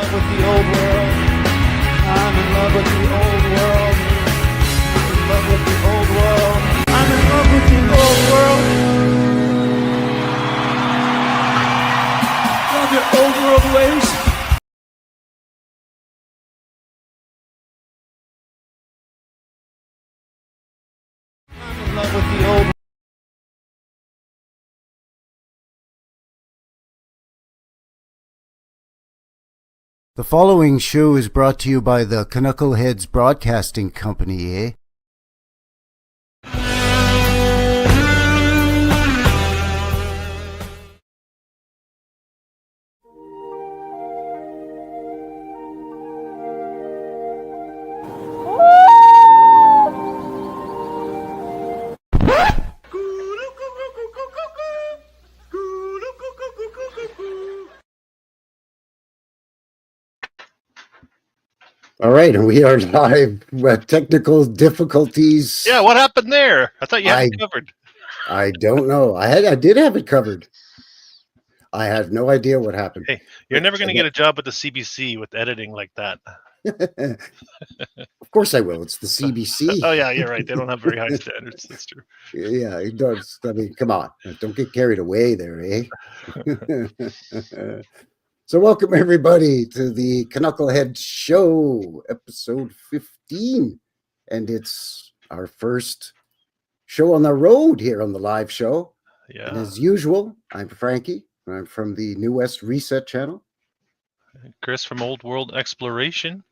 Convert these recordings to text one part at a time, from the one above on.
love with the old world. I'm in love with the old world. I'm in love with the old world. I'm in love with the old world. Love your old world ways. I'm in love with the old world. The following show is brought to you by the CANUCKLEHEADS Broadcasting Company, eh? All right, and we are live. Technical difficulties. Yeah, what happened there? I thought you had it covered. I don't know. I did have it covered. I have no idea what happened. Hey, you're never going to get a job at the CBC with editing like that. Of course I will. It's the CBC. Oh, yeah, you're right. They don't have very high standards. That's true. Yeah, it does. I mean, come on. Don't get carried away there, eh? So welcome, everybody, to the Knuckleheads Show, episode 15. And it's our first show on the road here on the live show. Yeah. And as usual, I'm Frankie. I'm from the New West Reset channel. Chris from Old World Exploration.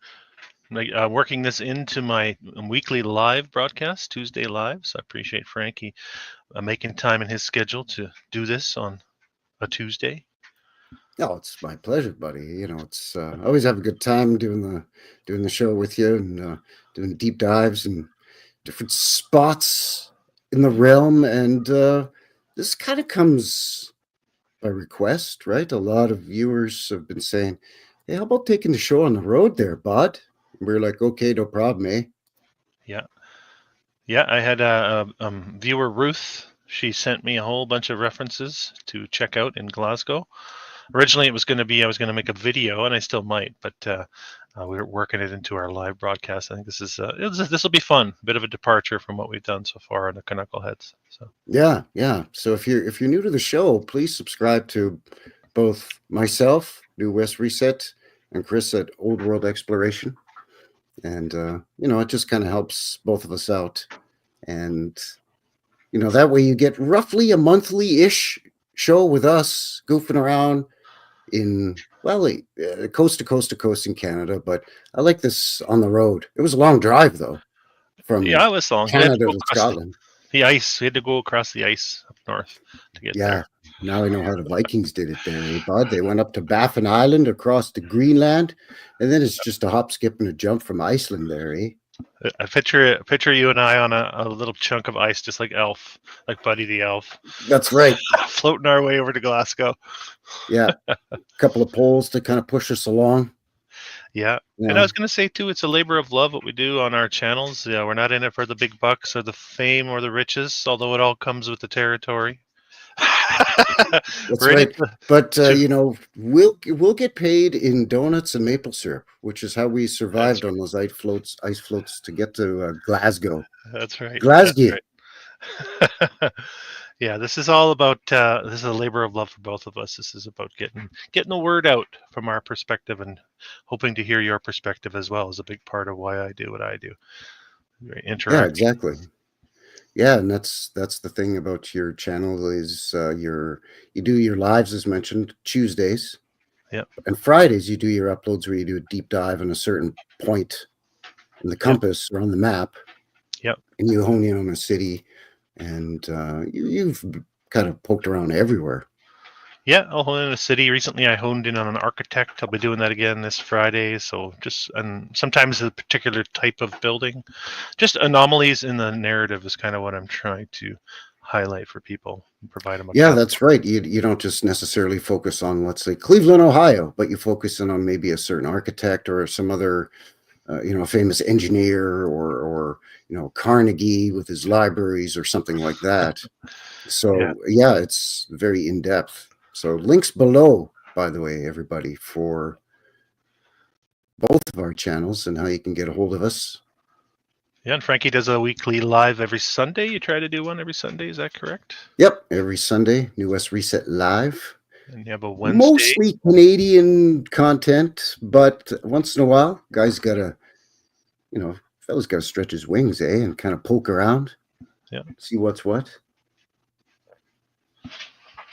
Working this into my weekly live broadcast, Tuesday lives. I appreciate Frankie making time in his schedule to do this on a Tuesday. Oh, it's my pleasure, buddy. You know, it's I always have a good time doing the show with you and doing deep dives and different spots in the realm. And this kind of comes by request, right? A lot of viewers have been saying, "Hey, how about taking the show on the road there, bud?" And we're like, "Okay, no problem, eh?" Yeah. I had a viewer, Ruth. She sent me a whole bunch of references to check out in Glasgow. Originally, it was going to be I was going to make a video, and I still might, but we're working it into our live broadcast. I think this will be fun. A bit of a departure from what we've done so far on the Knuckleheads. So yeah. So if you're new to the show, please subscribe to both myself, New West Reset, and Chris at Old World Exploration. And it just kind of helps both of us out. And that way you get roughly a monthly-ish show with us goofing around in coast to coast in Canada, but I like this on the road. It was a long drive though, from it was long. Canada to Scotland. The ice. We had to go across the ice up north to get there. Now I know how the Vikings did it there, eh, bud? They went up to Baffin Island, across to Greenland, and then it's just a hop, skip, and a jump from Iceland there, eh? I picture you and I on a little chunk of ice, just like Elf, like Buddy the Elf. That's right. Floating our way over to Glasgow. Yeah. A couple of poles to kind of push us along. Yeah. And I was going to say, too, it's a labor of love what we do on our channels. Yeah, we're not in it for the big bucks or the fame or the riches, although it all comes with the territory. That's right. But we'll get paid in donuts and maple syrup, which is how we survived on those ice floats to get to Glasgow. That's right. Glasgow. That's right. Yeah, this is all about this is a labor of love for both of us. This is about getting the word out from our perspective, and hoping to hear your perspective as well is a big part of why I do what I do. Very interactive. Yeah, exactly. Yeah, and that's the thing about your channel is you do your lives, as mentioned, Tuesdays. Yeah. And Fridays you do your uploads where you do a deep dive on a certain point in the compass or on the map. Yep. And you hone in on a city, and you've kind of poked around everywhere. Yeah, I'll hone in a city. Recently, I honed in on an architect. I'll be doing that again this Friday. So and sometimes a particular type of building. Just anomalies in the narrative is kind of what I'm trying to highlight for people and provide them. That's right. You don't just necessarily focus on, let's say, Cleveland, Ohio, but you focus in on maybe a certain architect or some other, a famous engineer or Carnegie with his libraries or something like that. So it's very in depth. So links below, by the way, everybody, for both of our channels and how you can get a hold of us. Yeah, and Frankie does a weekly live every Sunday. You try to do one every Sunday, is that correct? Yep, every Sunday, New West Reset Live. And you have a Wednesday. Mostly Canadian content, but once in a while, guys gotta, fellas gotta stretch his wings, and kind of poke around. Yeah. See what's what.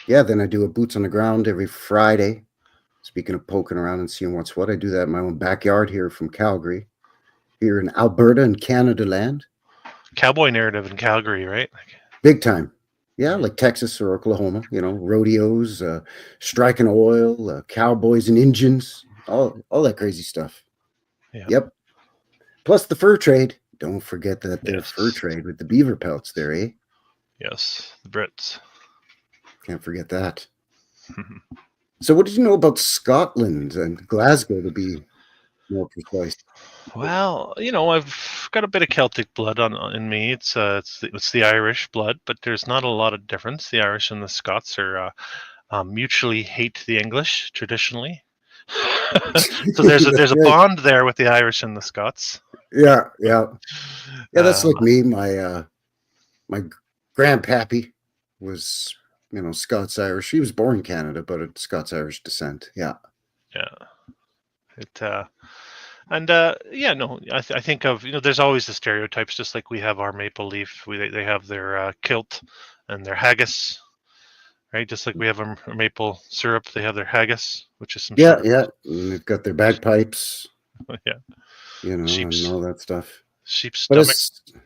Yeah, then I do a boots on the ground every Friday. Speaking of poking around and seeing what's what, I do that in my own backyard here from Calgary, here in Alberta and Canada land. Cowboy narrative in Calgary, right? Big time. Yeah, like Texas or Oklahoma, rodeos, striking oil, cowboys and Indians, all that crazy stuff. Yeah. Yep. Plus the fur trade. Don't forget that their Yes. fur trade with the beaver pelts there, eh? Yes, the Brits. Can't forget that. So what did you know about Scotland and Glasgow, to be more precise? Well, I've got a bit of Celtic blood in me. It's the Irish blood, but there's not a lot of difference. The Irish and the Scots are mutually hate the English traditionally. So there's a bond there with the Irish and the Scots. Yeah. That's like me. My grandpappy was, Scots Irish. He was born in Canada, but of Scots Irish descent. Yeah. I think of, there's always the stereotypes, just like we have our maple leaf. They have their kilt and their haggis, right? Just like we have our maple syrup, they have their haggis, which is some Yeah. And they've got their bagpipes. Yeah. And all that stuff. Sheep's But stomach.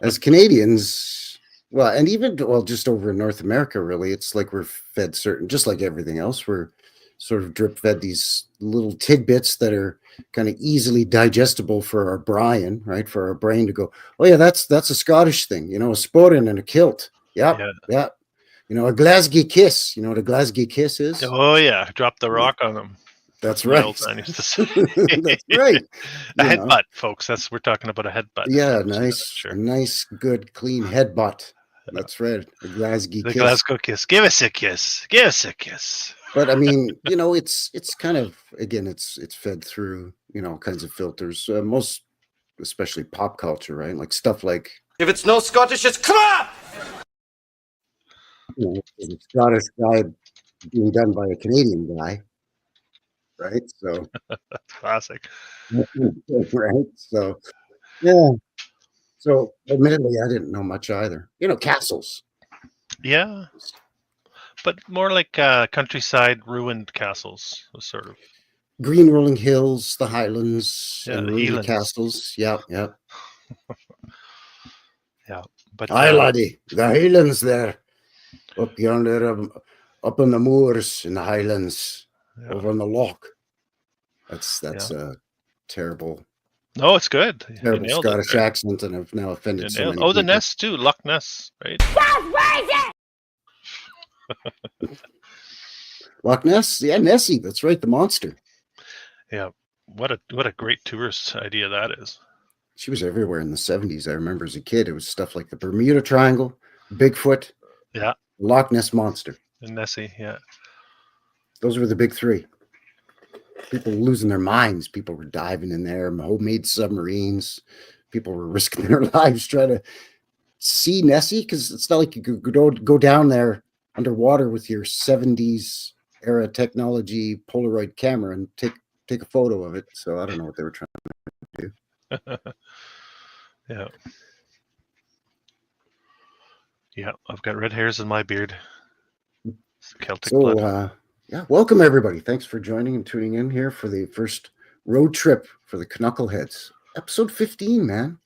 as Canadians, and even just over in North America, really, it's like we're fed just like everything else, we're sort of drip fed these little tidbits that are kind of easily digestible for our brain, right? For our brain to go, oh yeah, that's a Scottish thing, a sporran and a kilt. Yeah. A Glasgow kiss. You know what a Glasgow kiss is? Oh yeah, drop the rock on them. That's right. Used to say. That's right. A headbutt, folks. We're talking about a headbutt. Yeah, a nice, good, clean headbutt. That's right. A Glasgow kiss. The Glasgow kiss. Give us a kiss. Give us a kiss. But I mean, it's kind of, again, it's fed through, all kinds of filters, most especially pop culture, right? Like stuff like, if it's no Scottish, it's crap. The Scottish guy being done by a Canadian guy, right? So that's classic. Right. So yeah. So admittedly, I didn't know much either. Castles. Yeah. But more like countryside ruined castles, sort of. Green rolling hills, the Highlands, Yeah, and the ruined Highlands. castles. Yeah. Yeah. But aye, laddie, the Highlands there, up yonder, up in the moors in the Highlands, over on the loch. That's a terrible. No, it's good. Terrible Scottish accent, and I've now offended so many people. the Ness too, Loch Ness, right? Loch Ness, yeah, Nessie. That's right, the monster. Yeah, what a great tourist idea that is. She was everywhere in the 70s. I remember as a kid, it was stuff like the Bermuda Triangle, Bigfoot, Loch Ness Monster, and Nessie. Yeah, those were the big three. People were losing their minds. People were diving in there, homemade submarines. People were risking their lives trying to see Nessie, because it's not like you could go down there underwater with your 70s era technology Polaroid camera and take a photo of it. So I don't know what they were trying to do. Yeah, I've got red hairs in my beard. Celtic so, blood. Welcome everybody. Thanks for joining and tuning in here for the first road trip for the CANUCKLEHEADS. Episode 15, man.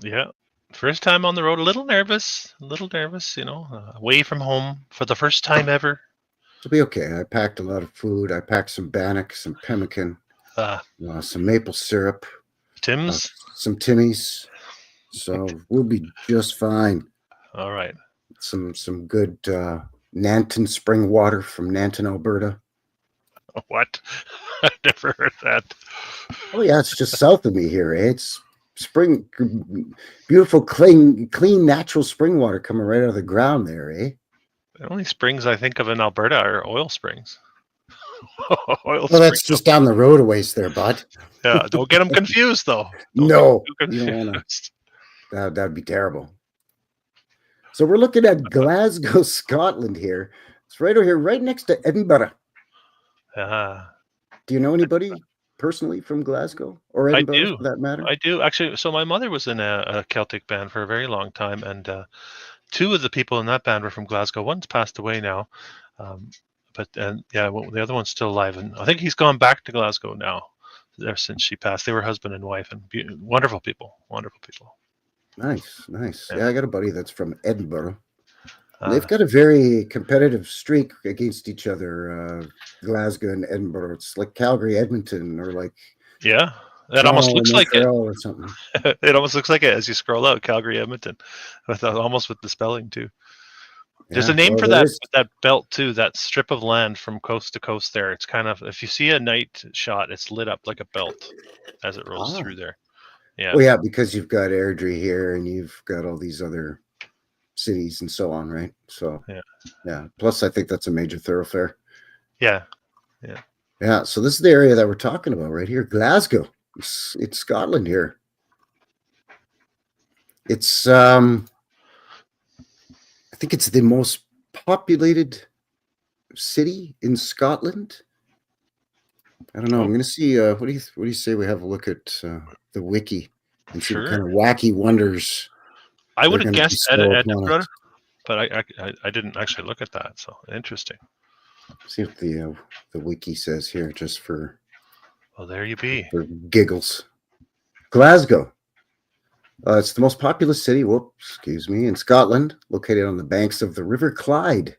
Yeah. First time on the road, a little nervous, away from home for the first time ever. It'll be okay. I packed a lot of food. I packed some bannock, some pemmican, some maple syrup, Tim's, some Timmy's. So we'll be just fine. All right. Some good Nanton spring water from Nanton, Alberta. What? I've never heard that. Oh yeah, it's just south of me here. It's spring, beautiful, clean, natural spring water coming right out of the ground there, eh? The only springs I think of in Alberta are oil springs. Oil Well, that's Springs. just down the road a ways there, bud. Yeah, don't get them confused, though. Don't No, get you too don't want confused. to. That'd be terrible. So we're looking at Glasgow, Scotland here. It's right over here, right next to Edinburgh. Do you know anybody personally from Glasgow or I Edinburgh, do. for that matter? I do. Actually, so my mother was in a Celtic band for a very long time, and two of the people in that band were from Glasgow. One's passed away now, but the other one's still alive, and I think he's gone back to Glasgow now. Ever since she passed, they were husband and wife, and wonderful people. Wonderful people. Nice, nice. Yeah. Yeah, I got a buddy that's from Edinburgh. Ah. They've got a very competitive streak against each other, Glasgow and Edinburgh. It's like Calgary, Edmonton, or like Yeah, that almost Toronto, looks like it. Montreal or something. It almost looks like it as you scroll out, Calgary, Edmonton, almost with the spelling too. There's a name for that belt too, that strip of land from coast to coast there. It's kind of, if you see a night shot, it's lit up like a belt as it rolls through there. Yeah. Well, yeah, because you've got Airdrie here and you've got all these other cities and so on, right? So yeah. Plus, I think that's a major thoroughfare. Yeah. So this is the area that we're talking about right here, Glasgow. It's Scotland here. It's I think it's the most populated city in Scotland. I don't know. I'm going to see. What do you say we have a look at the wiki and see what kind of wacky wonders? I would have guessed Edinburgh, but I didn't actually look at that. So interesting. See what the wiki says here, just for. Well, there you be. For giggles. Glasgow. It's the most populous city. In Scotland, located on the banks of the River Clyde,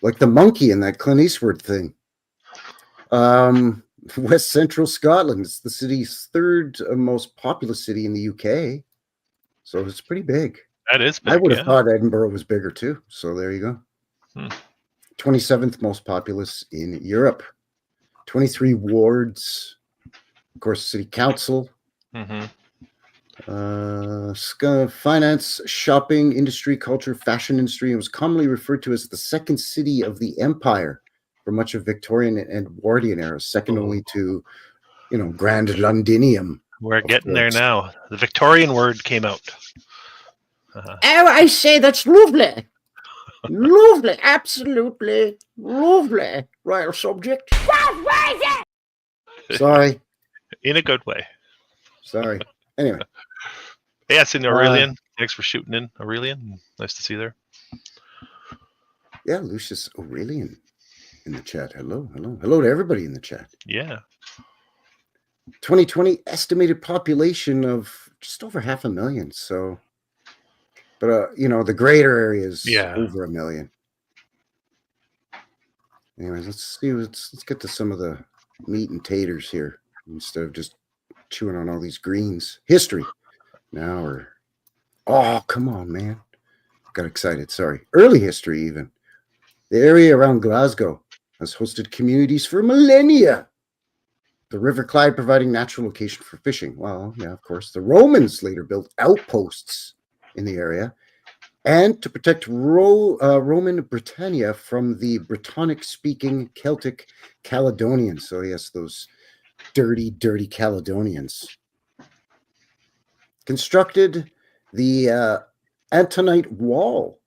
like the monkey in that Clint Eastwood thing. West Central Scotland. It's the city's third most populous city in the UK, so it's pretty big. That is big. I would have thought Edinburgh was bigger too. So there you go. 27th most populous in Europe. 23 wards. Of course, city council. Finance, shopping, industry, culture, fashion industry. It was commonly referred to as the second city of the empire for much of Victorian and Edwardian era, second only to, Grand Londinium. We're getting there now. The Victorian word came out. Oh, I say that's lovely. Lovely, absolutely lovely. Royal subject. Sorry. In a good way. Sorry. Anyway. Yes, in Aurelian. Thanks for shooting in, Aurelian. Nice to see you there. Yeah, Lucius Aurelian in the chat. Hello to everybody in the chat. Yeah. 2020 estimated population of just over 500,000. So, but the greater area is over 1 million. Anyways, let's get to some of the meat and taters here instead of just chewing on all these greens. History. Now come on, man. Got excited. Sorry. Early history, even. The area around Glasgow has hosted communities for millennia. The River Clyde providing natural location for fishing. Well, yeah, of course. The Romans later built outposts in the area and to protect Roman Britannia from the Brittonic-speaking Celtic Caledonians. So, yes, those dirty Caledonians. Constructed the Antonite Wall.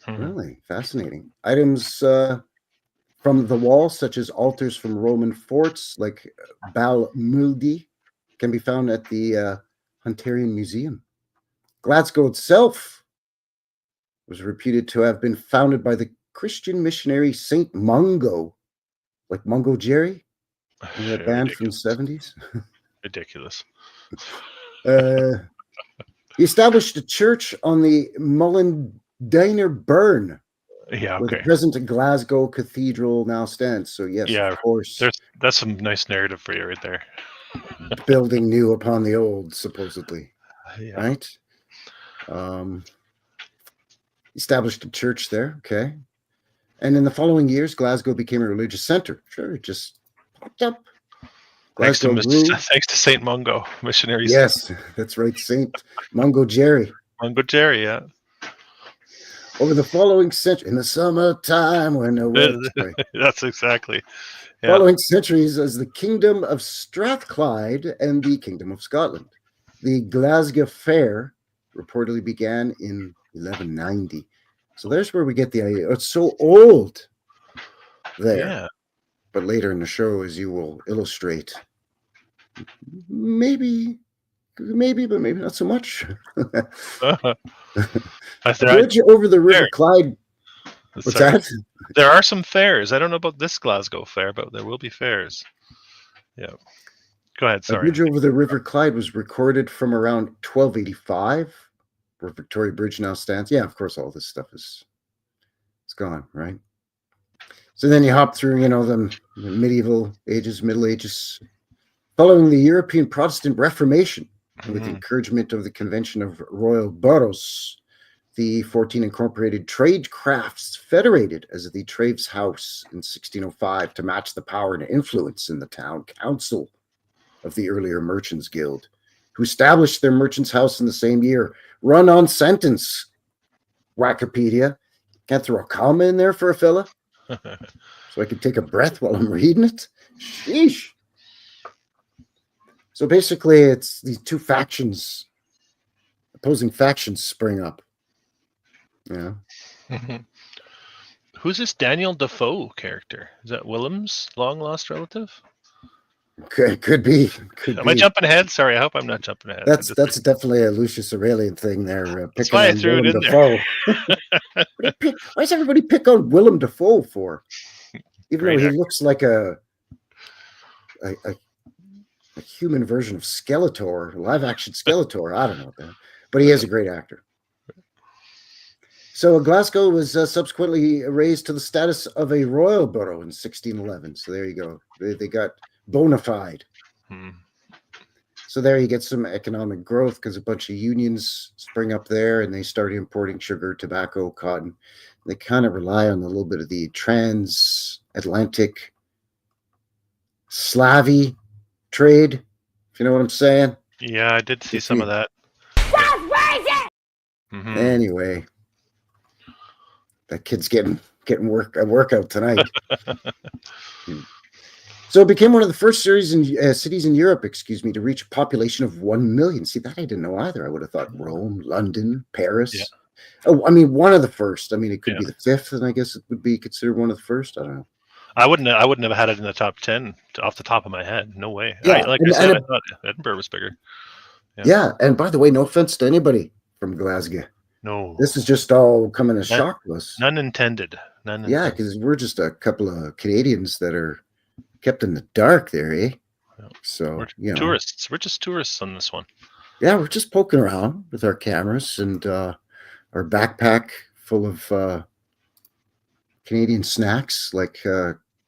Really fascinating. Items from the wall, such as altars from Roman forts like Balmuldi, can be found at the Hunterian Museum. Glasgow itself was reputed to have been founded by the Christian missionary Saint Mungo, like Mungo Jerry, in that band from the 70s. Ridiculous. He established a church on the Mullendiner Burn. Yeah, where the present Glasgow Cathedral now stands. So yes, of course. That's some nice narrative for you right there. Building new upon the old, supposedly. Right? Established a church there. Okay. And in the following years, Glasgow became a religious center. Sure, it just popped up. Thanks to Saint Mungo, missionaries. Yes, that's right, Saint Mungo Jerry. Mungo Jerry, yeah. Over the following century, in the summertime when the weather, That's exactly. Yeah. following centuries as the Kingdom of Strathclyde and the Kingdom of Scotland. The Glasgow Fair reportedly began in 1190. So there's where we get the idea. It's so old there. Yeah. But later in the show, as you will illustrate, maybe, but maybe not so much. That's The right. bridge over the River Fair. Clyde. What's Sorry. that? There are some fairs. I don't know about this Glasgow fair, but there will be fairs. Yeah. Go ahead. A Sorry. bridge over the River Clyde was recorded from around 1285, where Victoria Bridge now stands. Yeah, of course, all this stuff is gone, right? So then you hop through, the medieval ages, Middle Ages. Following the European Protestant Reformation, and with the encouragement of the Convention of Royal Boroughs, the 14 incorporated trade crafts federated as the Traves House in 1605 to match the power and influence in the town council of the earlier Merchants Guild, who established their Merchants House in the same year. Run on sentence, Wikipedia. Can't throw a comma in there for a fella so I can take a breath while I'm reading it? Sheesh. So basically, it's these two factions, opposing factions spring up. Yeah. Who's this Daniel Defoe character? Is that Willem's long lost relative? Could be. Am I jumping ahead? Sorry, I hope I'm not jumping ahead. That's definitely a Lucius Aurelian thing there. That's why I threw it in Defoe. Why does everybody pick on Willem Dafoe for? Even though he looks like a human version of Skeletor, live action Skeletor. I don't know that, but he is a great actor. So Glasgow was subsequently raised to the status of a royal borough in 1611. So there you go. They got bona fide. So there you get some economic growth because a bunch of unions spring up there and they start importing sugar, tobacco, cotton. They kind of rely on a little bit of the transatlantic Slavy trade, if you know what I'm saying. Yeah, I did see some of that. Anyway, that kid's getting a workout tonight. So it became one of the first cities in Europe, to reach a population of 1 million. See, that I didn't know either. I would have thought Rome, London, Paris. Yeah. Oh, I mean, one of the first. I mean, it could be the fifth, and I guess it would be considered one of the first. I don't know. I wouldn't have had it in the top 10 off the top of my head. No way. Yeah, I thought Edinburgh was bigger. Yeah, and by the way, no offense to anybody from Glasgow. No. This is just all coming as shock to us. None intended. Yeah, because we're just a couple of Canadians that are kept in the dark there, eh? So, tourists. We're just tourists on this one. Yeah, we're just poking around with our cameras and our backpack full of Canadian snacks like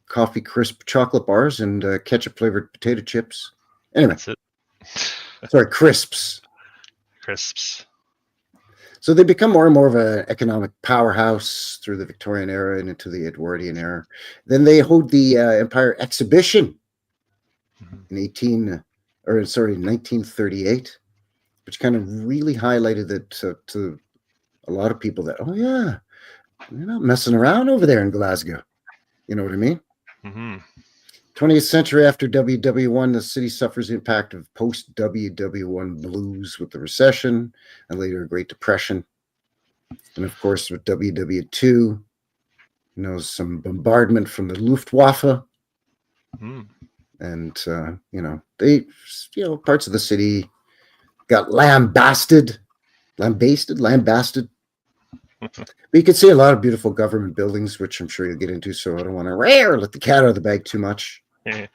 coffee crisp chocolate bars and ketchup flavored potato chips. Anyway, that's it. Sorry, crisps. Crisps. So they become more and more of an economic powerhouse through the Victorian era and into the Edwardian era. Then they hold the Empire Exhibition in 1938, which kind of really highlighted it to a lot of people that, oh yeah, you're not messing around over there in Glasgow. You know what I mean? 20th century, after WW1, the city suffers the impact of post-WW1 blues with the recession and later a Great Depression. And of course, with WW2, some bombardment from the Luftwaffe. And, parts of the city got lambasted. But you can see a lot of beautiful government buildings, which I'm sure you'll get into, so I don't want to let the cat out of the bag too much. But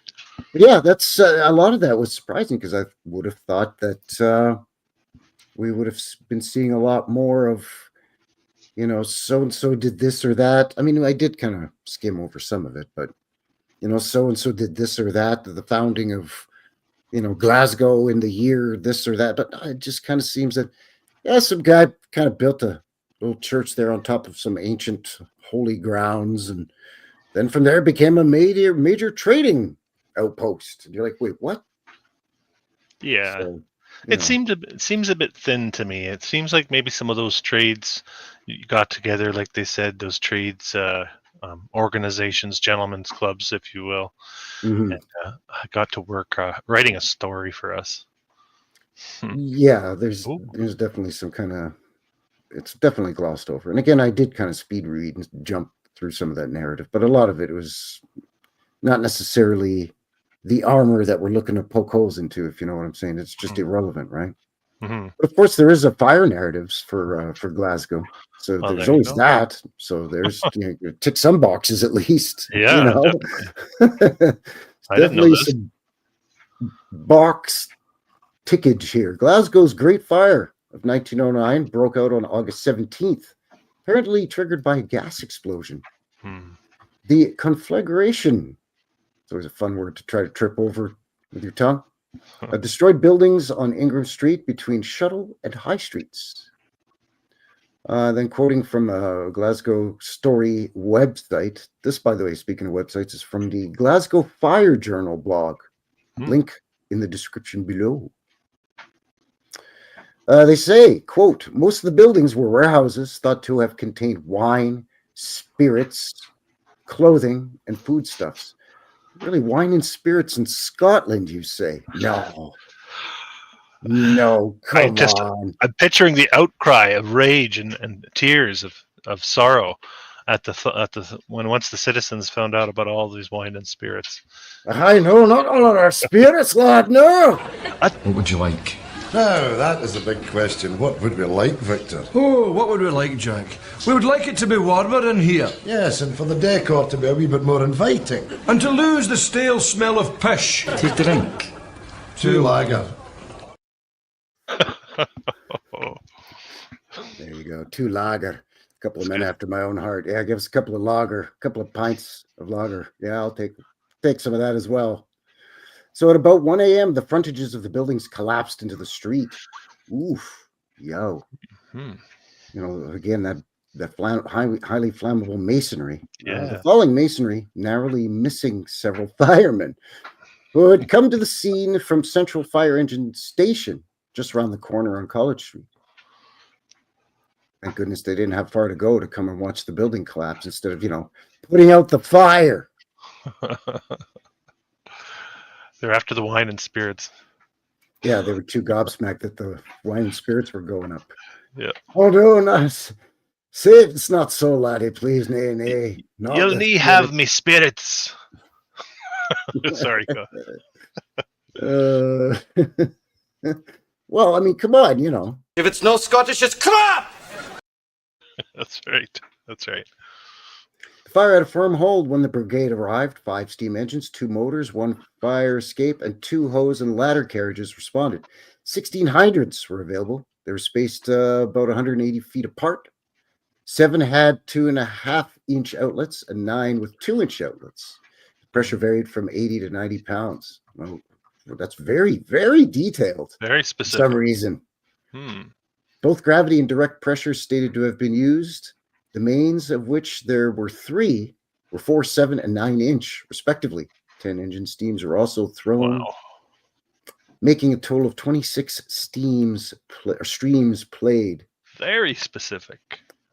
yeah, that's a lot of that was surprising because I would have thought that we would have been seeing a lot more of, so-and-so did this or that. I mean, I did kind of skim over some of it, but, so-and-so did this or that, the founding of, Glasgow in the year, this or that. But it just kind of seems that, some guy kind of built a little church there on top of some ancient holy grounds, and then from there it became a major trading outpost. And you're like, wait, what? Yeah. So, It seems a bit thin to me. It seems like maybe some of those trades you got together, like they said, those trades organizations, gentlemen's clubs, if you will, Mhm. and got to work writing a story for us. Yeah, there's Ooh. definitely some kind of, it's definitely glossed over. And again, I did kind of speed read and jump through some of that narrative, but a lot of it was not necessarily the armor that we're looking to poke holes into, if you know what I'm saying. It's just irrelevant, right? Mm-hmm. But of course, there is a fire narratives for Glasgow, so Well, there's there you always go. that. So there's tick some boxes at least. Yeah, you know, I didn't know definitely this. some box tickage here. Glasgow's Great Fire of 1909 broke out on August 17th, apparently triggered by a gas explosion. The conflagration, it's always a fun word to try to trip over with your tongue, destroyed buildings on Ingram Street between Shuttle and High Streets. Then quoting from a Glasgow Story website, this, by the way, speaking of websites, is from the Glasgow Fire Journal blog. Link in the description below. They say, quote, most of the buildings were warehouses thought to have contained wine, spirits, clothing, and foodstuffs. Really, wine and spirits in Scotland, you say? No, come on. I'm picturing the outcry of rage and tears of sorrow at the when once the citizens found out about all these wine and spirits. I know, not all of our spirits, lad, no. What would you like? Now, that is a big question. What would we like, Victor? Oh, what would we like, Jack? We would like it to be warmer in here. Yes, and for the decor to be a wee bit more inviting. And to lose the stale smell of pish. To drink. 2 lager. There you go, 2 lager. A couple of men after my own heart. Yeah, give us a couple of lager, a couple of pints of lager. Yeah, I'll take some of that as well. So at about 1 a.m., the frontages of the buildings collapsed into the street. Oof, yo. You know, again, that highly flammable masonry. Yeah. The falling masonry narrowly missing several firemen who had come to the scene from Central Fire Engine Station, just around the corner on College Street. Thank goodness they didn't have far to go to come and watch the building collapse instead of, putting out the fire. They're after the wine and spirits. Yeah, they were too gobsmacked that the wine and spirits were going up. Yeah. Oh, no, nice. Say it's not so, laddie, please. Nay. You'll need have me spirits. Sorry, go. Well, I mean, come on, If it's no Scottish, it's crap! That's right. The fire had a firm hold when the brigade arrived. 5 steam engines, 2 motors, 1 fire escape, and 2 hose and ladder carriages responded. 16 hydrants were available. They were spaced about 180 feet apart. 7 had 2.5-inch outlets and 9 with 2-inch outlets. The pressure varied from 80 to 90 pounds. Well, that's very, very detailed. Very For specific. some reason. Both gravity and direct pressure stated to have been used. The mains, of which there were 3, were 4, 7, and 9-inch, respectively. 10 engine steams were also thrown, making a total of 26 streams played. Very specific.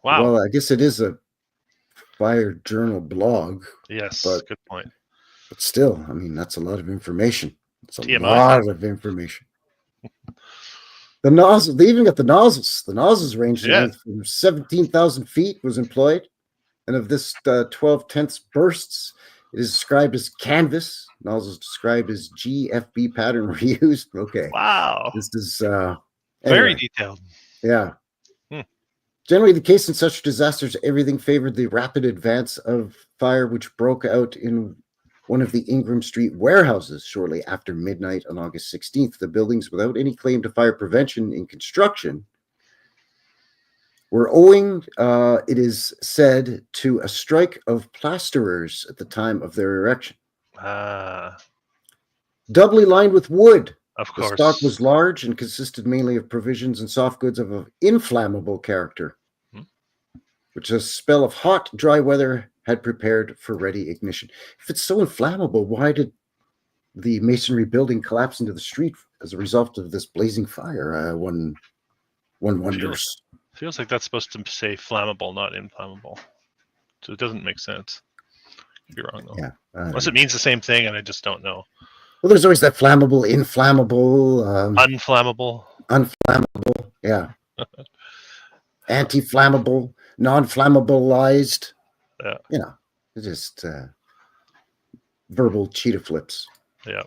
Wow. Well, I guess it is a Fire Journal blog. Yes, good point. But still, I mean, that's a lot of information. It's a TMI. lot of information. The nozzle, they even got the nozzles. The nozzles ranged in length from 17,000 feet was employed. And of this 12/10 bursts, it is described as canvas. Nozzles described as GFB pattern reused. Okay. Wow. This is very detailed. Yeah. Generally the case in such disasters, everything favored the rapid advance of fire, which broke out in one of the Ingram Street warehouses shortly after midnight on August 16th. The buildings, without any claim to fire prevention in construction, were owing, it is said, to a strike of plasterers at the time of their erection. Doubly lined with wood. Of course. The stock was large and consisted mainly of provisions and soft goods of an inflammable character, which a spell of hot, dry weather had prepared for ready ignition. If it's so inflammable, why the masonry building collapsed into the street as a result of this blazing fire. One wonders. Feels like that's supposed to say flammable, not inflammable. So it doesn't make sense. Could be wrong though. Yeah. Unless it means the same thing, and I just don't know. Well, there's always that flammable, inflammable, Unflammable. unflammable. Yeah. Anti-flammable, non-flammabilized. Yeah. You know, it's just verbal cheetah flips. Yeah.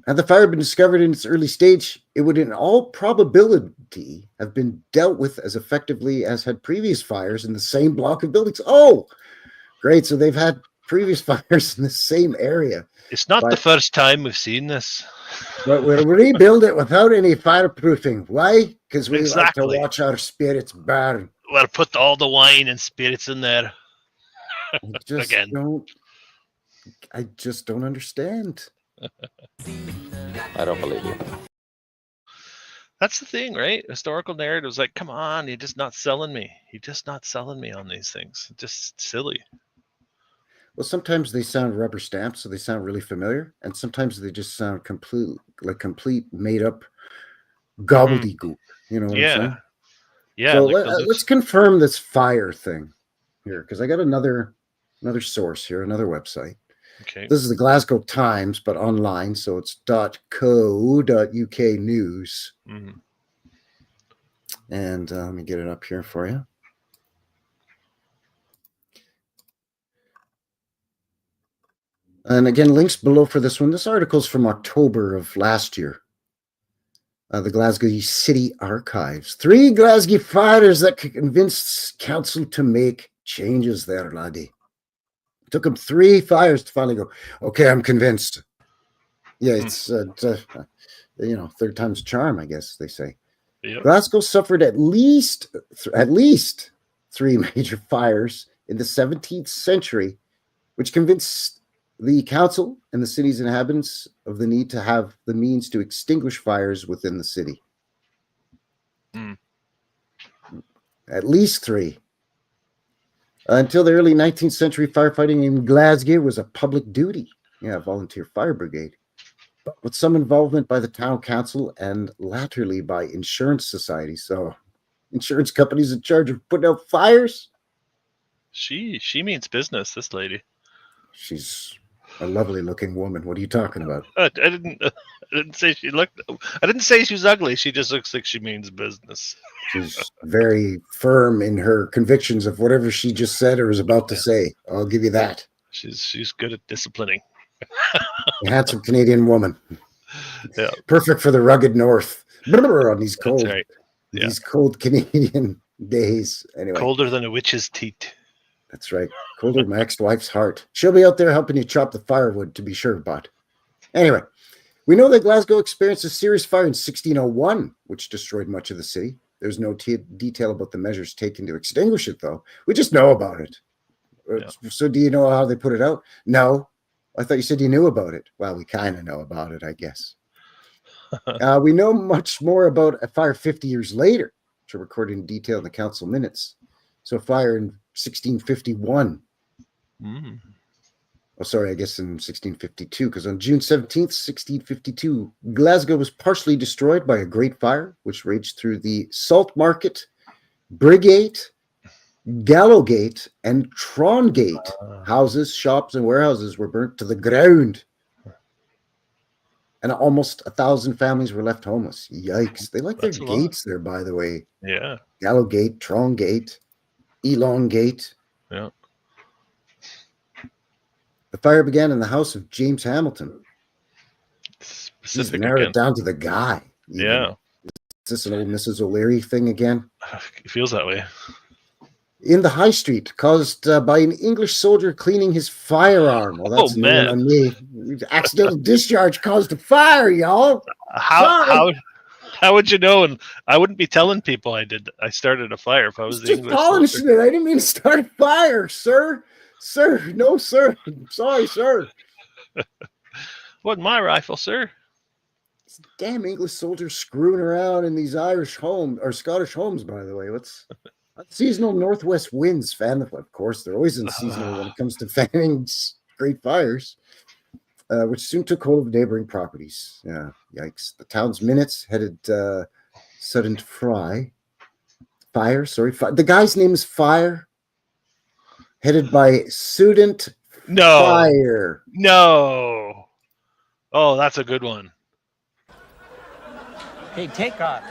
Had the fire been discovered in its early stage, it would in all probability have been dealt with as effectively as had previous fires in the same block of buildings. Oh, great. So they've had previous fires in the same area. It's not the first time we've seen this. But we'll rebuild it without any fireproofing. Why? Because we like to Exactly. watch our spirits burn. We'll put all the wine and spirits in there. Again. I just don't understand. I don't believe you. That's the thing, right? Historical narratives like, come on, you're just not selling me. You're just not selling me on these things. Just silly. Well, sometimes they sound rubber stamped, so they sound really familiar, and sometimes they just sound complete made up gobbledygook. You know what I'm saying? Yeah. So like let's confirm this fire thing here, because I got another source here, another website. Okay. This is the Glasgow Times, but online, so it's .co.uk news. Mm-hmm. And let me get it up here for you. And again, links below for this one. This article's from October of last year. The Glasgow City Archives. 3 Glasgow fires that could convince council to make changes there, laddie. Took them 3 fires to finally go, okay, I'm convinced. Yeah, it's, third time's a charm, I guess they say. Yep. Glasgow suffered at least 3 major fires in the 17th century, which convinced the council and the city's inhabitants of the need to have the means to extinguish fires within the city. At least 3. Until the early 19th century, firefighting in Glasgow was a public duty. Yeah, volunteer fire brigade. But with some involvement by the town council and latterly by insurance societies. So insurance companies in charge of putting out fires. She means business, this lady. She's a lovely looking woman. What are you talking about? I didn't say she looked. I didn't say she's ugly. She just looks like she means business. She's very firm in her convictions of whatever she just said or is about to say. I'll give you that. She's good at disciplining. A handsome Canadian woman. Yeah. Perfect for the rugged north. On these cold, That's right. Yeah. these cold Canadian days. Anyway, Colder than a witch's teat. that's right. Colder than my ex-wife's heart. She'll be out there helping you chop the firewood, to be sure, but anyway, we know that Glasgow experienced a serious fire in 1601, which destroyed much of the city. There's no detail about the measures taken to extinguish it, though. We just know about it. Yeah. So do you know how they put it out? No. I thought you said you knew about it. Well, we kind of know about it, I guess. We know much more about a fire 50 years later, which are recorded in detail in the council minutes. So fire in 1651. Oh, sorry, I guess in 1652, because on June 17th, 1652, Glasgow was partially destroyed by a great fire, which raged through the Salt Market, Brigate, Gallowgate, and Trongate. Houses, shops, and warehouses were burnt to the ground. And almost 1,000 families were left homeless. Yikes. They like their gates there, by the way. Yeah. Gallowgate, Trongate, Elongate. Yeah. The fire began in the house of James Hamilton. Specific Narrowed again. it down to the guy. Even. Yeah. Is this an old Mrs. O'Leary thing again? It feels that way. In the high street, caused by an English soldier cleaning his firearm. Well, that's new on me. Accidental discharge caused a fire, y'all. How would you know? And I wouldn't be telling people I did. I started a fire if I was the Just English polishing soldier. it. I didn't mean to start a fire, sir. Sir, no, sir. Sorry, sir. Wasn't my rifle, sir. This damn English soldiers screwing around in these Irish homes or Scottish homes, by the way. What's seasonal northwest winds, fan? Of course, they're always in seasonal when it comes to fanning great fires. which soon took hold of neighboring properties. Yeah, yikes. The town's minutes headed sudden fire. The guy's name is Fire, headed by Student Fire. No. Oh, that's a good one. Hey, take off.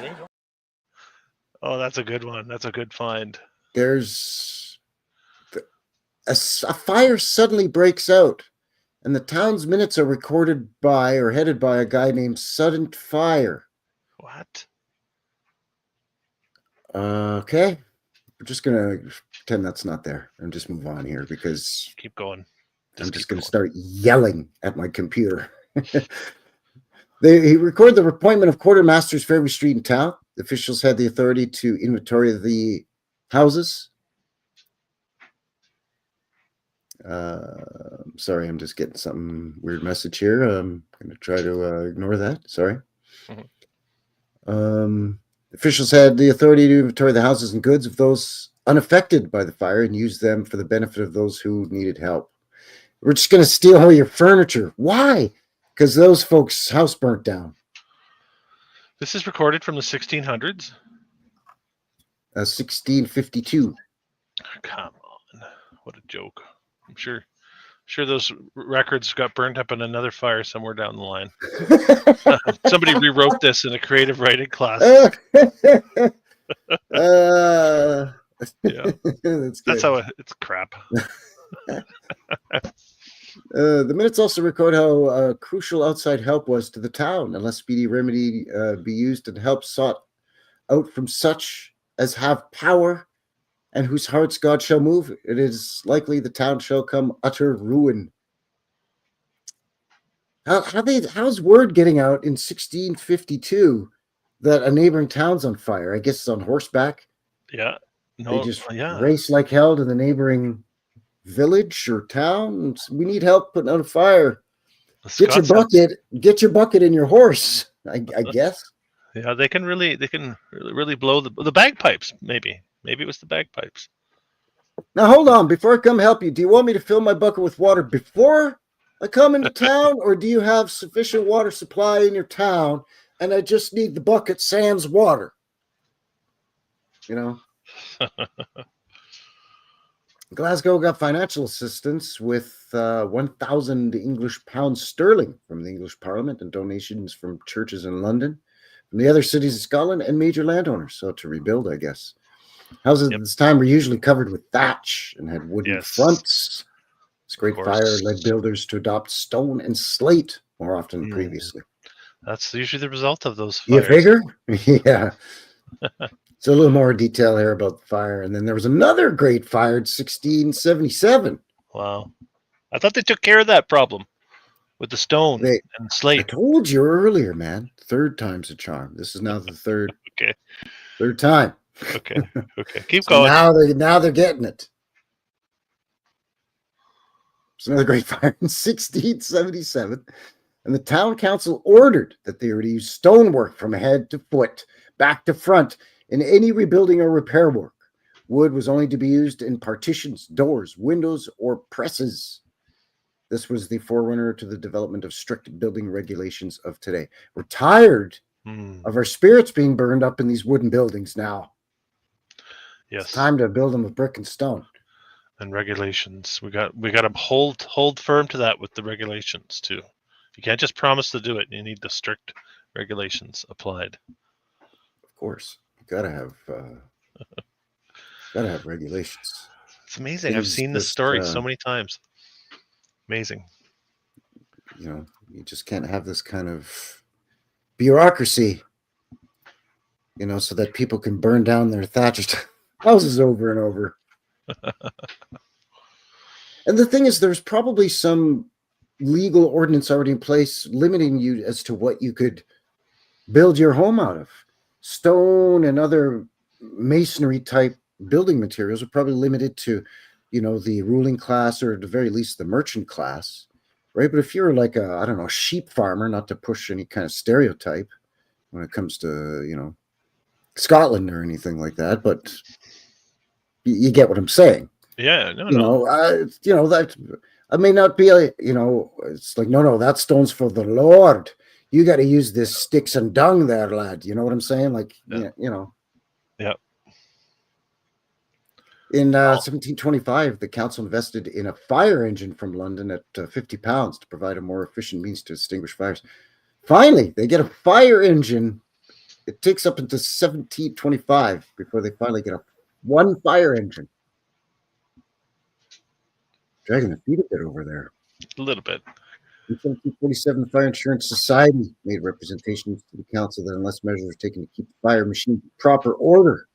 Oh, that's a good one. That's a good find. There's a fire suddenly breaks out, and the town's minutes are recorded by or headed by a guy named Sudden Fire. What? Okay. We're just going to pretend that's not there and just move on here because Keep going. I'm just going to start yelling at my computer. He recorded the appointment of quartermasters for every street in town. The officials had the authority to inventory the houses. Sorry, I'm just getting some weird message here. I'm going to try to ignore that. Sorry. Officials had the authority to inventory the houses and goods of those unaffected by the fire and use them for the benefit of those who needed help. We're just going to steal all your furniture. Why? Because those folks' house burnt down. This is recorded from the 1600s. 1652. Come on. What a joke. I'm sure those records got burnt up in another fire somewhere down the line. Somebody rewrote this in a creative writing class. Yeah. That's how it's crap. The minutes also record how crucial outside help was to the town, unless speedy remedy be used and help sought out from such as have power and whose hearts God shall move. It is likely the town shall come utter ruin. How's word getting out in 1652 that a neighboring town's on fire? I guess it's on horseback. Yeah. No, they just race like hell to the neighboring village or town. We need help putting out a fire. Get your bucket and your horse. I guess. Yeah, they can really blow the bagpipes. Maybe it was the bagpipes. Now hold on, before I come help you, do you want me to fill my bucket with water before I come into town, or do you have sufficient water supply in your town and I just need the bucket sans water? You know. Glasgow got financial assistance with 1,000 English pounds sterling from the English Parliament and donations from churches in London, from the other cities of Scotland, and major landowners. So to rebuild, I guess. Houses at this time were usually covered with thatch and had wooden fronts. This great fire led builders to adopt stone and slate more often than previously. That's usually the result of those fires. You figure? Yeah. So a little more detail here about the fire. And then there was another great fire in 1677. Wow. I thought they took care of that problem with the stone and slate. I told you earlier, man. Third time's a charm. This is now the third. Okay. Third time. Okay. Keep going. Now they're getting it. It's another great fire in 1677. And the town council ordered that they were to use stonework from head to foot, back to front, in any rebuilding or repair work. Wood was only to be used in partitions, doors, windows, or presses. This was the forerunner to the development of strict building regulations of today. We're tired of our spirits being burned up in these wooden buildings now. Yes. It's time to build them with brick and stone. And regulations. We got to hold firm to that with the regulations too. You can't just promise to do it. You need the strict regulations applied. Of course. Gotta have regulations. It's amazing. I've seen this story so many times. Amazing. You know, you just can't have this kind of bureaucracy, you know, so that people can burn down their thatched houses over and over. And the thing is, there's probably some legal ordinance already in place limiting you as to what you could build your home out of. Stone and other masonry type building materials are probably limited to, you know, the ruling class or at the very least the merchant class, right? But if you're like a sheep farmer, not to push any kind of stereotype when it comes to, you know, Scotland or anything like that, but you get what I'm saying. Yeah, no. That I may not be, it's like, no, that stone's for the Lord. You got to use this sticks and dung there, lad. You know what I'm saying? Like, Yeah. Yeah. In 1725, the council invested in a fire engine from London at £50 to provide a more efficient means to extinguish fires. Finally, they get a fire engine. It takes up into 1725 before they finally get one fire engine. Dragging the feet a bit over there. A little bit. In 1747, the Fire Insurance Society made representations to the council that unless measures are taken to keep the fire machine in proper order,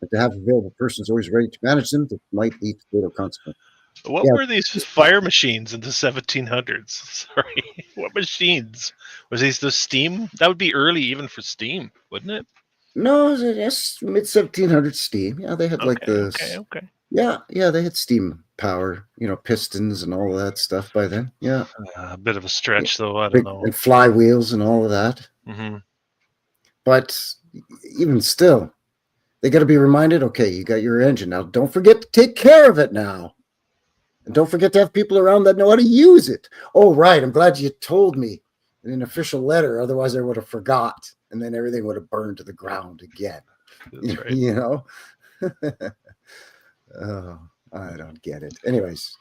and to have available persons always ready to manage them, that might lead to fatal consequences. What were these fire machines in the 1700s? Sorry, what machines? Was these the steam? That would be early even for steam, wouldn't it? No, it's mid 1700s steam. Yeah, they had Okay. Yeah, they had steam power, pistons and all of that stuff by then. Yeah. A bit of a stretch, though. I don't know. And flywheels and all of that. Mm-hmm. But even still, they got to be reminded, okay, you got your engine. Now, don't forget to take care of it now. And don't forget to have people around that know how to use it. Oh, right. I'm glad you told me in an official letter. Otherwise, I would have forgot. And then everything would have burned to the ground again. That's right. Oh, I don't get it. Anyways,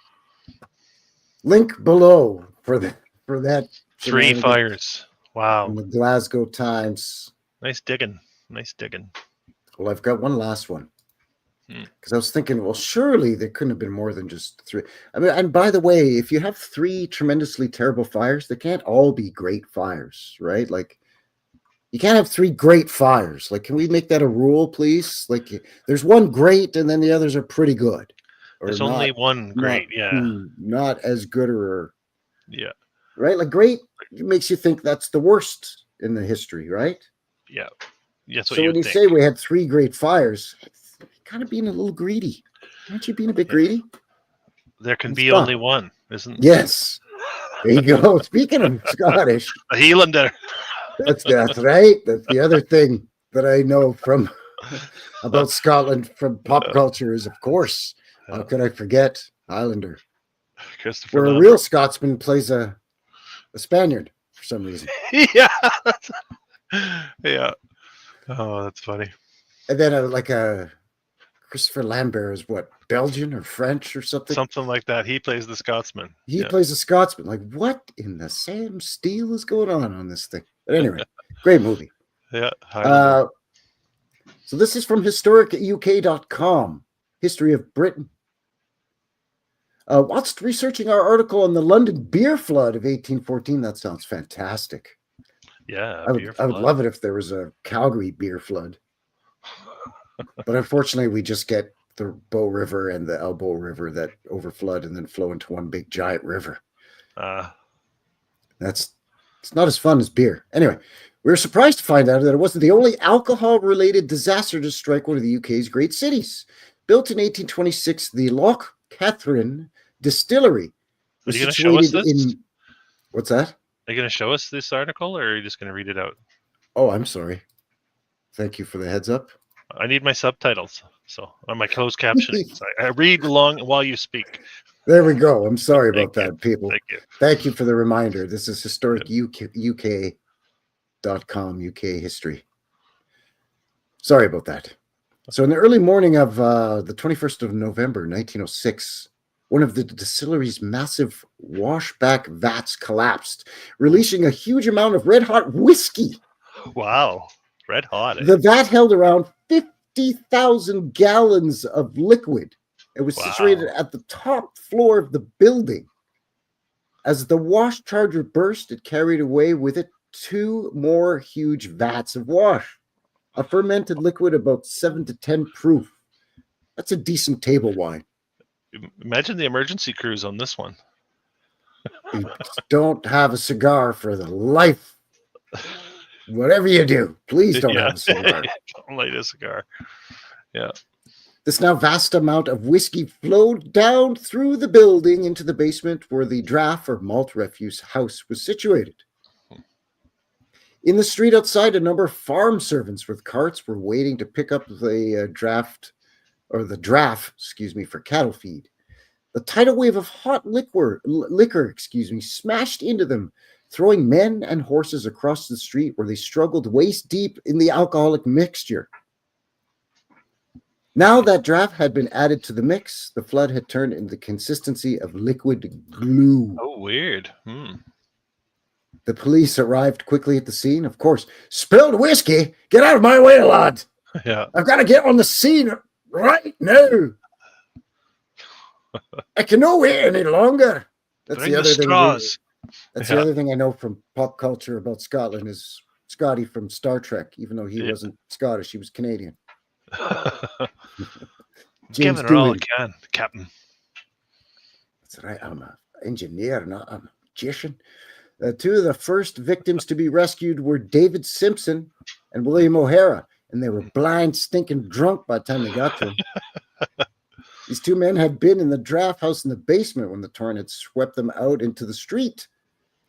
link below for that. 3 fires. Wow. In the Glasgow Times. Nice digging. Well, I've got one last one. Because I was thinking, well, surely there couldn't have been more than just 3. I mean, and by the way, if you have 3 tremendously terrible fires, they can't all be great fires, right? Like, you can't have 3 great fires. Like, can we make that a rule, please? Like, there's one great, and then the others are pretty good. Or there's only one great, not as good or right. Like, great makes you think that's the worst in the history, right? Yeah. That's what so when you say we had 3 great fires, it's kind of being a little greedy. Aren't you being a bit greedy? There can be only one, isn't there? Yes. There you go. Speaking of Scottish, a Highlander. That's right. That's the other thing that I know from about Scotland from pop culture is, of course, how could I forget Highlander? Where a real Scotsman plays a Spaniard for some reason. Yeah. Oh, that's funny. And then a Christopher Lambert is what, Belgian or French or something? Something like that. He plays the Scotsman. He plays a Scotsman. Like, what in the Sam Steele is going on this thing? But anyway, great movie. Yeah. So this is from historicuk.com, History of Britain. Whilst researching our article on the London beer flood of 1814, that sounds fantastic. Yeah, I would love it if there was a Calgary beer flood. But unfortunately, we just get the Bow River and the Elbow River that overflood and then flow into one big giant river. It's not as fun as beer. Anyway, we were surprised to find out that it wasn't the only alcohol-related disaster to strike one of the UK's great cities. Built in 1826, the Loch Catherine distillery was situated in... What's that? Are you going to show us this article, or are you just going to read it out? Oh, I'm sorry. Thank you for the heads up. I need my subtitles, so on my closed captioning. So I read along while you speak. There we go. I'm sorry about that, people. Thank you. Thank you for the reminder. This is historicuk.com, UK history. Sorry about that. So in the early morning of the 21st of November, 1906, one of the distillery's massive washback vats collapsed, releasing a huge amount of red-hot whiskey. Wow. Red hot. The vat held around 50,000 gallons of liquid. It was situated at the top floor of the building. As the wash charger burst, it carried away with it 2 more huge vats of wash. A fermented liquid about 7 to 10 proof. That's a decent table wine. Imagine the emergency crews on this one. You don't have a cigar for the life. Whatever you do, please don't have a cigar. Don't light a cigar. Yeah. This now vast amount of whiskey flowed down through the building into the basement where the draft or malt refuse house was situated. In the street outside, a number of farm servants with carts were waiting to pick up the draft for cattle feed. The tidal wave of hot liquor, smashed into them, throwing men and horses across the street where they struggled waist deep in the alcoholic mixture. Now that draft had been added to the mix, the flood had turned into the consistency of liquid glue. Oh, weird. The police arrived quickly at the scene. Of course, spilled whiskey. Get out of my way, lad. Yeah. I've got to get on the scene right now. I can not wait any longer. That's Bring the other straws. thing. That's the other thing I know from pop culture about Scotland is Scotty from Star Trek. Even though he wasn't Scottish, he was Canadian. Giving her all I can, Captain. That's right. I'm an engineer, not a magician. Two of the first victims to be rescued were David Simpson and William O'Hara, and they were blind, stinking drunk by the time they got to him. These two men had been in the draft house in the basement when the torrent had swept them out into the street.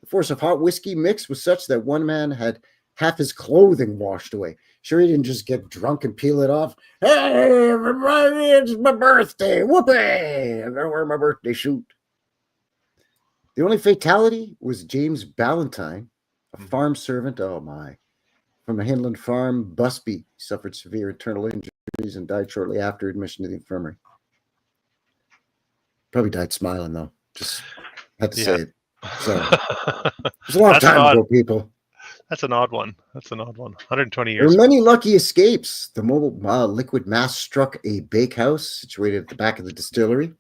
The force of hot whiskey mix was such that one man had half his clothing washed away. Sure, he didn't just get drunk and peel it off. Hey, everybody, it's my birthday. Whoopee! I'm going to wear my birthday suit. The only fatality was James Ballantyne, a farm servant, from a Hinland farm, Busby. He suffered severe internal injuries and died shortly after admission to the infirmary. Probably died smiling, though. Just had to say it. So, it's a long time ago, people. That's an odd one. 120 years. There were many lucky escapes. The mobile liquid mass struck a bakehouse situated at the back of the distillery.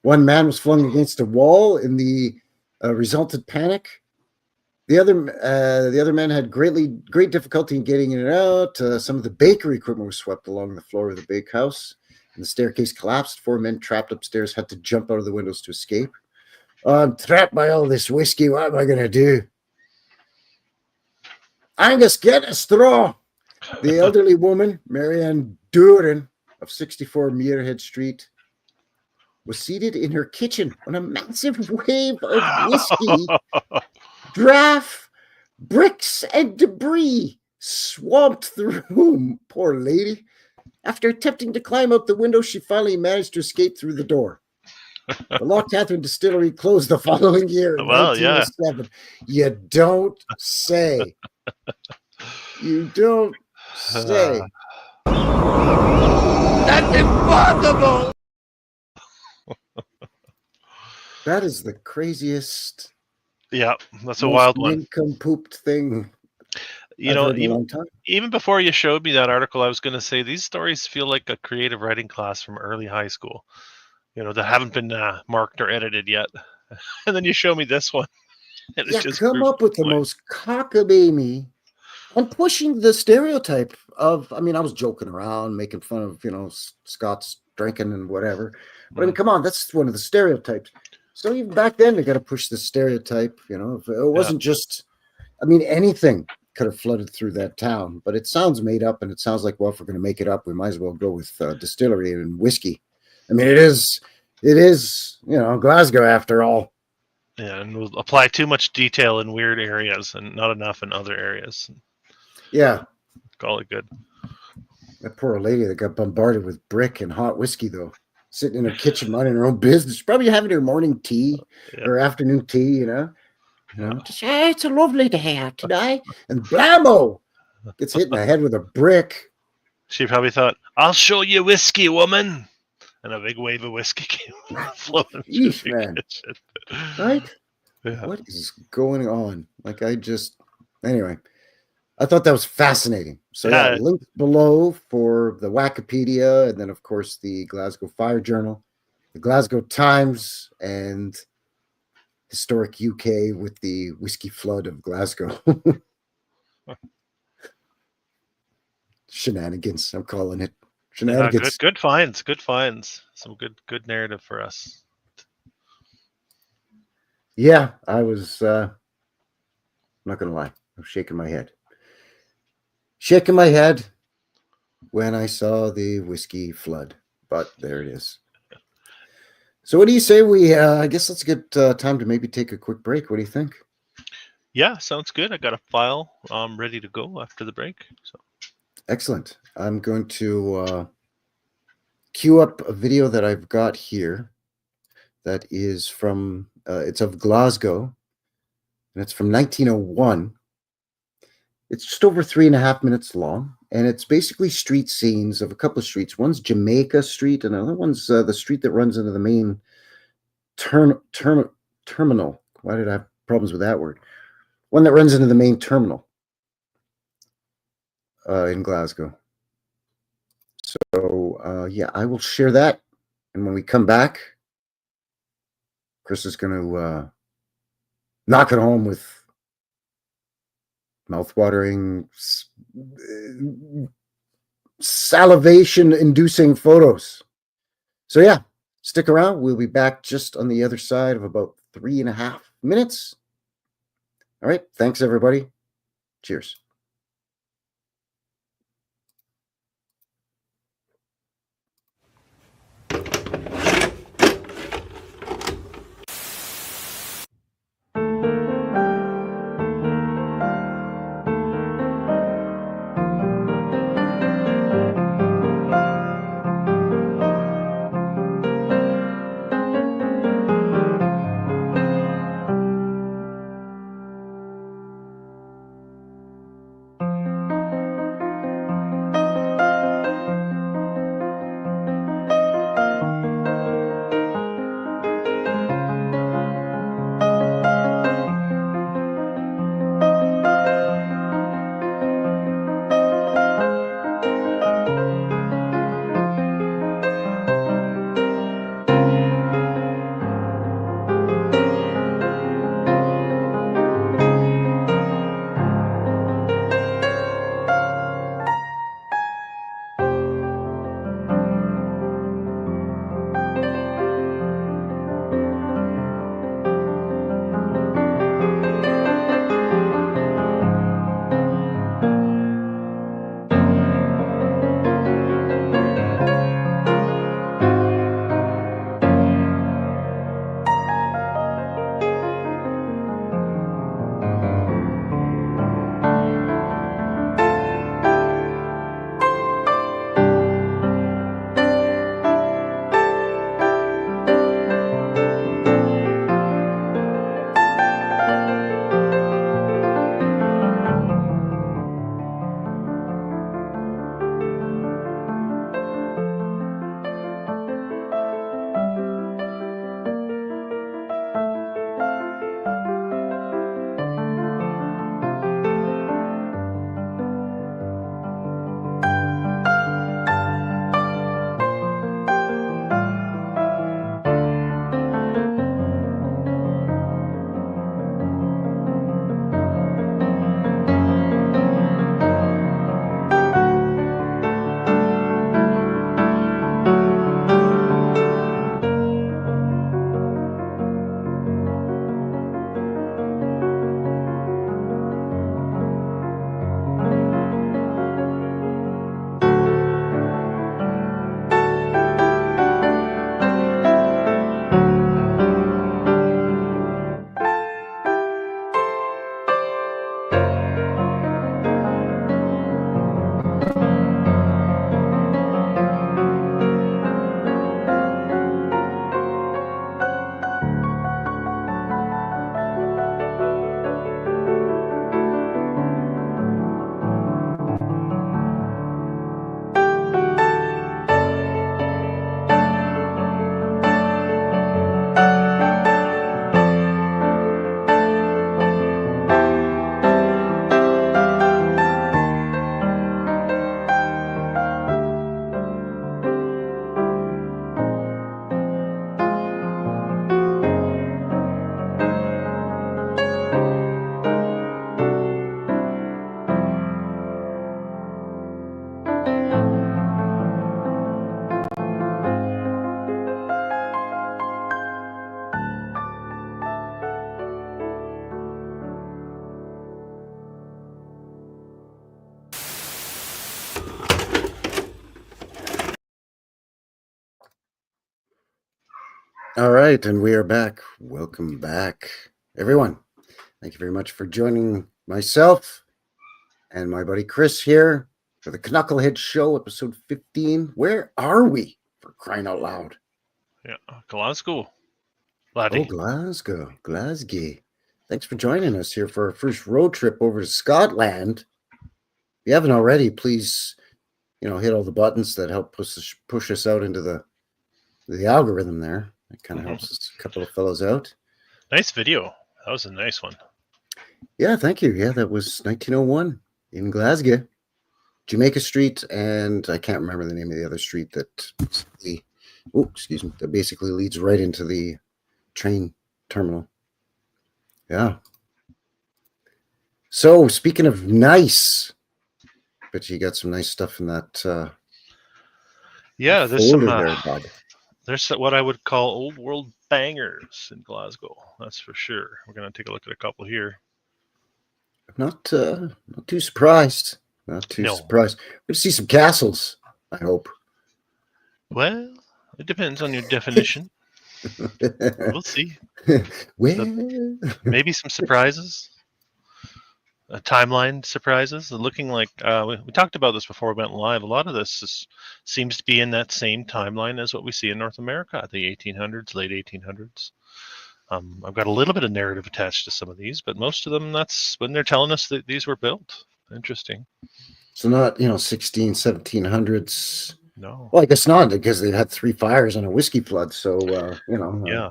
One man was flung against a wall in the resultant panic. The other man had great difficulty in getting in and out. Some of the bakery equipment was swept along the floor of the bakehouse, and the staircase collapsed. 4 men trapped upstairs had to jump out of the windows to escape. I'm trapped by all this whiskey. What am I going to do? Angus, get a straw. The elderly woman, Marianne Duran of 64 Muirhead Street, was seated in her kitchen when a massive wave of whiskey, draft, bricks, and debris swamped the room. Poor lady. After attempting to climb out the window, she finally managed to escape through the door. The Loch Catherine Distillery closed the following year in 1907. You don't say. You don't say. That's impossible. That is the craziest. Yeah, that's a wild one. Nincompooped thing. You know, even before you showed me that article, I was going to say these stories feel like a creative writing class from early high school. You know, that haven't been marked or edited yet. And then you show me this one. And yeah, just come up with the most cockamamie and pushing the stereotype of, I mean, I was joking around, making fun of, Scots drinking and whatever. But I mean, come on, that's one of the stereotypes. So even back then, they got to push the stereotype, If it wasn't just, I mean, anything could have flooded through that town. But it sounds made up, and it sounds like, well, if we're going to make it up, we might as well go with distillery and whiskey. I mean, it is, Glasgow after all. Yeah, and we'll apply too much detail in weird areas and not enough in other areas. Yeah. Call it good. That poor lady that got bombarded with brick and hot whiskey, though, sitting in her kitchen minding her own business, probably having her morning tea or afternoon tea, Just, hey, it's a lovely day out today. And blammo! Gets hit in the head with a brick. She probably thought, I'll show you whiskey, woman. And a big wave of whiskey came flowing through the kitchen. Right? Yeah. What is going on? Anyway, I thought that was fascinating. So link below for the Wikipedia, and then of course the Glasgow Fire Journal, the Glasgow Times, and Historic UK with the whiskey flood of Glasgow. Shenanigans, I'm calling it. Shenanigans. Good finds. Some good narrative for us. Yeah, I was I'm not gonna lie, I was shaking my head when I saw the whiskey flood, but there it is. So what do you say we I guess let's get time to maybe take a quick break. What do you think? Yeah, sounds good. I got a file ready to go after the break. So excellent. I'm going to queue up a video that I've got here that is from, it's of Glasgow, and it's from 1901. It's just over 3.5 minutes long, and it's basically street scenes of a couple of streets. One's Jamaica Street, and another one's the street that runs into the main terminal. Why did I have problems with that word? One that runs into the main terminal in Glasgow. So, yeah, I will share that. And when we come back, Chris is going to knock it home with mouth-watering, salivation-inducing photos. So, yeah, stick around. We'll be back just on the other side of about 3.5 minutes. All right. Thanks, everybody. Cheers. All right, and we are back. Welcome back, everyone. Thank you very much for joining myself and my buddy Chris here for the CANUCKLEHEADS Show, episode 15. Where are we, for crying out loud? Yeah, Glasgow. Laddie. Glasgow. Thanks for joining us here for our first road trip over to Scotland. If you haven't already, please, hit all the buttons that help push us out into the algorithm there. It kind of helps us, a couple of fellows out. Nice video. That was a nice one. Yeah, thank you. Yeah, that was 1901 in Glasgow. Jamaica Street, and I can't remember the name of the other street that basically leads right into the train terminal. Yeah. So speaking of nice, but you got some nice stuff in that. Yeah, there's some. There, bud. There's what I would call old world bangers in Glasgow. That's for sure. We're gonna take a look at a couple here. Not too surprised. Not too surprised. We'll see some castles, I hope. Well, it depends on your definition. We'll see. Well, maybe some surprises. Timeline surprises. Looking like we talked about this before we went live. A lot of this seems to be in that same timeline as what we see in North America, the 1800s, late 1800s. I've got a little bit of narrative attached to some of these, but most of them, that's when they're telling us that these were built. Interesting. So not 1700s. No. Well, I guess not, because they had 3 fires and a whiskey flood. So yeah.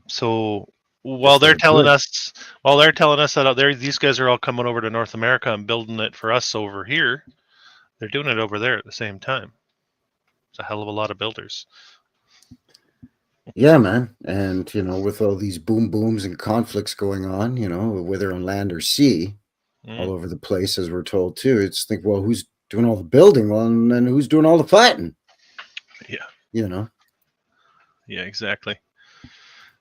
So while they're telling us that out there, these guys are all coming over to North America and building it for us over here. They're doing it over there at the same time. It's a hell of a lot of builders. Yeah, man. And with all these booms and conflicts going on, whether on land or sea, all over the place, as we're told too. It's well, who's doing all the building? Well, and then who's doing all the fighting? Yeah. Yeah, exactly.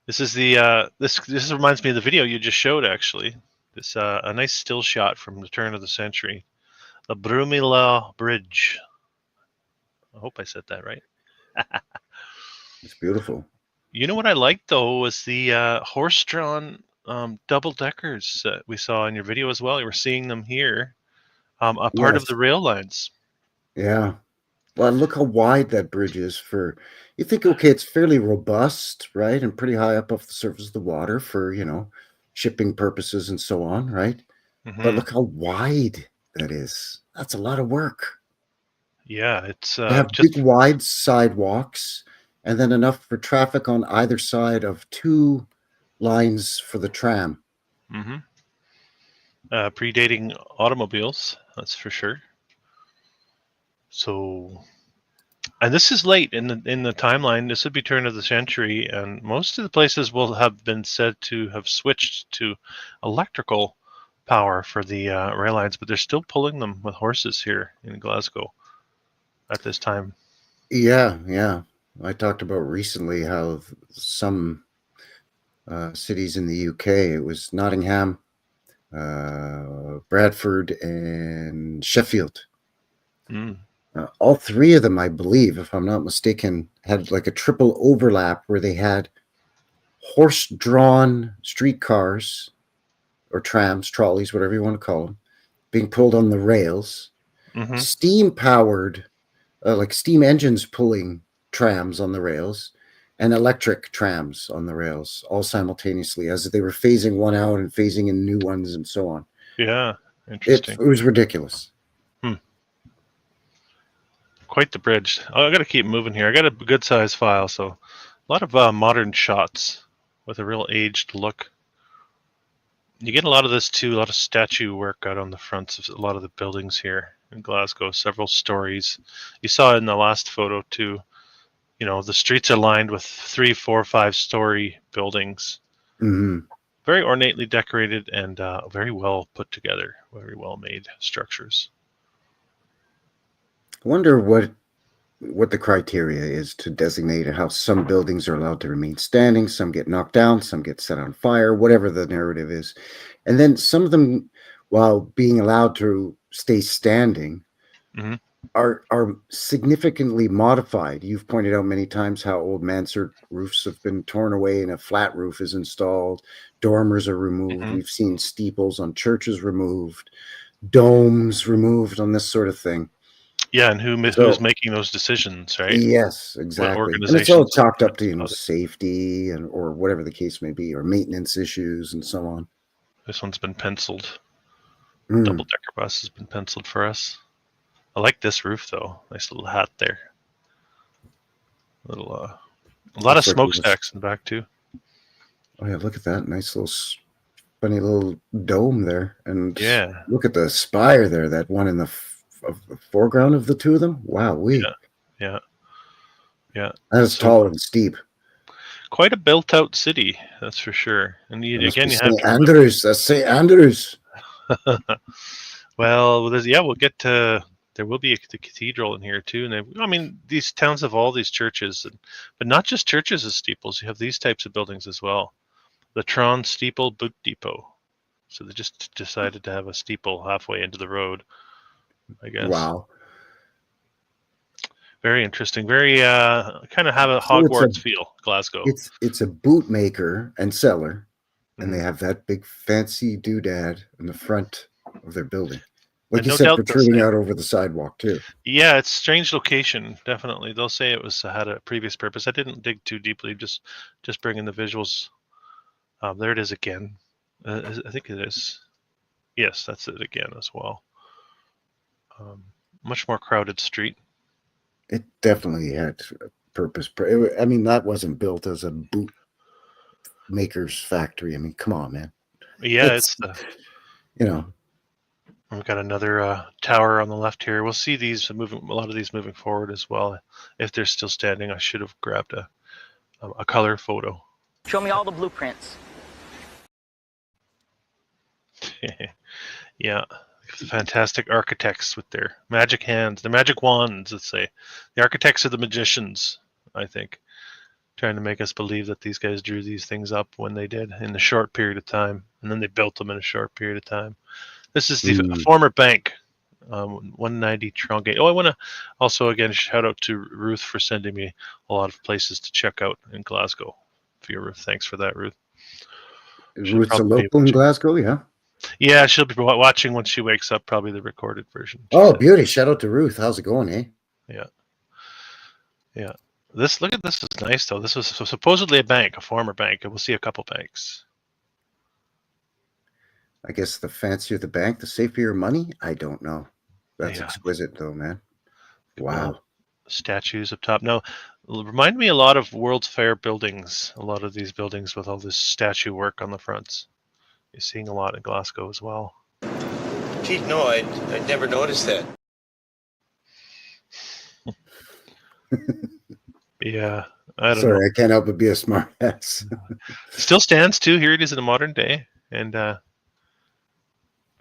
This is the this reminds me of the video you just showed, actually. This a nice still shot from the turn of the century. The Brumila Bridge. I hope I said that right. It's beautiful. You know what I liked though was the horse-drawn double-deckers that we saw in your video as well. You were seeing them here, a part of the rail lines. Yeah. Well, look how wide that bridge is for. You think, okay, it's fairly robust, right, and pretty high up off the surface of the water for shipping purposes and so on, right? But look how wide that is. That's a lot of work. Yeah, it's they have big wide sidewalks, and then enough for traffic on either side of 2 lines for the tram. Predating automobiles, that's for sure. So, and this is late in the timeline. This would be turn of the century, and most of the places will have been said to have switched to electrical power for the rail lines, but they're still pulling them with horses here in Glasgow at this time. Yeah. I talked about recently how some cities in the UK, it was Nottingham, Bradford, and Sheffield. All 3 of them, I believe, if I'm not mistaken, had like a triple overlap where they had horse-drawn streetcars or trams, trolleys, whatever you want to call them, being pulled on the rails, steam-powered, like steam engines pulling trams on the rails, and electric trams on the rails, all simultaneously, as they were phasing one out and phasing in new ones and so on. Yeah, interesting. It was ridiculous. Quite the bridge. I got to keep moving here. I got a good size file, so a lot of modern shots with a real aged look. You get a lot of this too, a lot of statue work out on the fronts of a lot of the buildings here in Glasgow, several stories. You saw in the last photo too, the streets are lined with 3, 4, 5-story buildings. Very ornately decorated and very well put together, very well made structures. I wonder what the criteria is to designate how some buildings are allowed to remain standing, some get knocked down, some get set on fire, whatever the narrative is. And then some of them, while being allowed to stay standing, are significantly modified. You've pointed out many times how old mansard roofs have been torn away and a flat roof is installed. Dormers are removed. We've seen steeples on churches removed, domes removed on this sort of thing. Yeah, and So- who's making those decisions, right? Yes, What exactly. And it's all organizations? chalked up to, safety and or whatever the case may be, or maintenance issues and so on. This one's been penciled. Mm. Double-decker bus has been penciled for us. I like this roof though. Nice little hat there. A lot of Looks like smokestacks in the back too. Oh yeah, look at that nice little funny little dome there, and Yeah. look at the spire there. That one in the foreground of the two of them. Wow, Yeah. that is So- tall and steep. Quite a built-out city, that's for sure. And That must again, be you have St. to Andrews. That's St. Andrews. Well, we'll get to. There will be the cathedral in here too, and these towns have all these churches, but not just churches as steeples. You have these types of buildings as well. The Tron Steeple Boot Depot. So they just decided to have a steeple halfway into the road, I guess. Wow. Very interesting. Very kind of have a So it's Hogwarts feel, Glasgow. It's a boot maker and seller, and they Mhm. have that big fancy doodad in the front of their building. Like And you no said, doubt they'll protruding say- out over the sidewalk too. Yeah, it's strange location, definitely. They'll say it had a previous purpose. I didn't dig too deeply, just bringing the visuals. There it is again. I think it is. Yes, that's it again as well. Much more crowded street. It definitely had a purpose. I mean, that wasn't built as a boot maker's factory. I mean, come on, man. Yeah, It's- we've got another tower on the left here. We'll see these moving. A lot of these moving forward as well. If they're still standing, I should have grabbed a color photo. Show me all the blueprints. Yeah, fantastic architects with their magic hands, their magic wands. Let's say the architects are the magicians. I think trying to make us believe that these guys drew these things up when they did in a short period of time, and then they built them in a short period of time. This is the former bank, 190 Trongate. Oh, I want to also again shout out to Ruth for sending me a lot of places to check out in Glasgow. Ruth, thanks for that, Ruth. Ruth's a probably local in Glasgow, yeah. Yeah, she'll be watching when she wakes up, probably the recorded version. Oh, beauty! Shout out to Ruth. How's it going, eh? Yeah. Look at this is nice though. This was supposedly a bank, a former bank, and we'll see a couple banks. I guess the fancier the bank, the safer your money. I don't know. That's Yeah. exquisite, though, man. Wow. Statues up top. Now, remind me a lot of World's Fair buildings. A lot of these buildings with all this statue work on the fronts. You're seeing a lot in Glasgow as well. Gee, no, I'd never noticed that. Yeah, I don't know. Sorry, I can't help but be a smart ass. Still stands too. Here it is in the modern day, and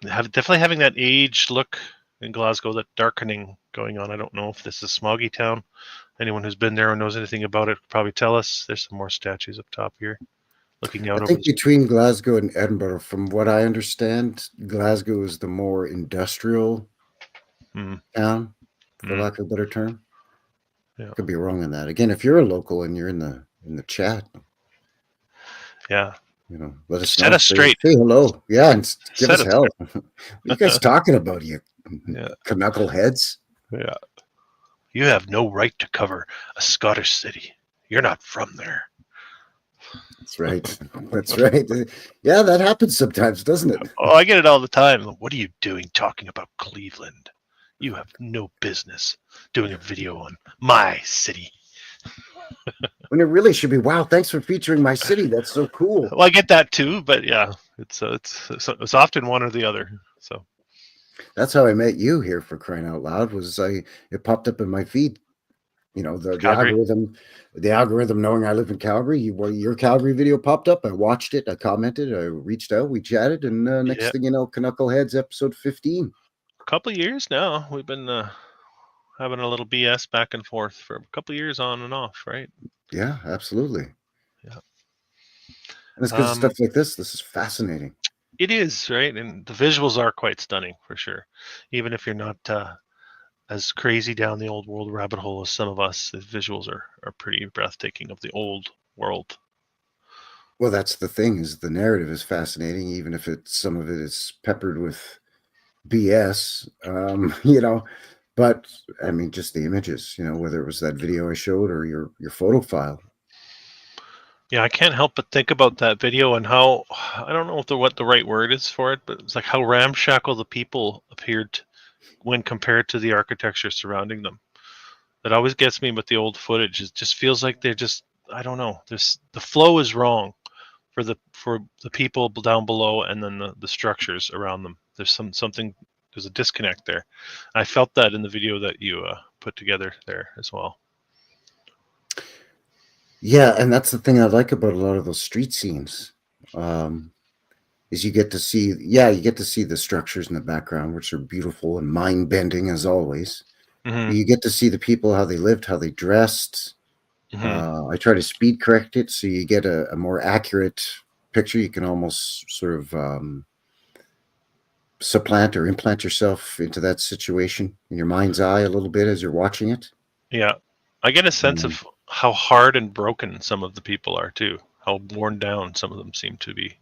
definitely having that age look in Glasgow, that darkening going on. I don't know if this is Smoggy Town. Anyone who's been there or knows anything about it could probably tell us. There's some more statues up top here, looking out I over think the between Glasgow and Edinburgh, from what I understand, Glasgow is the more industrial town, for lack of a better term. Yeah. Could be wrong on that. Again, if you're a local and you're in the chat, Yeah. Let us Set know. us straight. Say hello. Yeah, and give Set us us help. What are you guys talking about, you Yeah. knuckleheads? Yeah. You have no right to cover a Scottish city. You're not from there. That's right. That's right. Yeah, that happens sometimes, doesn't it? Oh, I get it all the time. What are you doing talking about Cleveland? You have no business doing a video on my city. When it really should be, wow, thanks for featuring my city. That's so cool. Well, I get that too, but yeah, it's often one or the other. So That's how I met you here, for crying out loud. It popped up in my feed. The algorithm knowing I live in Calgary. Your Calgary video popped up. I watched it. I commented. I reached out. We chatted, and next thing you know, Knuckleheads episode 15. a couple of years now, we've been having a little BS back and forth for a couple of years on and off, right? Yeah, absolutely. Yeah. And it's because stuff like this. This is fascinating. It is, right? And the visuals are quite stunning for sure. Even if you're not as crazy down the old world rabbit hole as some of us, the visuals are pretty breathtaking of the old world. Well, that's the thing, is the narrative is fascinating, even if some of it is peppered with BS. But I mean, just the images, whether it was that video I showed or your photo file. Yeah, I can't help but think about that video and how, I don't know what the right word is for it, but it's like how ramshackle the people appeared when compared to the architecture surrounding them. That always gets me with the old footage. It just feels like they're just, I don't know. The flow is wrong for the people down below, and then the structures around them. There's there's a disconnect there. I felt that in the video that you put together there as well. Yeah, and that's the thing I like about a lot of those street scenes, is you get to see the structures in the background, which are beautiful and mind-bending as always. Mm-hmm. You get to see the people, how they lived, how they dressed. Mm-hmm. I try to speed correct it so you get a more accurate picture. You can almost sort of supplant or implant yourself into that situation in your mind's eye a little bit as you're watching it. Yeah, I get a sense of how hard and broken some of the people are too. How worn down some of them seem to be.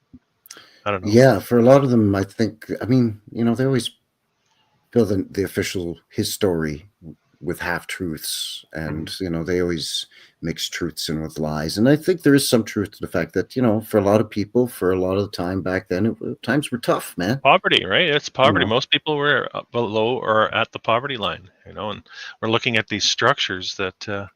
I don't know. Yeah, for a lot of them, I think. I mean, they always fill the official his story with half truths, and they always mix truths in with lies. And I think there is some truth to the fact that for a lot of people, for a lot of the time back then, times were tough, man. Poverty, right? It's poverty. Most people were below or at the poverty line, and we're looking at these structures that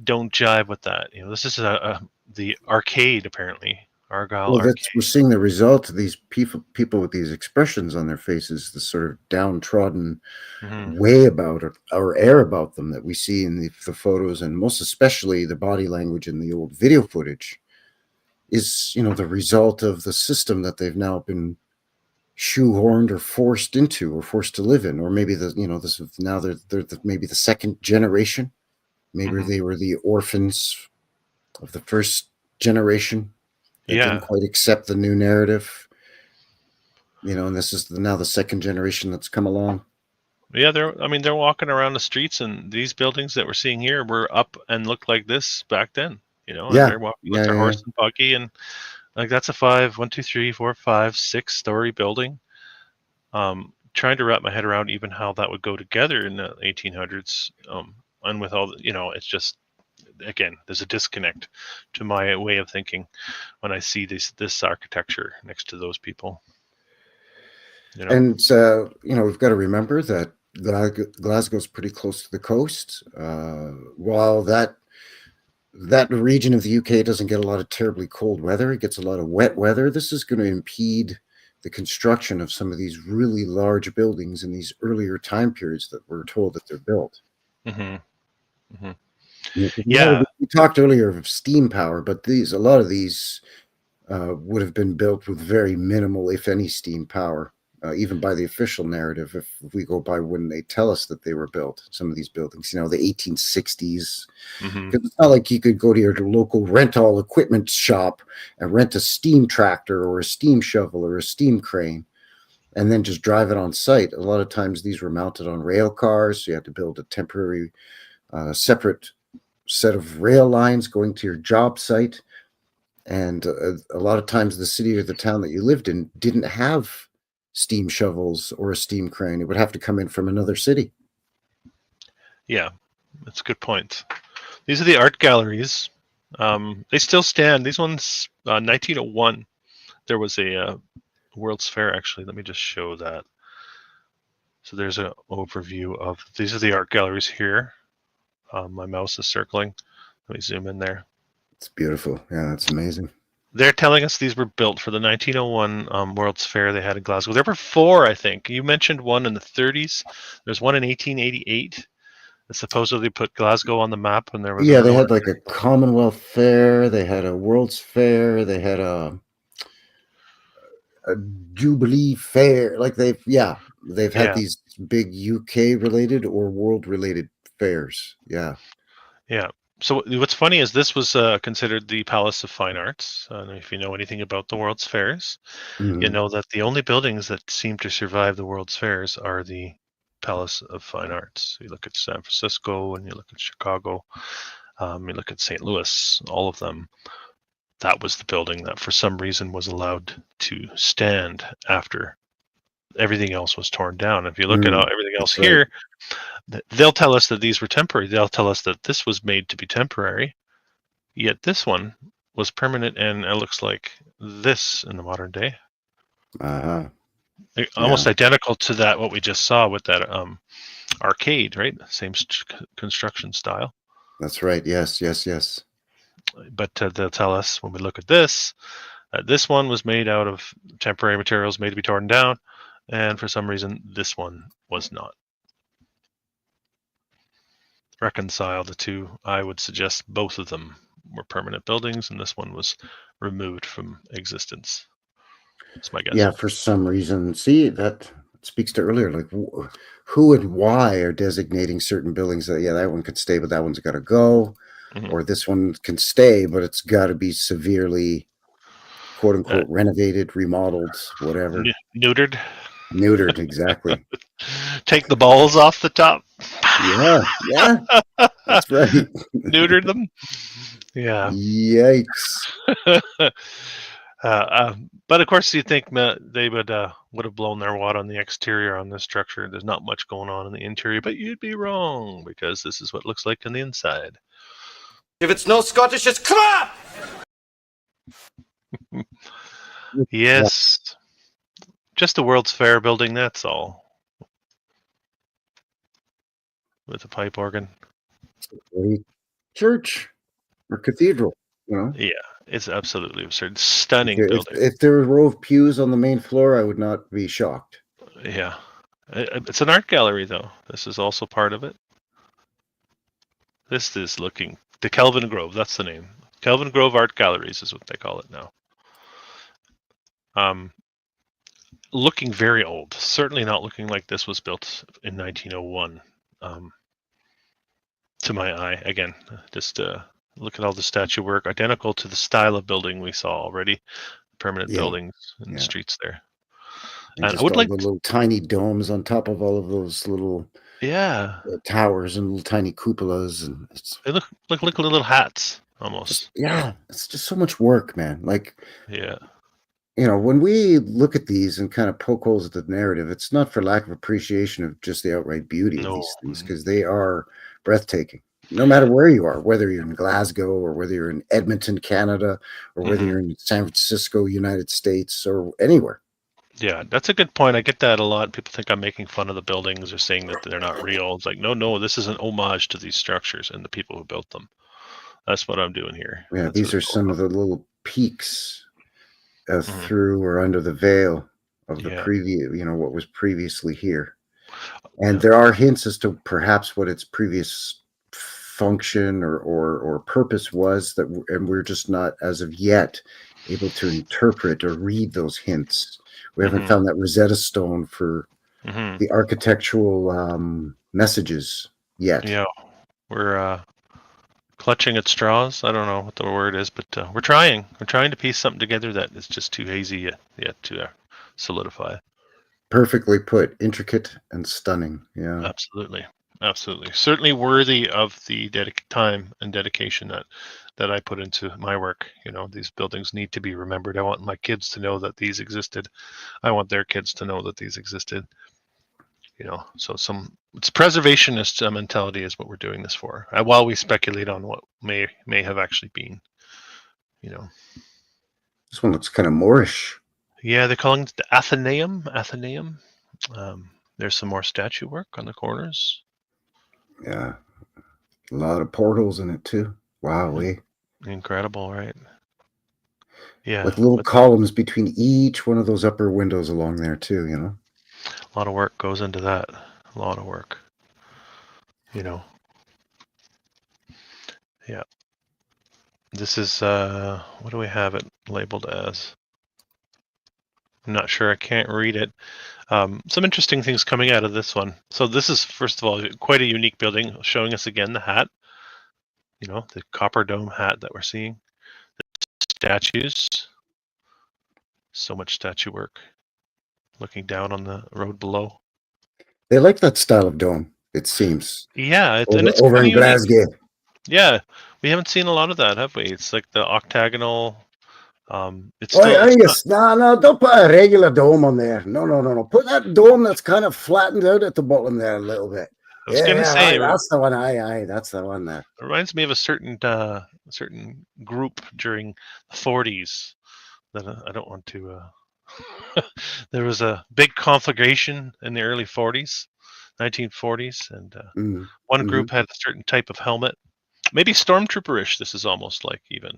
don't jive with that. This is the arcade, apparently. Argyle Well, Arcade. we're seeing the result of these people with these expressions on their faces, the sort of downtrodden way about it, or air about them that we see in the photos, and most especially the body language in the old video footage, is the result of the system that they've now been shoehorned or forced into, or forced to live in, or maybe they're maybe the second generation, maybe they were the orphans of the first generation. They didn't quite accept the new narrative, and this is now the second generation that's come along. Yeah, they're walking around the streets, and these buildings that we're seeing here were up and looked like this back then. And they're walking with their horse and buggy, and like that's a 1, 2, 3, 4, 5, 6-story building. Trying to wrap my head around even how that would go together in the 1800s, and with all the, it's just. Again, there's a disconnect to my way of thinking when I see this architecture next to those people. And we've got to remember that Glasgow's pretty close to the coast. While that region of the UK doesn't get a lot of terribly cold weather, it gets a lot of wet weather. This is going to impede the construction of some of these really large buildings in these earlier time periods that we're told that they're built. Mm-hmm. Mm-hmm. Yeah, we talked earlier of steam power, but a lot of these would have been built with very minimal, if any, steam power, even by the official narrative. If we go by when they tell us that they were built, some of these buildings, the 1860s. Because it's not like you could go to your local rental equipment shop and rent a steam tractor or a steam shovel or a steam crane and then just drive it on site. A lot of times these were mounted on rail cars, so you had to build a temporary separate set of rail lines going to your job site, and a lot of times the city or the town that you lived in didn't have steam shovels or a steam crane. It would have to come in from another city. Yeah, that's a good point. These are the art galleries. They still stand. These ones, 1901, there was a World's Fair, actually. Let me just show that. So there's an overview of, these are the art galleries here. My mouse is circling. Let me zoom in there. It's beautiful. Yeah, that's amazing. They're telling us these were built for the 1901 World's Fair they had in Glasgow. There were 4, I think. You mentioned one in the 30s. There's one in 1888 that supposedly put Glasgow on the map. And there was they had like a Commonwealth Fair. They had a World's Fair. They had a Jubilee Fair. Like they've had these big UK related or world related fairs. Yeah. So what's funny is this was considered the Palace of Fine Arts. If you know anything about the World's Fairs, you know that the only buildings that seem to survive the World's Fairs are the Palace of Fine Arts. You look at San Francisco and you look at Chicago, you look at St. Louis, all of them. That was the building that for some reason was allowed to stand after everything else was torn down. If you look at everything else that's right. here, they'll tell us that these were temporary. They'll tell us that this was made to be temporary, yet this one was permanent, and it looks like this in the modern day. Almost identical to that what we just saw with that arcade, right? Same construction style. That's right. Yes. But they'll tell us when we look at this, this one was made out of temporary materials made to be torn down, and for some reason this one was not. Reconcile the two. I would suggest both of them were permanent buildings, and this one was removed from existence. That's my guess. Yeah, for some reason. See, that speaks to earlier, like who and why are designating certain buildings that, that one could stay, but that one's got to go. Or this one can stay, but it's got to be severely, quote unquote, renovated, remodeled, whatever. Neutered, exactly. Take the balls off the top. Yeah, that's right. Neutered them. Yeah. Yikes. But of course, you think they would have blown their wad on the exterior on this structure. There's not much going on in the interior, but you'd be wrong, because this is what it looks like on the inside. If it's no Scottish, it's crap! Yes. Just a World's Fair building, that's all. With a pipe organ. Church or cathedral, Yeah, it's absolutely absurd. Stunning building. If there were a row of pews on the main floor, I would not be shocked. Yeah. It's an art gallery, though. This is also part of it. This is looking... The Kelvin Grove, that's the name. Kelvin Grove Art Galleries is what they call it now. Looking very old. Certainly not looking like this was built in 1901. To my eye, again, just look at all the statue work, identical to the style of building we saw already. Permanent buildings in the streets there. And I would like the little tiny domes on top of all of those little towers and little tiny cupolas, and they look like little hats almost. It's just so much work, man. Like, yeah. When we look at these and kind of poke holes at the narrative, it's not for lack of appreciation of just the outright beauty of these things, because they are breathtaking. No matter where you are, whether you're in Glasgow or whether you're in Edmonton, Canada, or whether you're in San Francisco, United States, or anywhere. Yeah, that's a good point. I get that a lot. People think I'm making fun of the buildings or saying that they're not real. It's like, no, this is an homage to these structures and the people who built them. That's what I'm doing here. Yeah, that's these are some of the little peaks through or under the veil of the previous, what was previously here. And there are hints as to perhaps what its previous function or purpose was, and we're just not, as of yet, able to interpret or read those hints. We haven't found that Rosetta Stone for the architectural messages yet. Yeah, we're clutching at straws. I don't know what the word is, but we're trying. We're trying to piece something together that is just too hazy yet to solidify. Perfectly put. Intricate and stunning. Yeah. Absolutely. Certainly worthy of the time and dedication that I put into my work. These buildings need to be remembered. I want my kids to know that these existed. I want their kids to know that these existed. So it's preservationist mentality is what we're doing this for. While we speculate on what may have actually been. This one looks kind of Moorish. Yeah, they're calling it the Athenaeum. There's some more statue work on the corners. Yeah, a lot of portals in it too. Wow, incredible, right? Yeah, like little columns between each one of those upper windows along there too. A lot of work goes into that. A lot of work. Yeah. This is what do we have it labeled as? I'm not sure. I can't read it. Some interesting things coming out of this one. So this is, first of all, quite a unique building, showing us again the hat. The copper dome hat that we're seeing. The statues. So much statue work. Looking down on the road below. They like that style of dome, it seems. Yeah, it's over in Glasgow. Yeah, we haven't seen a lot of that, have we? It's like the octagonal It's Oh, still, it's not, Angus, no, don't put a regular dome on there. No. Put that dome that's kind of flattened out at the bottom there a little bit. I was gonna say, Right, that's the one. Aye, that's the one there. it reminds me of a certain group during the 40s that I don't want to. There was a big conflagration in the early 40s, 1940s, and one group had a certain type of helmet, maybe stormtrooperish. This is almost like even,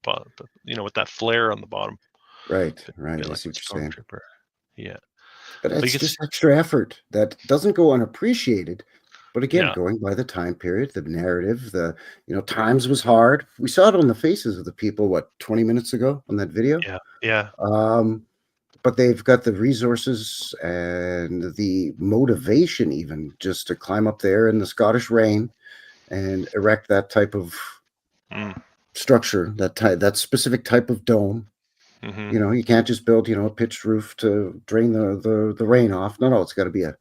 but with that flare on the bottom. Right. Like I see what you're saying. Stormtrooper. Yeah, But you it's can just extra effort that doesn't go unappreciated. But again, Yeah. going by the time period, the narrative, times was hard. We saw it on the faces of the people, 20 minutes ago on that video? Yeah. But they've got the resources and the motivation even just to climb up there in the Scottish rain and erect that type of structure, that specific type of dome. You can't just build, a pitched roof to drain the rain off. No, it's got to be a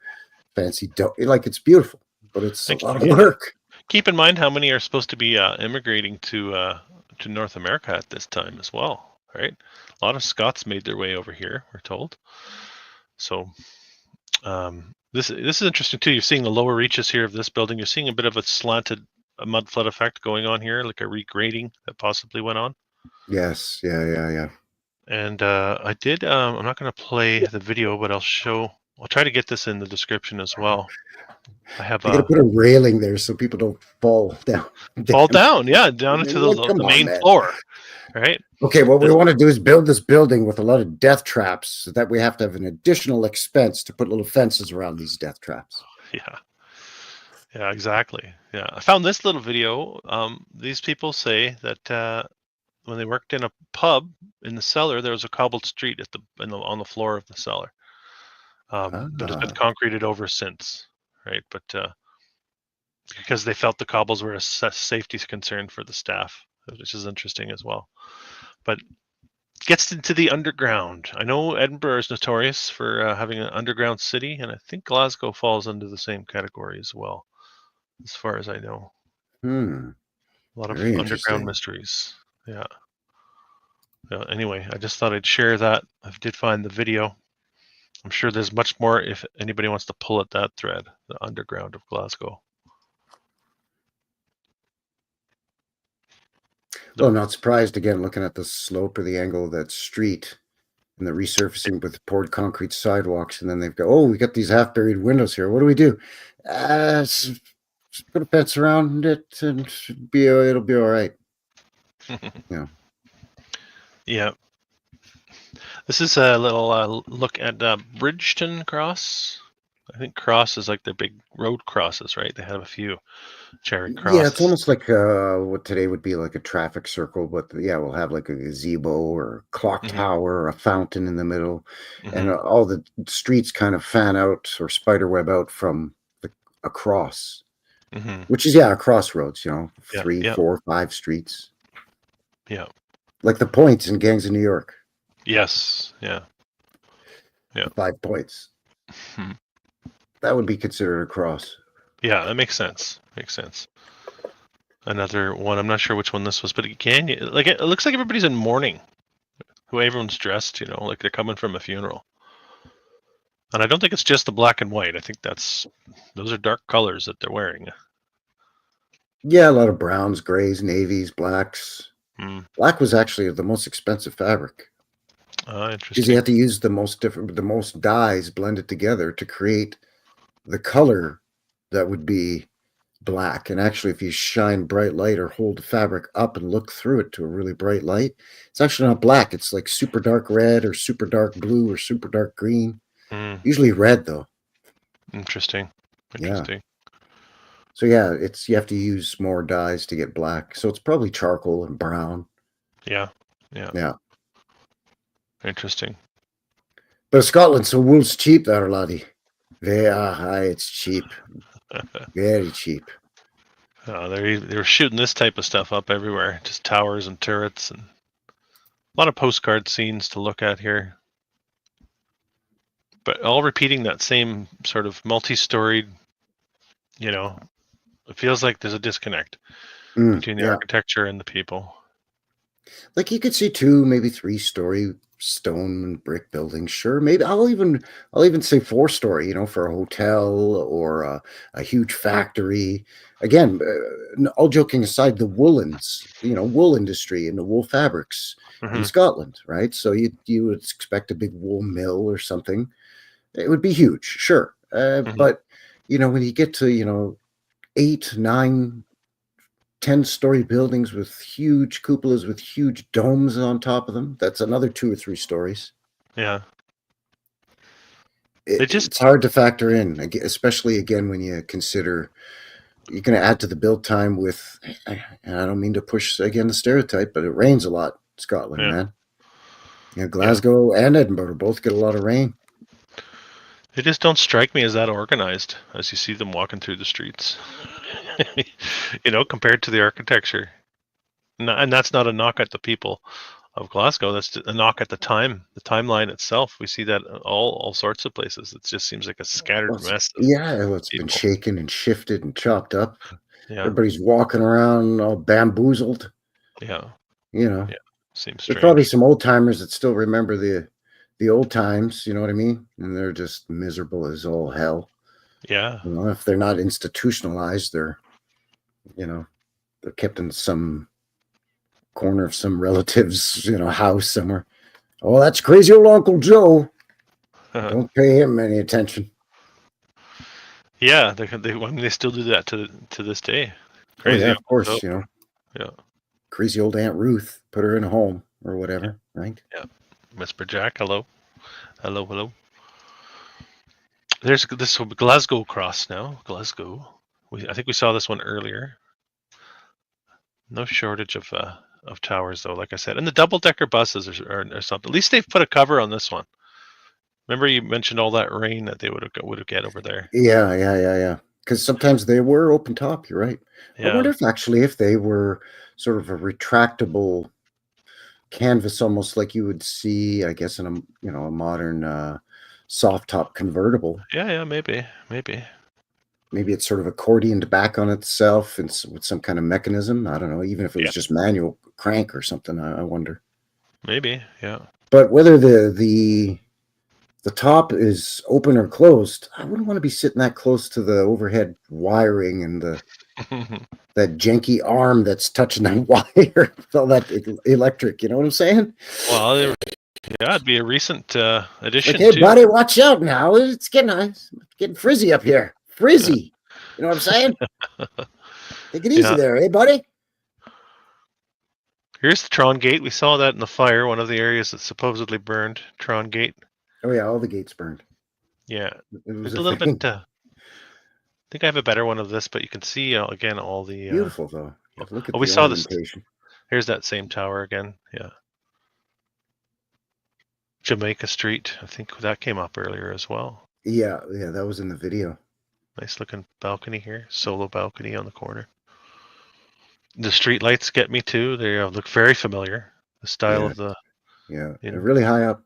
fancy dome. Like, it's beautiful, but it's a lot of work. Keep in mind how many are supposed to be immigrating to North America at this time as well, right? A lot of Scots made their way over here, we're told. So this is interesting too. You're seeing the lower reaches here of this building. You're seeing a bit of a slanted mud flood effect going on here, like a regrading that possibly went on. Yes, yeah. And I did. I'm not going to play the video, but I'll try to get this in the description as well. I have. You got to put a railing there so people don't fall down. Down into the main floor, right? Okay, what we want to do is build this building with a lot of death traps, so that we have to have an additional expense to put little fences around these death traps. Yeah, exactly. Yeah, I found this little video. These people say that when they worked in a pub in the cellar, there was a cobbled street on the floor of the cellar. But it's been concreted over since, right? But because they felt the cobbles were a safety concern for the staff, which is interesting as well. But it gets into the underground. I know Edinburgh is notorious for having an underground city, and I think Glasgow falls under the same category as well, as far as I know. A lot of underground mysteries. Yeah. Anyway, I just thought I'd share that. I did find the video. I'm sure there's much more if anybody wants to pull at that thread, the underground of Glasgow. Well, I'm not surprised, again, looking at the slope or the angle of that street and the resurfacing with poured concrete sidewalks. And then they've got, we got these half-buried windows here. What do we do? Just put a fence around it and it'll be all right. Yeah. This is a little look at Bridgeton Cross. I think cross is like the big road crosses, right? They have a few Charing Cross. Yeah, it's almost like what today would be like a traffic circle, but we'll have like a gazebo or a clock tower or a fountain in the middle, and all the streets kind of fan out or spiderweb out from a cross, which is a crossroads. 3, 4, 5 streets. Yeah, like the points in Gangs of New York. Yes. Yeah. 5 points. That would be considered a cross. Yeah, that makes sense. Another one. I'm not sure which one this was, but it looks like everybody's in mourning. Everyone's dressed, like they're coming from a funeral. And I don't think it's just the black and white. I think those are dark colors that they're wearing. Yeah, a lot of browns, grays, navies, blacks. Black was actually the most expensive fabric. Interesting. Because you had to use the most dyes blended together to create the color that would be black. And actually, if you shine bright light or hold the fabric up and look through it to a really bright light, it's actually not black. It's like super dark red or super dark blue or super dark green. Usually red, though. Interesting. Yeah. So you have to use more dyes to get black. So it's probably charcoal and brown. Yeah. Interesting. But Scotland, so wool's cheap there, laddie. It's cheap. Very cheap. They're shooting this type of stuff up everywhere. Just towers and turrets and a lot of postcard scenes to look at here. But all repeating that same sort of multi-storied, it feels like there's a disconnect between the architecture and the people. Like you could see 2, maybe 3-story stone and brick buildings. Sure, maybe I'll even say 4-story. You know, for a hotel or a huge factory. Again, all joking aside, the woolens, wool industry and the wool fabrics in Scotland, right? So you would expect a big wool mill or something. It would be huge, sure. But when you get to 8, 9, 10-story buildings with huge cupolas with huge domes on top of them, that's another 2 or 3 stories. Yeah. It's hard to factor in, especially again when you consider you're going to add to the build time with, and I don't mean to push again the stereotype, but it rains a lot in Scotland, man. Glasgow and Edinburgh both get a lot of rain. They just don't strike me as that organized as you see them walking through the streets. Compared to the architecture. And that's not a knock at the people of Glasgow. That's a knock at the timeline itself. We see that all sorts of places. It just seems like a scattered mess. It's been shaken and shifted and chopped up. Yeah. Everybody's walking around all bamboozled. Yeah. There's Seems strange. probably some old timers that still remember the old times, you know what I mean? And they're just miserable as all hell. Yeah. If they're not institutionalized, they're kept in some corner of some relative's, house somewhere. Oh, that's crazy old Uncle Joe. Don't pay him any attention. Yeah, they still do that to this day. Crazy. Of course, Yeah. Crazy old Aunt Ruth, put her in a home or whatever, right? Yeah. Whisper Jack, hello. Hello. There's this Glasgow cross now. Glasgow. I think we saw this one earlier. No shortage of towers, though, like I said. And the double-decker buses or something. At least they've put a cover on this one. Remember you mentioned all that rain that they would have get over there. Yeah. Because sometimes they were open top, you're right. Yeah. I wonder if they were sort of a retractable canvas, almost like you would see, I guess, in a modern soft top convertible. Yeah, maybe. Maybe it's sort of accordioned back on itself and with some kind of mechanism. I don't know. Even if it was just manual crank or something, I wonder. Maybe, yeah. But whether the top is open or closed, I wouldn't want to be sitting that close to the overhead wiring and that janky arm that's touching that wire, all that electric. You know what I'm saying? Well, it'd be a recent addition. Hey, buddy, watch out now. It's getting frizzy up here. Frizzy. You know what I'm saying? Take it easy there, buddy? Here's the Tron Gate. We saw that in the fire, one of the areas that supposedly burned. Tron Gate. Oh, yeah, all the gates burned. Yeah. It was a little bit... I think I have a better one of this, but you can see, again, all the... Beautiful, though. Look at we saw this. Here's that same tower again. Yeah. Jamaica Street. I think that came up earlier as well. Yeah, that was in the video. Nice looking balcony here. Solo balcony on the corner. The street lights get me too. They look very familiar. The style of the... Yeah, they're really high up.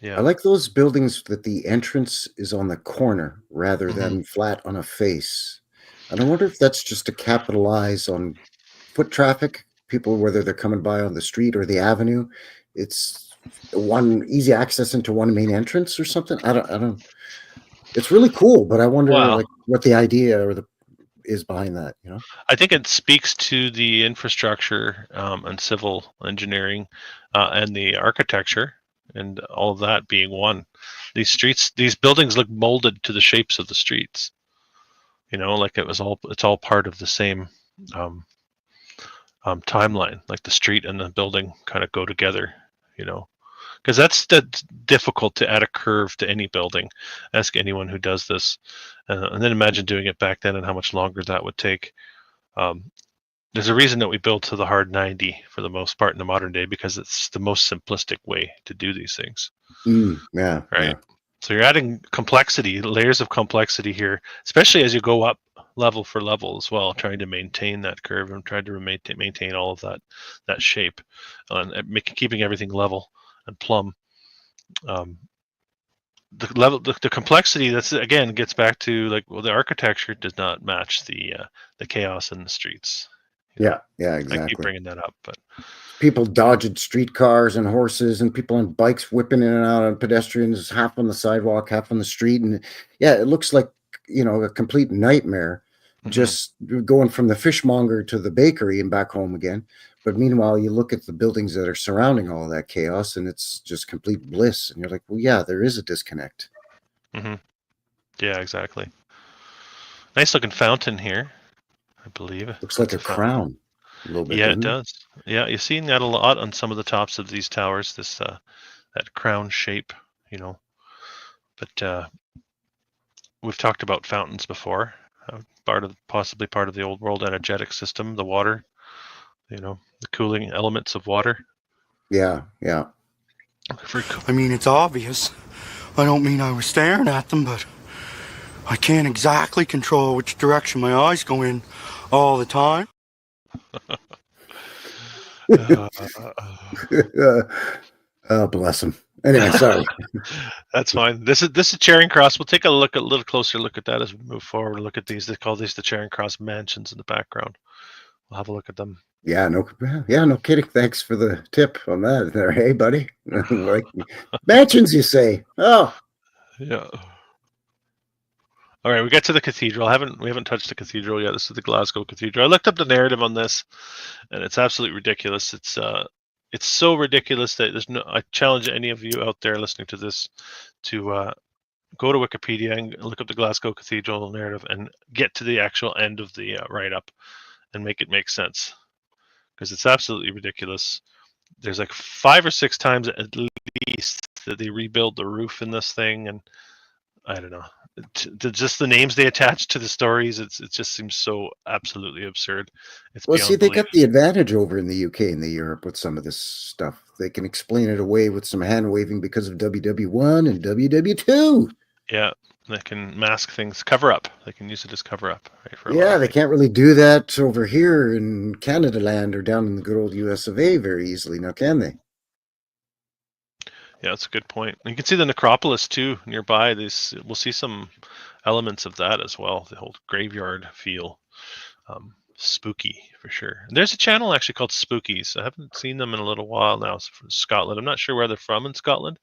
Yeah. I like those buildings that the entrance is on the corner rather than flat on a face. And I wonder if that's just to capitalize on foot traffic, people, whether they're coming by on the street or the avenue. It's one easy access into one main entrance or something. I don't. It's really cool, but I wonder what the idea is behind that. I think it speaks to the infrastructure and civil engineering and the architecture and all of that being one. These buildings look molded to the shapes of the streets. Like it's all part of the same timeline. Like the street and the building kind of go together. Because that's difficult to add a curve to any building. Ask anyone who does this, and then imagine doing it back then and how much longer that would take. There's a reason that we build to the hard 90 for the most part in the modern day, because it's the most simplistic way to do these things. Yeah. Right. Yeah. So you're adding complexity, layers of complexity here, especially as you go up level for level as well, trying to maintain that curve and trying to maintain all of that shape, and keeping everything level and plumb. The complexity, that's again gets back to the architecture does not match the chaos in the streets. Yeah, yeah, I keep exactly. bringing that up, but People dodging streetcars and horses, and people on bikes whipping in and out on pedestrians, half on the sidewalk, half on the street. And yeah, it looks like, a complete nightmare just going from the fishmonger to the bakery and back home again. But meanwhile, you look at the buildings that are surrounding all that chaos, and it's just complete bliss. And you're like, well, yeah, there is a disconnect. yeah, exactly. Nice looking fountain here, I believe. Looks like It's a fountain. crown a little bit. Yeah, it doesn't it? does. Yeah, you're seeing that a lot on some of the tops of these towers. This that crown shape, But we've talked about fountains before. Possibly part of the old world energetic system, the water. The cooling elements of water. Yeah, yeah. Very cool. I mean, it's obvious. I don't mean I was staring at them, but I can't exactly control which direction my eyes go in all the time. Oh, bless him. Anyway, sorry. That's fine. This is Charing Cross. We'll take a little closer look at that as we move forward. Look at these. They call these the Charing Cross mansions in the background. We'll have a look at them. Yeah, no kidding. Thanks for the tip on that there. Hey, buddy. Like mansions, you say? Oh, yeah. All right, we get to the cathedral. We haven't touched the cathedral yet. This is the Glasgow Cathedral. I looked up the narrative on this, and it's absolutely ridiculous. It's so ridiculous that I challenge any of you out there listening to this to go to Wikipedia and look up the Glasgow Cathedral narrative and get to the actual end of the write-up and make it make sense, because it's absolutely ridiculous. There's like 5 or 6 times at least that they rebuild the roof in this thing, and I don't know. Just the names they attach to the stories, it just seems so absolutely absurd. Well, see, they got the advantage over in the UK and the Europe with some of this stuff. They can explain it away with some hand waving because of WW1 and WW2. Yeah, they can mask things, cover up. They can use it as cover up. Right, yeah, they can't really do that over here in Canada land or down in the good old US of A very easily, now can they? Yeah, that's a good point. You can see the necropolis too nearby. We'll see some elements of that as well. The whole graveyard feel, spooky for sure. And there's a channel actually called Spookies. I haven't seen them in a little while now. It's from Scotland. I'm not sure where they're from in Scotland,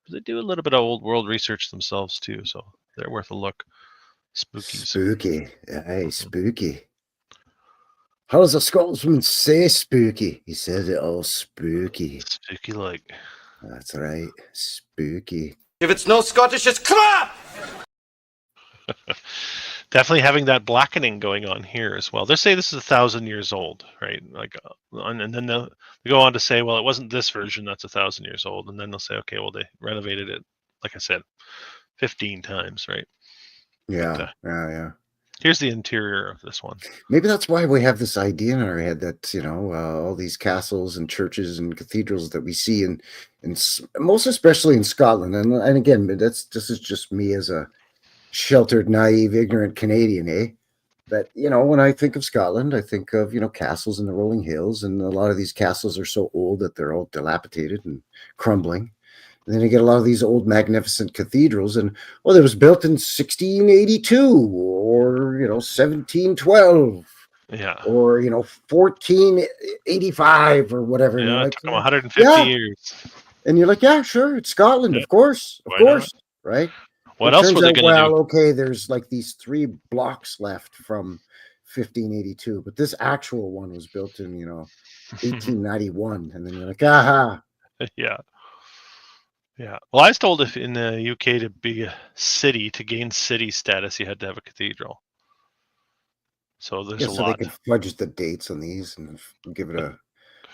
but they do a little bit of old world research themselves too, so they're worth a look. Spookies. Spooky, hey, spooky. How does a Scotsman say spooky? He says it all spooky. Spooky like. That's right, spooky. If it's no Scottish, it's crap! Definitely having that blackening going on here as well. They say this is 1,000 years old, right? Like, and then they go on to say, well, it wasn't this version that's 1,000 years old, and then they'll say, okay, well, they renovated it, like I said, 15 times, right? Yeah, yeah. Here's the interior of this one. Maybe that's why we have this idea in our head that, all these castles and churches and cathedrals that we see in most especially in Scotland. And again, this is just me as a sheltered, naive, ignorant Canadian, eh? But, when I think of Scotland, I think of, castles in the rolling hills. And a lot of these castles are so old that they're all dilapidated and crumbling. And then you get a lot of these old magnificent cathedrals, and it was built in 1682 or 1712, yeah, or 1485 or whatever. Yeah, it took them 150 years. And you're like, yeah, sure, it's Scotland, of course, right? What else were they going to do? Okay, there's like these 3 blocks left from 1582, but this actual one was built in 1891, and then you're like, aha, yeah. Yeah. Well, I was told if in the UK to be a city, to gain city status, you had to have a cathedral. So there's a lot. They could fudge the dates on these and give it a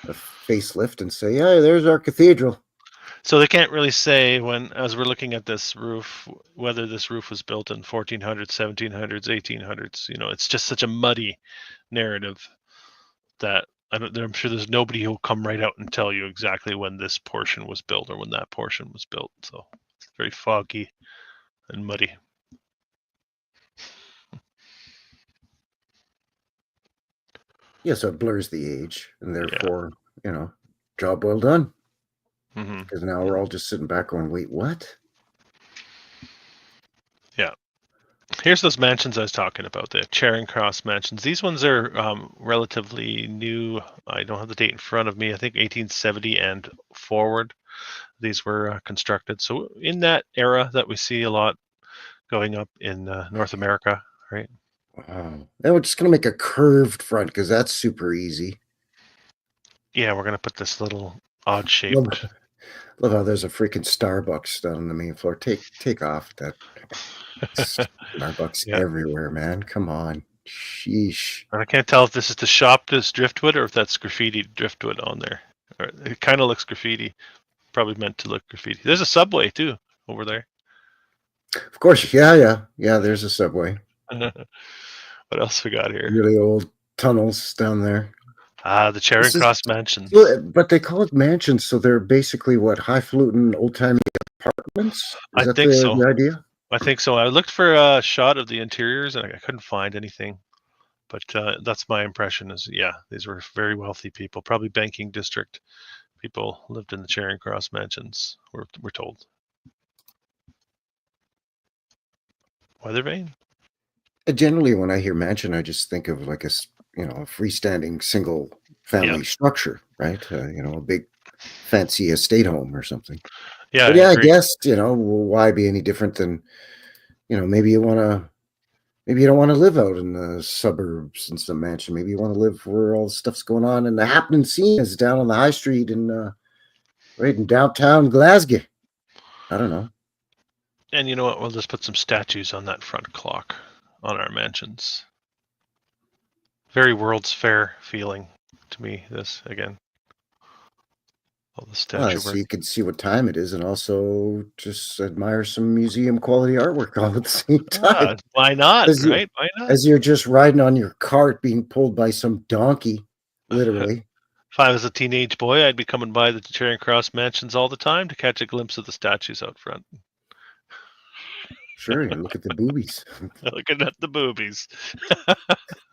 facelift and say, yeah, there's our cathedral. So they can't really say as we're looking at this roof, whether this roof was built in 1400s, 1700s, 1800s. It's just such a muddy narrative that I'm sure there's nobody who'll come right out and tell you exactly when this portion was built or when that portion was built. So it's very foggy and muddy. Yeah, so it blurs the age, and therefore, job well done. Because now we're all just sitting back going, wait, what? Yeah. Here's those mansions I was talking about, the Charing Cross mansions. These ones are relatively new. I don't have the date in front of me. I think 1870 and forward. These were constructed. So in that era that we see a lot going up in North America, right? Wow. Now we're just going to make a curved front because that's super easy. Yeah, we're going to put this little odd shaped. Love how there's a freaking Starbucks down on the main floor. Take off that Starbucks everywhere, man. Come on. Sheesh. And I can't tell if this is the shop this driftwood or if that's graffiti driftwood on there. It kind of looks graffiti. Probably meant to look graffiti. There's a subway too over there. Of course, yeah. There's a subway. What else we got here? Really old tunnels down there. The Charing Cross mansions. But they call it mansions, so they're basically what, highfalutin, old-timey apartments? I think so. The idea? I think so. I looked for a shot of the interiors and I couldn't find anything. But that's my impression is, these were very wealthy people, probably banking district people lived in the Charing Cross mansions, we're told. Weather vane? Generally, when I hear mansion, I just think of like a freestanding single family structure, right? A big fancy estate home or something. Yeah, but I guess, why be any different than, maybe you don't want to live out in the suburbs in some mansion. Maybe you want to live where all the stuff's going on and the happening scene is down on the high street in right in downtown Glasgow. I don't know. And you know what? We'll just put some statues on that front clock on our mansions. Very World's Fair feeling to me, this, again. All the statue so you can see what time it is and also just admire some museum quality artwork all at the same time. Why not, right? Why not? As you're just riding on your cart being pulled by some donkey, literally. If I was a teenage boy, I'd be coming by the Charing Cross mansions all the time to catch a glimpse of the statues out front. Sure, you look at the boobies. Looking at the boobies.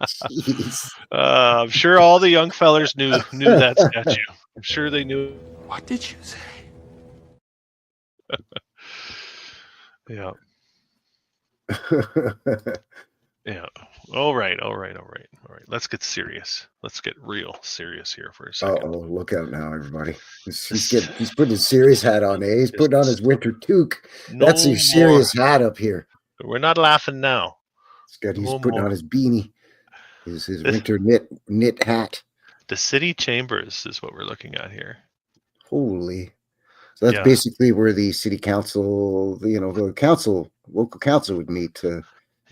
Jeez. I'm sure all the young fellers knew that statue. I'm sure they knew. What did you say? Yeah. Yeah. All right. Let's get serious. Let's get real serious here for a second. Oh, look out now, everybody. He's putting his serious hat on, eh? He's putting on his winter toque. That's his serious hat up here. We're not laughing now. He's putting on his beanie. His winter knit hat. The city chambers is what we're looking at here. Holy. So that's basically where the city council, the local council would meet to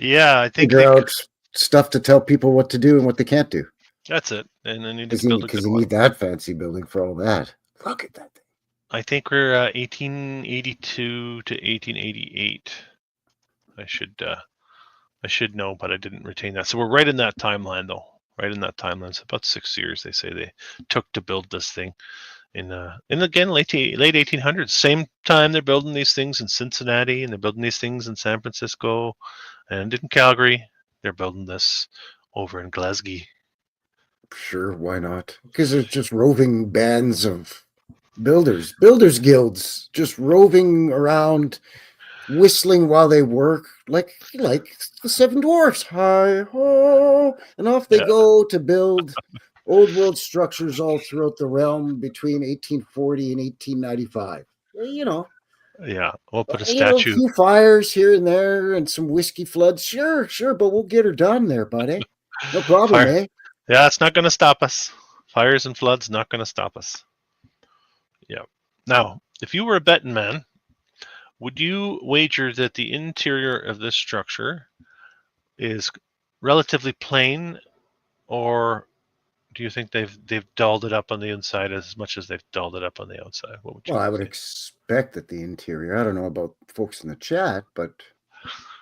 I think figure out stuff to tell people what to do and what they can't do. That's it. And then you just build because you need that fancy building for all that. Look at that thing. I think we're 1882 to 1888. I should know, but I didn't retain that. So we're right in that timeline, though. Right in that timeline. It's about 6 years they say they took to build this thing. In again late 1800s. Same time they're building these things in Cincinnati and they're building these things in San Francisco and in Calgary. They're building this over in Glasgow. Sure, why not? Because there's just roving bands of builders guilds, just roving around, whistling while they work, like the Seven Dwarfs. Hi ho, and off they go to build old world structures all throughout the realm between 1840 and 1895. Yeah, we'll put a statue. A few fires here and there and some whiskey floods. Sure, but we'll get her done there, buddy. No problem, eh? Yeah, it's not going to stop us. Fires and floods not going to stop us. Yeah. Now, if you were a betting man, would you wager that the interior of this structure is relatively plain, or do you think they've dolled it up on the inside as much as they've dolled it up on the outside? What would you I would expect that the interior, I don't know about folks in the chat, but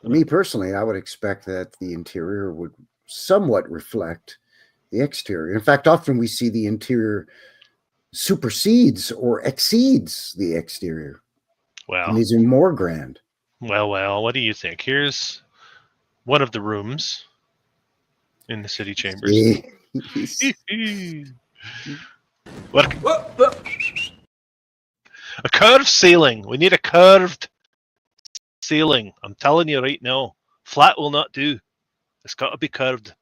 me personally, I would expect that the interior would somewhat reflect the exterior. In fact, often we see the interior supersedes or exceeds the exterior. Wow. And these are more grand. Well, what do you think? Here's one of the rooms in the city chambers. What? A curved ceiling. We need a curved ceiling. I'm telling you right now. Flat will not do. It's got to be curved.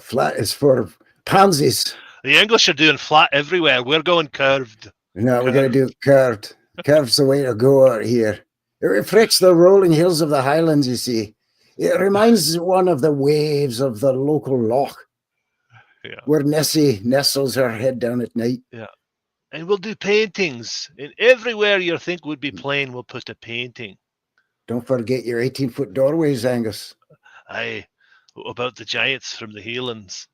Flat is for pansies. The English are doing flat everywhere. We're going curved. No, we're going to do curved. Curved's the way to go out here. It reflects the rolling hills of the Highlands, you see. It reminds one of the waves of the local loch. Yeah. Where Nessie nestles her head down at night. Yeah. And we'll do paintings. And everywhere you think would be plain, we'll put a painting. Don't forget your 18-foot doorways, Angus. Aye. What about the giants from the Highlands?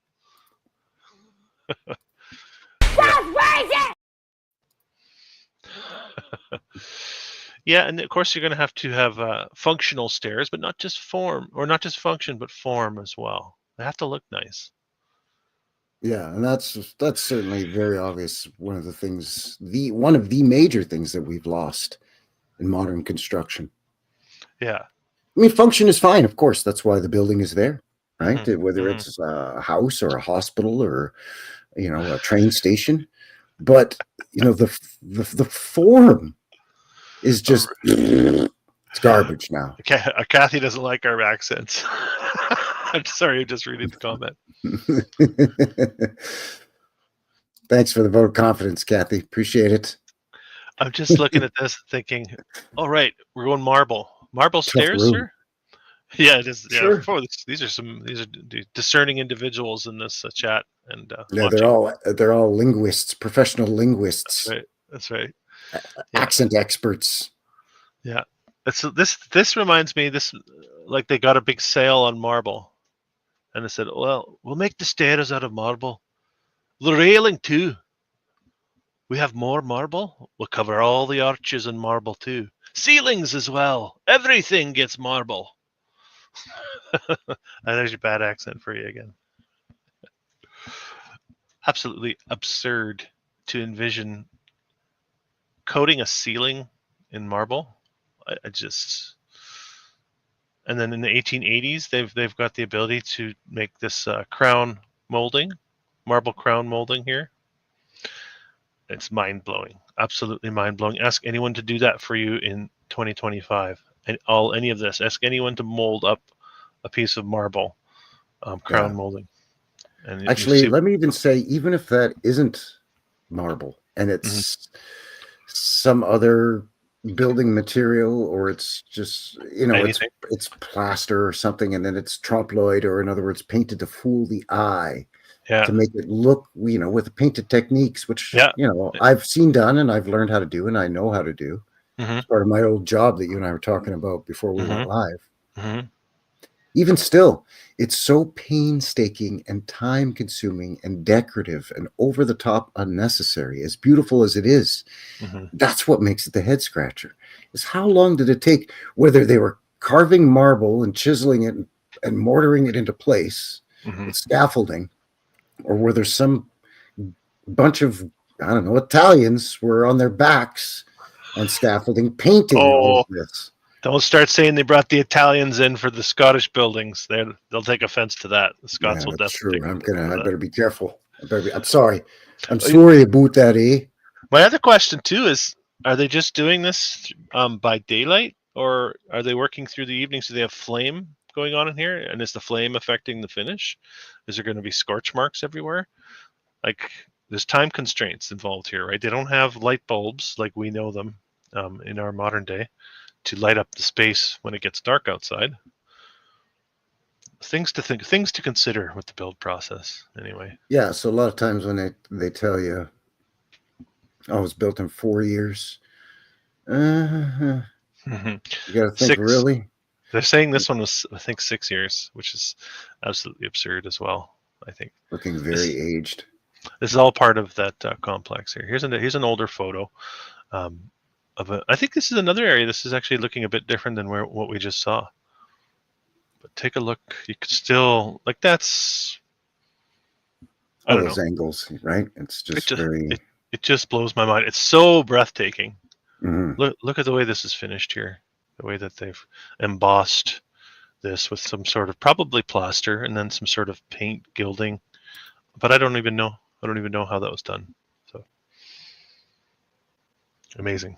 Yeah, and of course you're going to have functional stairs, but not just form, or not just function, but form as well. They have to look nice. Yeah, and that's certainly very obvious. One of the major things that we've lost in modern construction. Yeah. I mean, function is fine, of course. That's why the building is there, right? Mm-hmm. Whether it's a house or a hospital or, a train station. But, the form is just, it's garbage now. Kathy doesn't like our accents. I'm sorry, I'm just reading the comment. Thanks for the vote of confidence, Kathy. Appreciate it. I'm just looking at this thinking, all right, we're going marble. Marble stairs, sir? Yeah, it is. Sure. Yeah, these are discerning individuals in this chat, and yeah, they're all linguists, professional linguists. That's right. Accent experts. Yeah. So this reminds me, like they got a big sale on marble, and they said, well, we'll make the stairs out of marble, the railing too. We have more marble. We'll cover all the arches in marble too. Ceilings as well. Everything gets marble. There's your bad accent for you again. Absolutely absurd to envision coating a ceiling in marble. I just... And then in the 1880s, they've got the ability to make this crown molding, marble crown molding here. It's mind-blowing, absolutely mind-blowing. Ask anyone to do that for you in 2025, and any of this. Ask anyone to mold up a piece of marble, crown molding. And actually, let me even say, even if that isn't marble and it's some other building material, or it's just it's plaster or something, and then it's trompe-l'oeil, or in other words, painted to fool the eye. Yeah. To make it look, with the painted techniques, which, I've seen done and I've learned how to do and I know how to do. It's part of my old job that you and I were talking about before we went live. Even still, it's so painstaking and time-consuming and decorative and over-the-top unnecessary, as beautiful as it is. That's what makes it the head-scratcher, is how long did it take, whether they were carving marble and chiseling it and mortaring it into place with scaffolding, or were there some bunch of, I don't know, Italians were on their backs on scaffolding painting all of this? Don't start saying they brought the Italians in for the Scottish buildings. They'll take offense to that. The Scots will definitely. True. I better be careful. I'm sorry. I'm sorry about that, eh? My other question too is: are they just doing this by daylight, or are they working through the evenings? Do they have flame going on in here, and is the flame affecting the finish? Is there going to be scorch marks everywhere? Like, there's time constraints involved here, right? They don't have light bulbs like we know them in our modern day to light up the space when it gets dark outside. Things to consider with the build process, anyway. Yeah, so a lot of times when they tell you, "Oh, it was built in 4 years," you got to think, really. They're saying this one was, I think, 6 years, which is absolutely absurd as well. I think looking very aged. This is all part of that complex here. Here's an older photo of a. I think this is another area. This is actually looking a bit different than what we just saw. But take a look. You could still that's. I don't know. Those angles, right? It's just very. It just blows my mind. It's so breathtaking. Look at the way this is finished here. The way that they've embossed this with some sort of probably plaster and then some sort of paint gilding, but I don't even know how that was done. So amazing.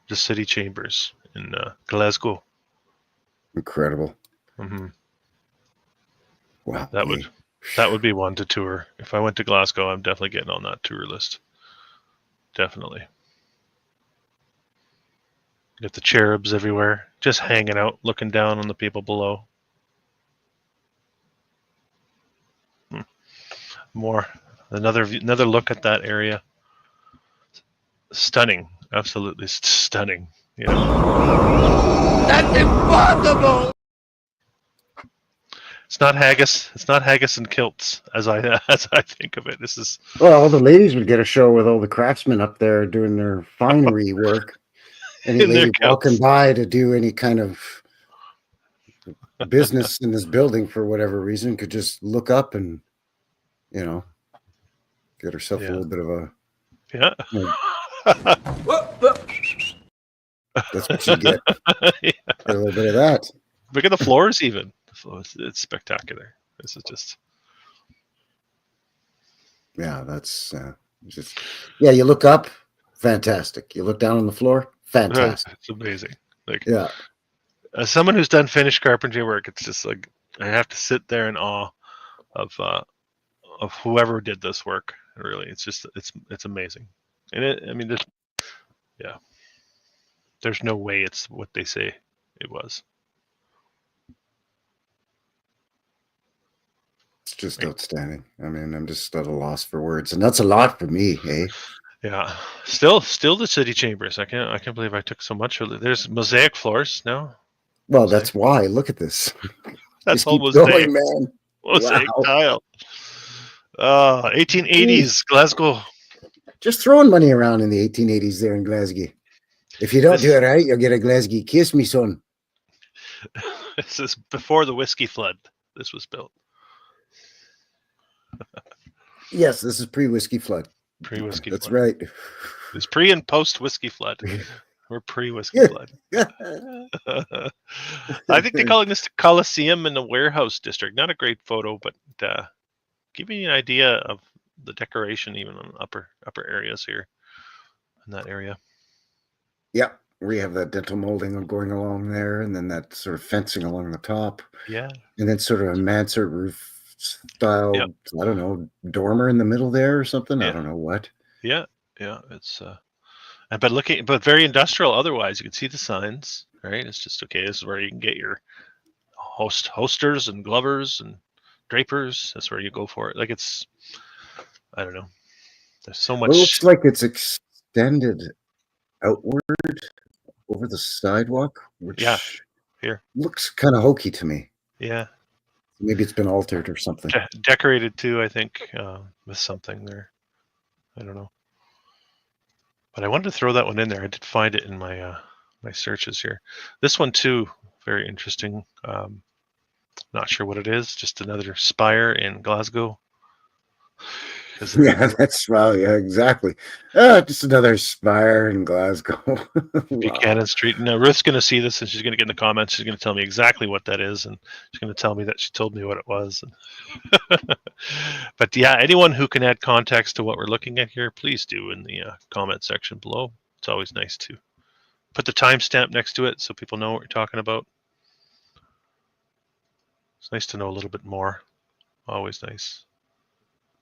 the city chambers in Glasgow. Incredible. Hmm. Wow. That would be one to tour. If I went to Glasgow, I'm definitely getting on that tour list. Definitely. Get the cherubs everywhere, just hanging out, looking down on the people below. More, another look at that area. Stunning, absolutely stunning. Yeah. That's impossible. It's not haggis. It's not haggis and kilts, as I think of it. This is Well, all the ladies would get a show with all the craftsmen up there doing their finery work. Any in their lady walking kilts. by to do any kind of business in this building for whatever reason could just look up and, you know, get herself a little bit of a. Yeah. That's what you get. Yeah. Get a little bit of that. Look at the floors, even. The floors, it's spectacular. This is just. Yeah, that's just. Yeah, you look up, fantastic. You look down on the floor, fantastic. It's amazing. Like, yeah. As someone who's done finished carpentry work, it's just like I have to sit there in awe of whoever did this work. Really, it's just it's amazing. And I mean, there's no way it's what they say it was. It's just outstanding. I mean, I'm just at a loss for words, and that's a lot for me, eh? Yeah. Still the city chambers. I can't believe I took so much. There's mosaic floors now. Well, that's why. Look at this. That's just all keep mosaic. going, man. Mosaic Wow. tile. 1880s Glasgow. Just throwing money around in the 1880s there in Glasgow. If you don't do it right, you'll get a Glasgow kiss, me son. This is before the whiskey flood. This was built. Yes, this is pre-whiskey flood. Pre-whiskey That's flood. right. It's pre and post whiskey flood. We're pre-whiskey flood. I think they're calling this the Coliseum in the warehouse district. Not a great photo, but give me an idea of the decoration, even on upper areas here in that area. Yeah, we have that dental molding going along there, and then that sort of fencing along the top. Yeah. And then sort of a mansard roof style, Yep. I don't know, dormer in the middle there or something. Yeah. I don't know what. Yeah. It's but very industrial. Otherwise, you can see the signs, right? It's just okay. This is where you can get your hosters and glovers and drapers. That's where you go for it. Like I don't know. There's so much. It looks like it's extended outward over the sidewalk, which here looks kind of hokey to me. Yeah. Maybe it's been altered or something. Decorated too, I think, with something there. I don't know. But I wanted to throw that one in there. I did find it in my my searches here. This one too, very interesting. Not sure what it is. Just another spire in Glasgow. Yeah, that's well, yeah, exactly. Just another spire in Glasgow. Buchanan Street. Now Ruth's going to see this, and she's going to get in the comments. She's going to tell me exactly what that is, and she's going to tell me that she told me what it was. But yeah, anyone who can add context to what we're looking at here, please do in the comment section below. It's always nice to put the timestamp next to it so people know what you're talking about. It's nice to know a little bit more. Always nice.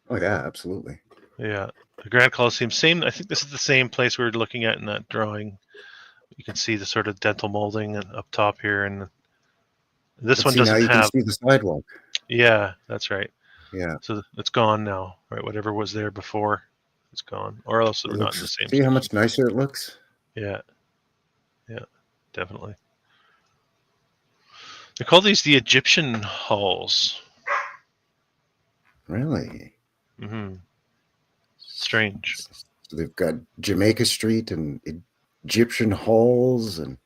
Oh yeah, absolutely. Yeah, the Grand Coliseum. Same. I think this is the same place we were looking at in that drawing. You can see the sort of dental molding up top here, and this one doesn't now you have. can see the sidewalk. Yeah, that's right. Yeah. So it's gone now, right? Whatever was there before, it's gone, or else they're not in the same. See how much nicer it looks. Yeah. Yeah, definitely. They call these the Egyptian halls. Really? Mm-hmm. Strange. So they've got Jamaica Street and Egyptian halls and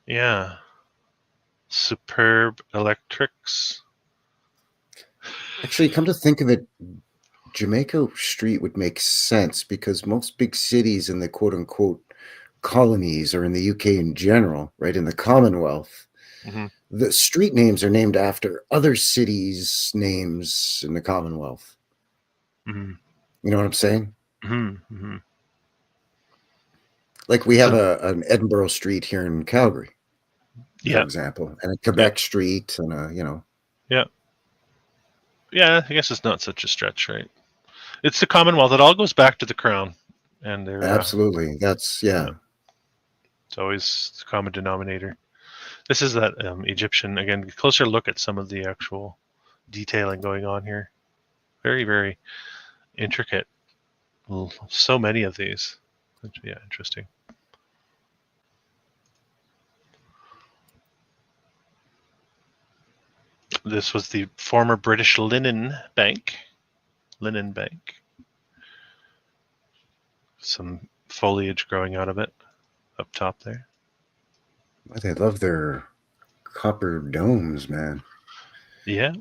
Yeah. Superb electrics. Actually, come to think of it, Jamaica Street would make sense because most big cities in the quote unquote colonies or in the UK in general, right, in the Commonwealth, the street names are named after other cities' names in the Commonwealth. You know what I'm saying? Like we have an Edinburgh Street here in Calgary, for example, and a Quebec Street, and Yeah. Yeah, I guess it's not such a stretch, right? It's the Commonwealth. It all goes back to the Crown, and they're absolutely. That's It's always the common denominator. This is that Egyptian, again, closer look at some of the actual detailing going on here. Very, very intricate. So many of these. Yeah, interesting. This was the former British Linen Bank. Linen Bank. Some foliage growing out of it up top there. They love their copper domes, man. Yeah.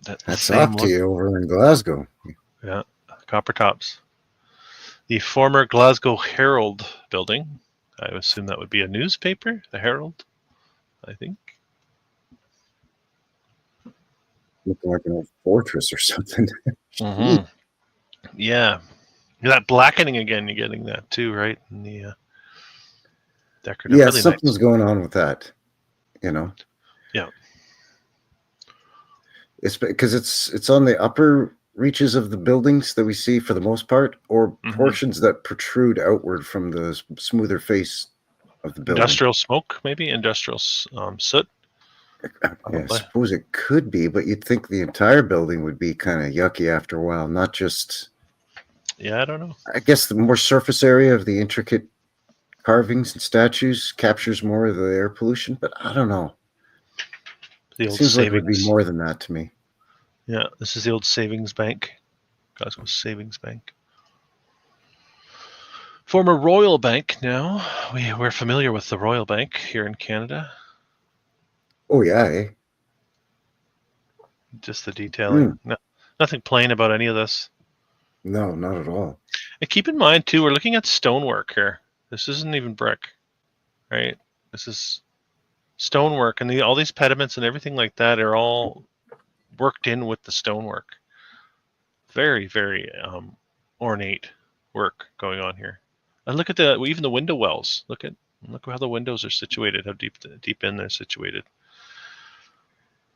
That's off to you over in Glasgow. Yeah, copper tops. The former Glasgow Herald building. I assume that would be a newspaper, the Herald, I think. Looking like an old fortress or something. Mm-hmm. Yeah. That blackening again, you're getting that too, right? In the decorative. Yeah, really something's nice. going on with that, Yeah. It's because it's on the upper reaches of the buildings that we see for the most part, or portions that protrude outward from the smoother face of the building. Industrial smoke, maybe? Industrial soot? Yeah, I suppose it could be, but you'd think the entire building would be kind of yucky after a while, not just... Yeah, I don't know. I guess the more surface area of the intricate carvings and statues captures more of the air pollution, but I don't know. The old seems like it would savings. be more than that to me. Yeah, this is the old savings bank. Glasgow Savings Bank. Former Royal Bank now. We're familiar with the Royal Bank here in Canada. Oh, yeah, eh? Just the detailing. No, nothing plain about any of this. No, not at all. And keep in mind, too, we're looking at stonework here. This isn't even brick, right? This is stonework, and all these pediments and everything like that are all worked in with the stonework. Very, very ornate work going on here. And look at even the window wells. Look how the windows are situated. How deep in they're situated.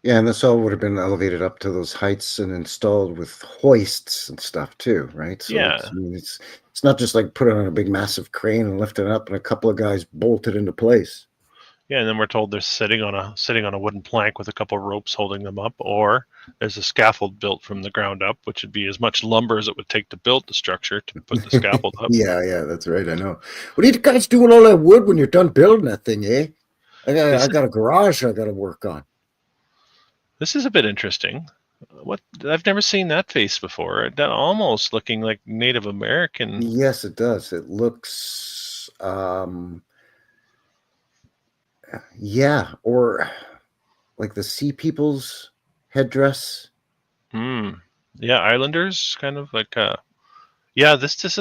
Yeah, and this all would have been elevated up to those heights and installed with hoists and stuff too, right? So yeah, it's not just like put it on a big massive crane and lift it up and a couple of guys bolt it into place. Yeah, and then we're told they're sitting on a wooden plank with a couple of ropes holding them up, or there's a scaffold built from the ground up, which would be as much lumber as it would take to build the structure to put the scaffold up. Yeah, that's right. I know. What are you guys doing all that wood when you're done building that thing, eh? I got a garage I got to work on. This is a bit interesting. I've never seen that face before. That almost looking like Native American. Yes, it does. It looks, yeah, or like the Sea People's headdress. Yeah, Islanders, kind of like. Yeah, this does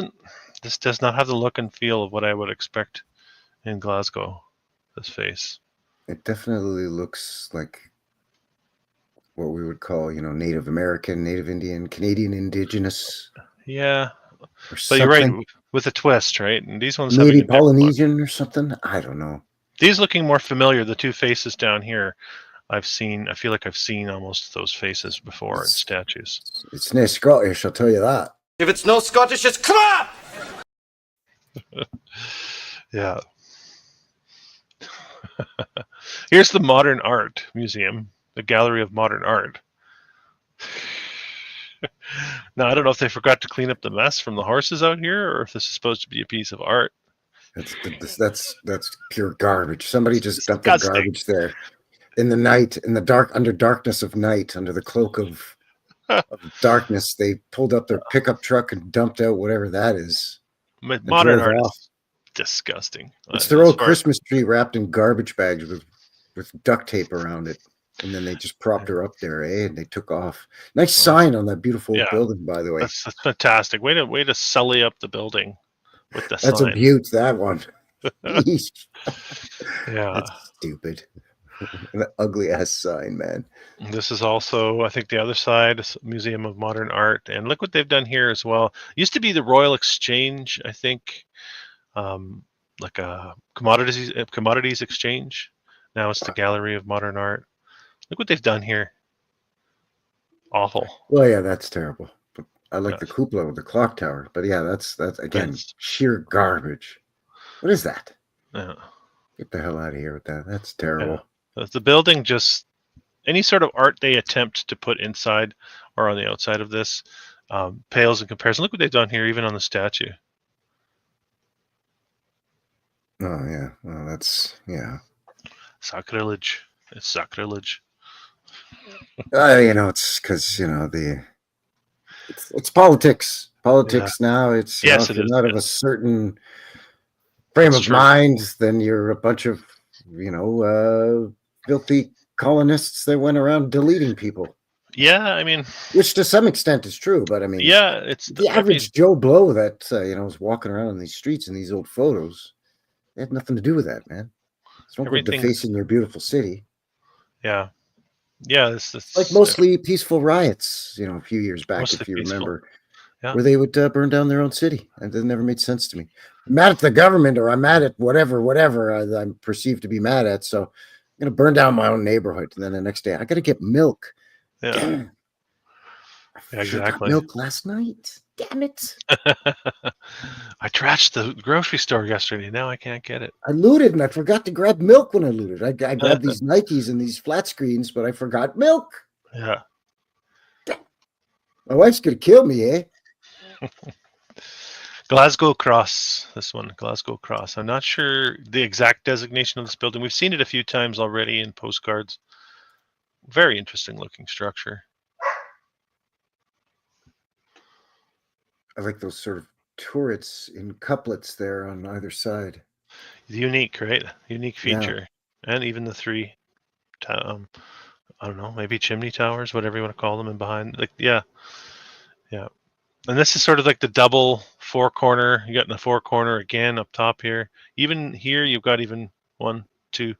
not have the look and feel of what I would expect in Glasgow. This face. It definitely looks like what we would call, Native American, Native Indian, Canadian Indigenous. Yeah. So you're right, with a twist, right? And these ones maybe Polynesian or something. I don't know. These looking more familiar. The two faces down here, I feel like I've seen almost those faces before in statues. It's no Scottish, I'll tell you that. If it's no Scottish, it's crap! Yeah. Here's the Modern Art Museum, the Gallery of Modern Art. Now, I don't know if they forgot to clean up the mess from the horses out here, or if this is supposed to be a piece of art. That's pure garbage. Somebody just dumped the garbage there in the night, in the dark, under darkness of night, under the cloak of darkness. They pulled up their pickup truck and dumped out whatever that is. Modern art is disgusting. It's their old Christmas tree wrapped in garbage bags with duct tape around it. And then they just propped her up there, eh? And they took off. Nice sign on that beautiful building, by the way. That's fantastic. Way to sully up the building with the sign. That's a beaut, that one. Yeah. That's stupid. An ugly ass sign, man. This is also, I think, the other side, Museum of Modern Art. And look what they've done here as well. It used to be the Royal Exchange, I think. like a commodities exchange. Now it's the Gallery of Modern Art. Look what they've done here. Awful. Well, yeah, that's terrible. But I like Yeah. the cupola with the clock tower. But yeah, that's again Nice. sheer garbage. What is that? Yeah. Get the hell out of here with that. That's terrible. Yeah. The building, just any sort of art they attempt to put inside or on the outside of this pales in comparison. Look what they've done here, even on the statue. Oh yeah, well that's Sacrilege. It's sacrilege. you know, it's because it's politics. Politics now. It's Yes, if it you're is. not of a certain frame It's of true. mind, then you're a bunch of filthy colonists that went around deleting people. Yeah, I mean, Which to some extent is true, but I mean, yeah, it's the average Joe Blow that was walking around in these streets in these old photos. It had nothing to do with that, man. Don't go Everything's- defacing your beautiful city. Yeah, it's Like mostly peaceful riots, a few years back, Mostly if you peaceful. remember, Yeah. where they would burn down their own city, and it never made sense to me. I'm mad at the government, or I'm mad at whatever I'm perceived to be mad at. So I'm gonna burn down my own neighborhood, and then the next day I gotta get milk. Yeah. Damn. Yeah, I should've got exactly. milk last night. Damn it! I trashed the grocery store yesterday. Now I can't get it. I looted, and I forgot to grab milk when I looted. I grabbed these Nikes and these flat screens, but I forgot milk. Yeah. My wife's gonna kill me, eh? Glasgow Cross. This one, Glasgow Cross. I'm not sure the exact designation of this building. We've seen it a few times already in postcards. Very interesting looking structure. I like those sort of turrets in couplets there on either side. Unique, right? Unique feature. Yeah. And even the three, I don't know, maybe chimney towers, whatever you want to call them, and behind, like, yeah. And this is sort of like the double four corner. You got in the four corner again up top here. Even here, you've got even 1, 2,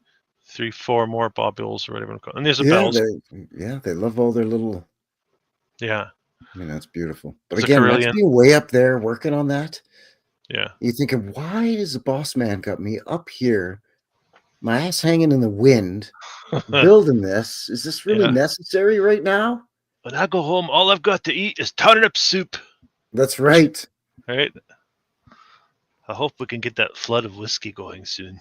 3, 4 more baubles or whatever you want to call them. And there's a bells. They love all their little. Yeah. I mean, that's beautiful. But It's again, that's being way up there working on that. Yeah. You're thinking, why is the boss man got me up here, my ass hanging in the wind, building this? Is this really necessary right now? When I go home, all I've got to eat is turnip soup. That's right. Right. I hope we can get that flood of whiskey going soon.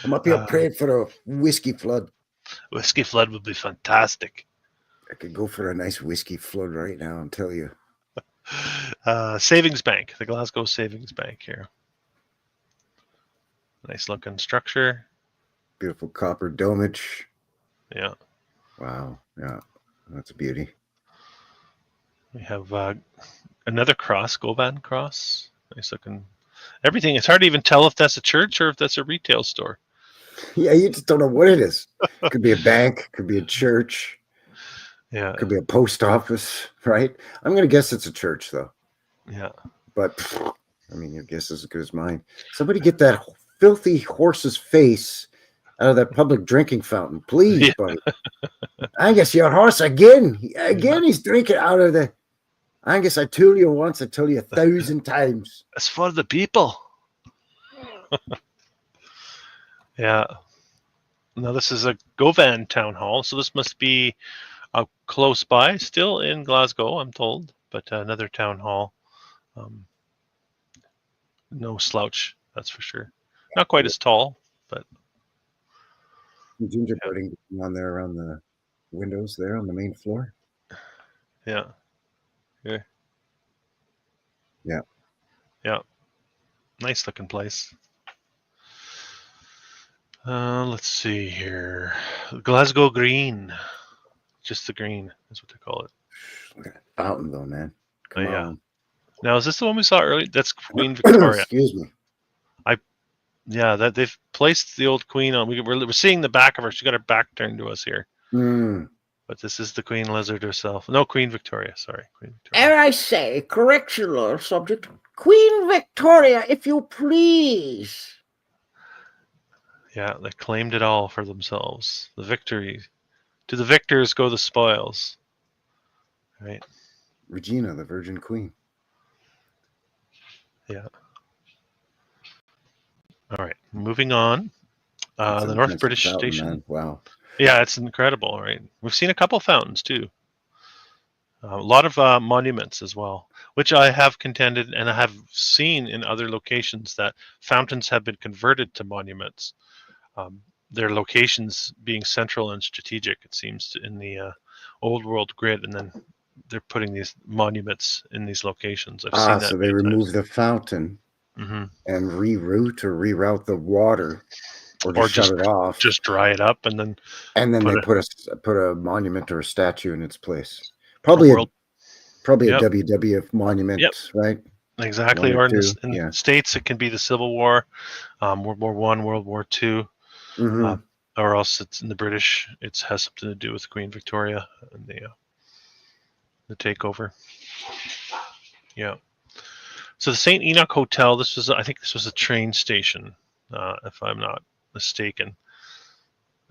I'm up here praying for a whiskey flood. Whiskey flood would be fantastic. I could go for a nice whiskey flood right now, I'll tell you. Savings Bank, the Glasgow Savings Bank here. Nice looking structure. Beautiful copper domage. Yeah. Wow. Yeah. That's a beauty. We have another cross, Govan cross. Nice looking. Everything. It's hard to even tell if that's a church or if that's a retail store. Yeah, you just don't know what it is. It could be a bank, could be a church. Yeah. Could be a post office, right? I'm going to guess it's a church, though. Yeah. But, I mean, your guess is as good as mine. Somebody get that filthy horse's face out of that public drinking fountain, please, buddy. Angus, your horse again. Again, he's drinking out of the... Angus, I told you once, I told you 1,000 times. It's for the people. Yeah. Now, this is a Govan town hall, so this must be close by, still in Glasgow, I'm told, but another town hall. No slouch, that's for sure. Not quite as tall, but Gingerbreading on there around the windows there on the main floor. Yeah. Nice looking place. Let's see here. Glasgow Green. Just the green is what they call it. Look at that fountain, though, man. Come on. Now, is this the one we saw earlier? That's Queen Victoria. Excuse me. Yeah, that they've placed the old Queen on. We're seeing the back of her. She got her back turned to us here. But this is the Queen Lizard herself. No, Queen Victoria. Sorry, Queen Victoria. Ere I say, correction, Lord Subject. Queen Victoria, if you please. Yeah, they claimed it all for themselves. The victory. To the victors go the spoils. Right. Regina, the Virgin Queen. Yeah. All right, moving on. The North British Fountain, Station. man. Wow. Yeah, it's incredible, right? We've seen a couple fountains too. A lot of monuments as well, which I have contended and I have seen in other locations that fountains have been converted to monuments. Their locations being central and strategic, it seems, in the old world grid, and then they're putting these monuments in these locations. I've seen that. So they remove the fountain mm-hmm. and reroute the water, or just shut it off, just dry it up, and then they put a monument or a statue in its place. Probably a WWF monument, right? Exactly. Or in the States, it can be the Civil War, World War I, World War II, or else it's in the British. It has something to do with Queen Victoria and the takeover. Yeah. So the St. Enoch Hotel. I think this was a train station, if I'm not mistaken,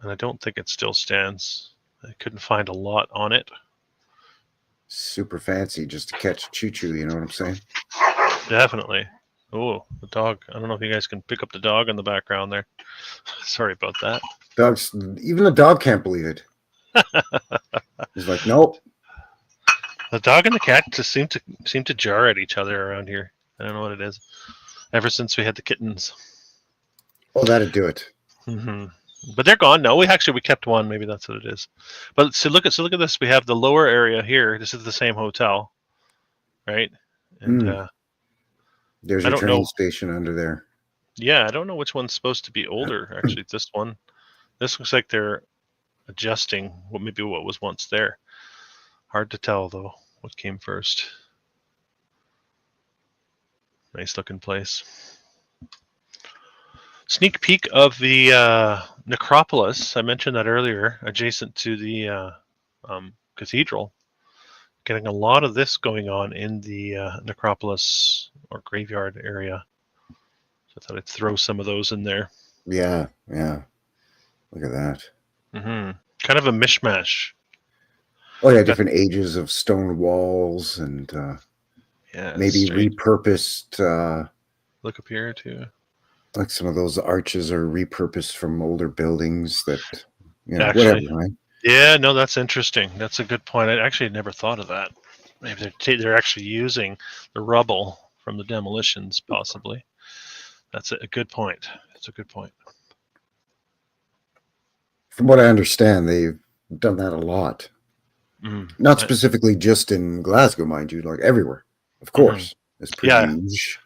and I don't think it still stands. I couldn't find a lot on it. Super fancy just to catch a choo-choo, you know what I'm saying? Definitely. Oh, the dog. I don't know if you guys can pick up the dog in the background there. Sorry about that. Dogs, even the dog can't believe it. He's like, nope. The dog and the cat just seem to jar at each other around here. I don't know what it is. Ever since we had the kittens. Oh, that'd do it. Mm-hmm. But they're gone now. We kept one. Maybe that's what it is. But so look at this. We have the lower area here. This is the same hotel, right? And there's a train station under there. Yeah, I don't know which one's supposed to be older. Actually, this looks like they're adjusting what was once there. Hard to tell though. What came first? Nice looking place. Sneak peek of the necropolis. I mentioned that earlier, adjacent to the cathedral. Getting a lot of this going on in the necropolis or graveyard area. So I thought I'd throw some of those in there. Yeah. Look at that. Mm-hmm. Kind of a mishmash. Oh yeah, different ages of stone walls and maybe repurposed. Look up here too. Like some of those arches are repurposed from older buildings that, whatever, right? Yeah, no, that's interesting. That's a good point. I actually never thought of that. Maybe they're actually using the rubble from the demolitions, possibly. That's a good point. That's a good point. From what I understand, they've done that a lot. Not specifically just in Glasgow, mind you, like everywhere. Of course. It's pretty huge.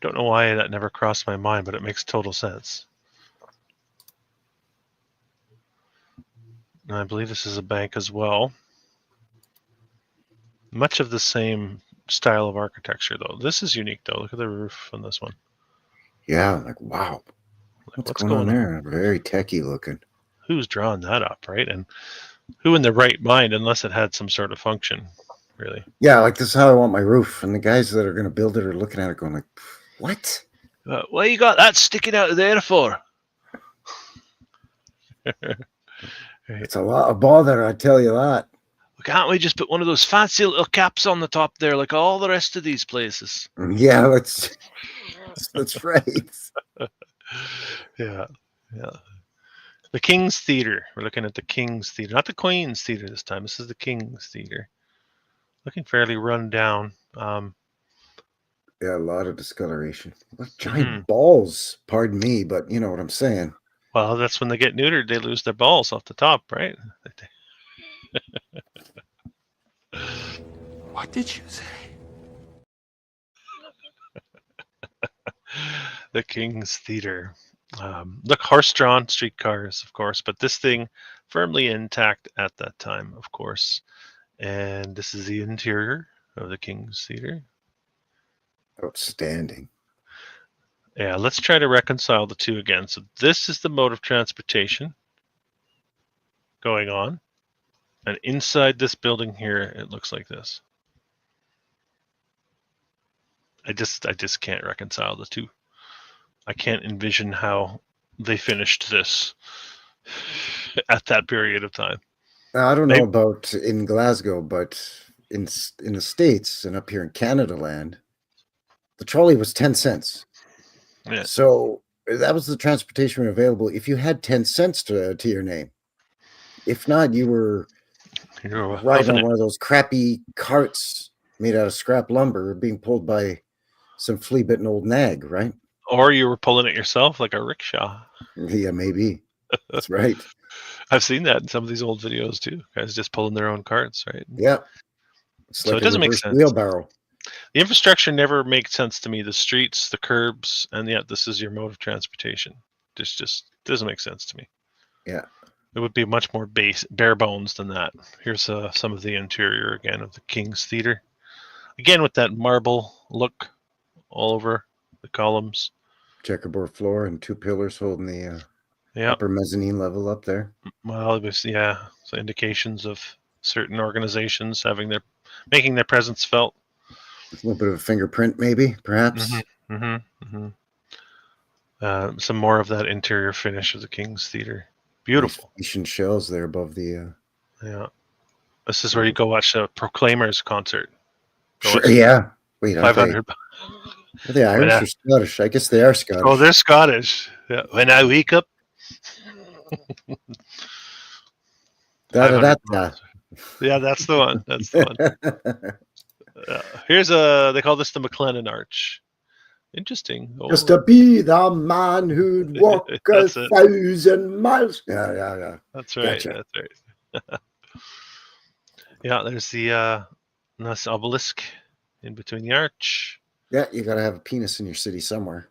Don't know why that never crossed my mind, but it makes total sense. And I believe this is a bank as well. Much of the same style of architecture, though. This is unique, though. Look at the roof on this one. Yeah, like, wow. What's going on there? Very techie looking. Who's drawn that up, right? And who in their right mind, unless it had some sort of function, really? Yeah, like this is how I want my roof. And the guys that are going to build it are looking at it going like, what? What you got that sticking out of there for? It's a lot of bother, I tell you that. Can't we just put one of those fancy little caps on the top there, like all the rest of these places? Yeah, that's right. Yeah. The King's Theatre. We're looking at the King's Theatre, not the Queen's Theatre this time. This is the King's Theatre. Looking fairly run down. Yeah, a lot of discoloration. What giant balls, pardon me, but you know what I'm saying. Well, that's when they get neutered, they lose their balls off the top, right? What did you say? The King's Theatre. Look, horse-drawn streetcars, of course, but this thing firmly intact at that time, of course. And this is the interior of the King's Theatre. Outstanding. Yeah, let's try to reconcile the two again. So this is the mode of transportation going on. And inside this building here, it looks like this. I just can't reconcile the two. I can't envision how they finished this at that period of time. Now, I don't know about in Glasgow, but in the States and up here in Canada land, the trolley was 10 cents. Yeah. So that was the transportation available if you had 10 cents to your name. If not, you were riding on one of those crappy carts made out of scrap lumber being pulled by some flea-bitten old nag, right? Or you were pulling it yourself like a rickshaw. Yeah, maybe. That's right. I've seen that in some of these old videos too. Guys just pulling their own carts, right? Yeah. It's So like it doesn't make reverse sense. wheelbarrow. The infrastructure never makes sense to me. The streets, the curbs, and yet this is your mode of transportation. This just doesn't make sense to me. Yeah. It would be much more bare bones than that. Here's some of the interior again of the King's Theatre. Again with that marble look all over the columns. Checkerboard floor and 2 pillars holding the Yeah. upper mezzanine level up there. Well, it was so indications of certain organizations making their presence felt. A little bit of a fingerprint, maybe, perhaps. Some more of that interior finish of the King's Theatre. Beautiful. Asian shells there above the. Yeah. This is where you go watch a Proclaimers concert. Sure, yeah. Wait, 500. Are they Irish or Scottish? I guess they are Scottish. Oh, they're Scottish. Yeah. When I wake up. Da. Yeah, that's the one. That's the one. Here's they call this the McLennan Arch. Interesting. Just to be the man who'd walk 1,000 miles. Yeah. That's right. Gotcha. That's right. Yeah, there's the nice obelisk in between the arch. Yeah, you got to have a penis in your city somewhere.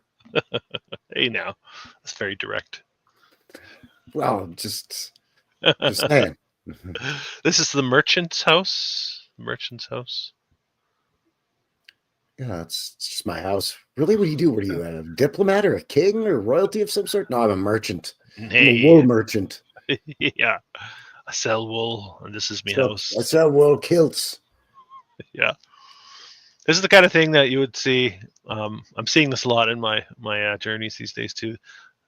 Hey, now that's very direct. Well, just saying. This is the merchant's house. Merchant's house. Yeah, it's just my house. Really? What do you do? What are you, a diplomat or a king or royalty of some sort? No, I'm a merchant. Hey. I'm a wool merchant. Yeah. I sell wool, and this is my house. I sell wool kilts. Yeah. This is the kind of thing that you would see. I'm seeing this a lot in my journeys these days too.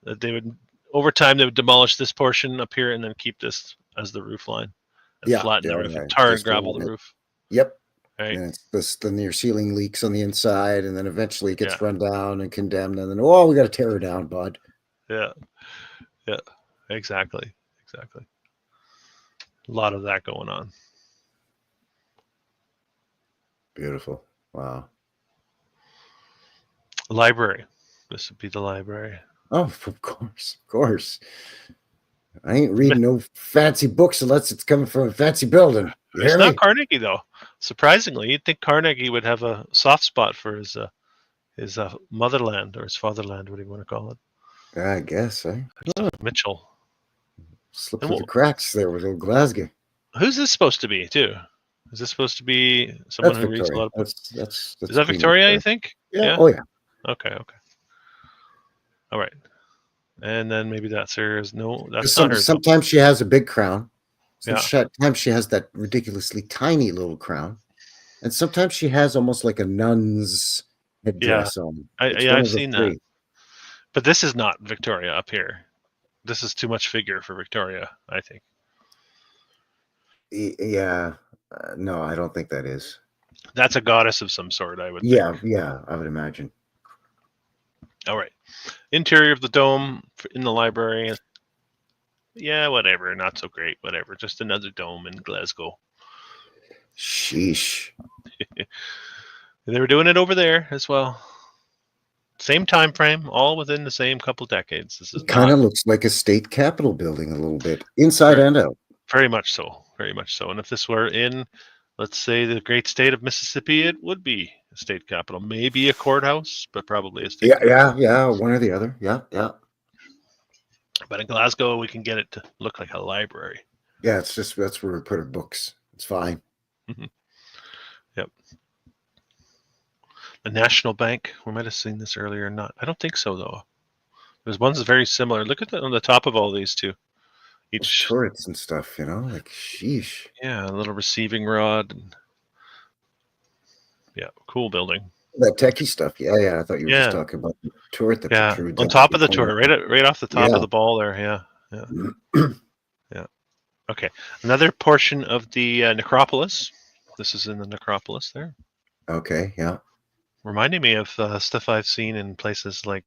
That they would, over time, they would demolish this portion up here and then keep this as the roof line and flatten the roof and tar and gravel the roof. Yep. Right. And it's the near ceiling leaks on the inside, and then eventually it gets run down and condemned, and then we got to tear her down, bud. Yeah. Exactly. A lot of that going on. Beautiful. Wow. Library. This would be the library. Oh, of course. I ain't reading no fancy books unless it's coming from a fancy building. It's not Carnegie, though. Surprisingly, you'd think Carnegie would have a soft spot for his motherland or his fatherland, what do you want to call it? I guess, Mitchell. Slip through the cracks there with old Glasgow. Who's this supposed to be, too? Is this supposed to be someone who reads a lot of books? That's Is that Victoria, you think? Yeah. Oh, yeah. Okay. All right. And then maybe that's hers. No, that's not hers. Sometimes she has a big crown. Sometimes she has that ridiculously tiny little crown. And sometimes she has almost like a nun's headdress on. I've seen that. But this is not Victoria up here. This is too much figure for Victoria, I think. Yeah. No, I don't think that is. That's a goddess of some sort, I would think. Yeah, I would imagine. All right. Interior of the dome in the library. Yeah, whatever. Not so great. Whatever. Just another dome in Glasgow. Sheesh. They were doing it over there as well. Same time frame, all within the same couple decades. This is kind of looks like a state capitol building a little bit, inside and out. Very much so. And if this were in, let's say, the great state of Mississippi, it would be a state capitol. Maybe a courthouse, but probably a state capitol. Yeah, one or the other. Yeah. But in Glasgow, we can get it to look like a library. Yeah, that's where we put our books. It's fine. Mm-hmm. Yep. The National Bank. We might have seen this earlier or not. I don't think so, though. There's ones that's very similar. Look at on the top of all these two. Each turrets and stuff, like sheesh. Yeah, a little receiving rod. Yeah, cool building. That techie stuff. Yeah. I thought you were just talking about the turret that protruded on top of the turret, right off the top of the ball there. Yeah. Yeah. Okay. Another portion of the necropolis. This is in the necropolis there. Okay. Yeah. reminding me of stuff I've seen in places like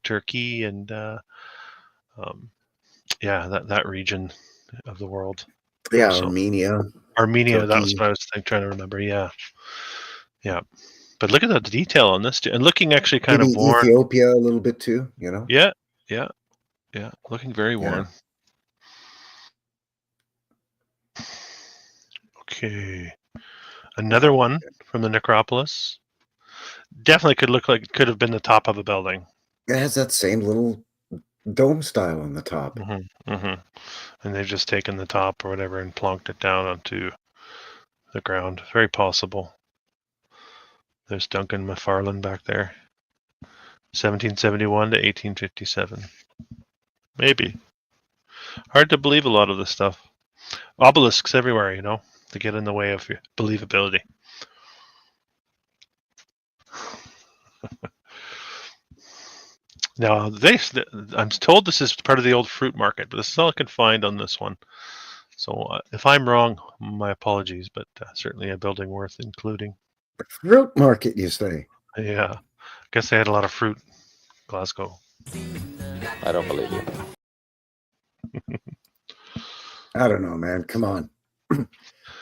Turkey and that region of the world. Yeah, So, Armenia. Armenia, that was Turkey. what I was trying to remember. Yeah. But look at the detail on this, and looking actually kind Maybe of worn. Ethiopia a little bit too, you know? Yeah. Looking very worn. Okay. Another one from the necropolis. Definitely could have been the top of a building. It has that same little dome style on the top. And they've just taken the top or whatever and plonked it down onto the ground. Very possible. There's Duncan McFarlane back there. 1771 to 1857. Maybe. Hard to believe a lot of this stuff. Obelisks everywhere, you know, to get in the way of your believability. Now, I'm told this is part of the old fruit market, but this is all I can find on this one. So if I'm wrong, my apologies, but certainly a building worth including. Fruit market, you say? Yeah. I guess they had a lot of fruit, Glasgow. I don't believe you. I don't know, man. Come on.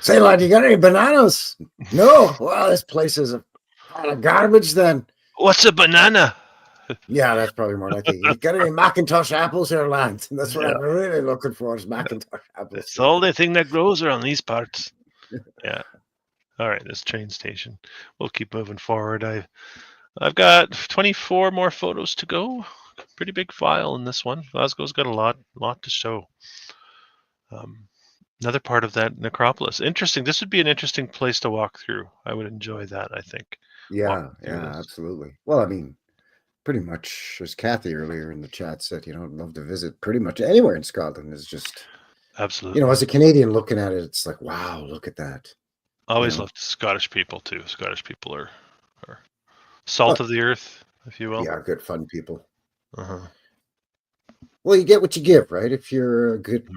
Say, lad, you got any bananas? No? Well, this place is a pile of garbage then. What's a banana? Yeah, that's probably more likely. You got any Macintosh apples here, lad? That's what I'm really looking for is Macintosh apples. It's the only thing that grows around these parts. Yeah. All right, this train station. We'll keep moving forward. I've got 24 more photos to go. Pretty big file in this one. Glasgow's got a lot to show. Another part of that necropolis. Interesting. This would be an interesting place to walk through. I would enjoy that, I think. Yeah, absolutely. Well, I mean, pretty much as Kathy earlier in the chat said, I'd love to visit pretty much anywhere in Scotland. Is just absolutely. As a Canadian looking at it, it's like, wow, look at that. Always loved Scottish people too. Scottish people are salt of the earth, if you will. Yeah, good fun people. Uh-huh. Well, you get what you give, right? If you're a good,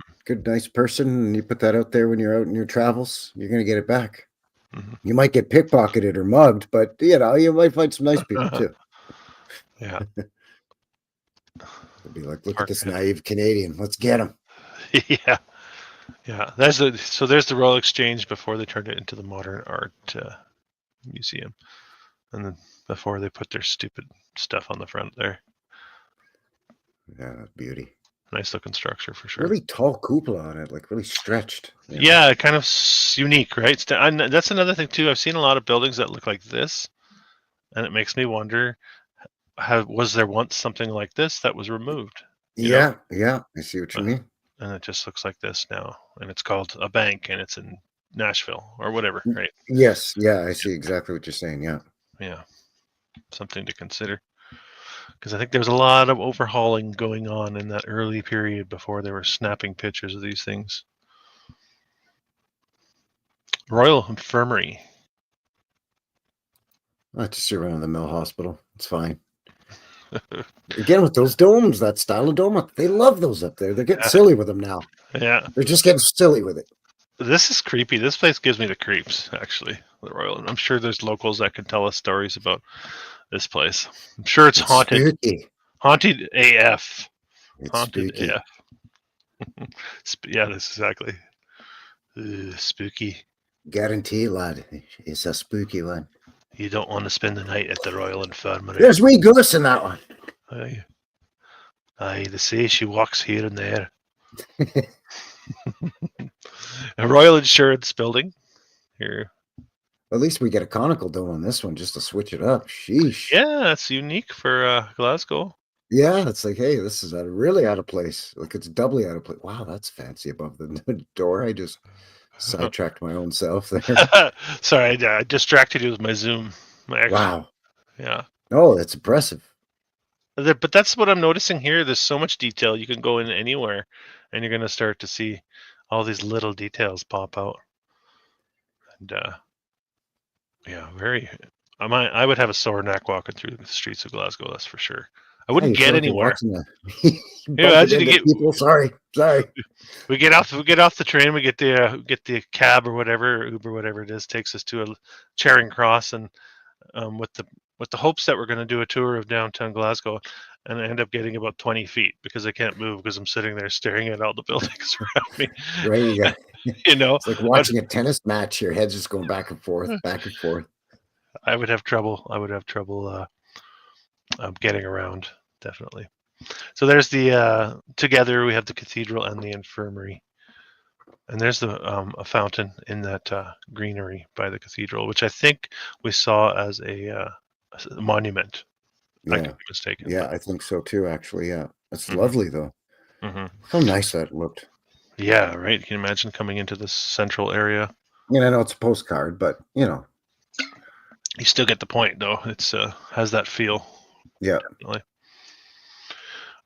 nice person and you put that out there when you're out in your travels, you're going to get it back. Mm-hmm. You might get pickpocketed or mugged, but you might find some nice people too. Yeah. It'd be like, look at this naive Canadian. Let's get him. Yeah. Yeah. There's the Royal Exchange before they turned it into the Modern Art Museum. And then before they put their stupid stuff on the front there. Yeah, beauty. Nice looking structure for sure. Really tall cupola on it, like really stretched. Yeah, kind of unique, right? And that's another thing too. I've seen a lot of buildings that look like this, and it makes me wonder, was there once something like this that was removed? Yeah, I see what you mean. And it just looks like this now, and it's called a bank, and it's in Nashville or whatever, right? Yes, yeah, I see exactly what you're saying. Yeah, something to consider. Because I think there was a lot of overhauling going on in that early period before they were snapping pictures of these things. Royal Infirmary. I just around the Mill Hospital. It's fine. Again, with those domes, that style of dome, they love those up there. They're getting silly with them now. Yeah. They're just getting silly with it. This is creepy. This place gives me the creeps, actually. The Royal. I'm sure there's locals that can tell us stories about this place. I'm sure it's haunted. Spooky. Haunted AF. It's haunted spooky. AF. Yeah, that's exactly. Spooky. Guarantee, lad. It's a spooky one. You don't want to spend the night at the Royal Infirmary. There's wee goose in that one. Aye, they say she walks here and there. A Royal Insurance building here. At least we get a conical dome on this one just to switch it up. Sheesh. Yeah, that's unique for Glasgow. Yeah, it's like, hey, this is really out of place. Like it's doubly out of place. Wow, that's fancy above the door. I just sidetracked my own self there. Sorry, I distracted you with my zoom. Wow. Yeah. Oh, that's impressive. But that's what I'm noticing here. There's so much detail. You can go in anywhere, and you're going to start to see all these little details pop out. And very. I would have a sore neck walking through the streets of Glasgow. That's for sure. I wouldn't get anywhere. People. Sorry. We get off the train. We get the cab or whatever, Uber, whatever it is, takes us to a Charing Cross, and with the with the hopes that we're going to do a tour of downtown Glasgow, and I end up getting about 20 feet because I can't move because I'm sitting there staring at all the buildings around me. Right, you got, You know, it's like watching a tennis match. Your head's just going back and forth, back and forth. I would have trouble getting around, definitely. So there's the together we have the cathedral and the infirmary, and there's the a fountain in that greenery by the cathedral, which I think we saw as a monument. I could be mistaken. Yeah, but. I think so too. Actually, yeah, that's lovely though. Mm-hmm. How nice that looked. Yeah, right. Can you imagine coming into this central area? I know it's a postcard, but you still get the point, though. It's has that feel. Yeah. Definitely.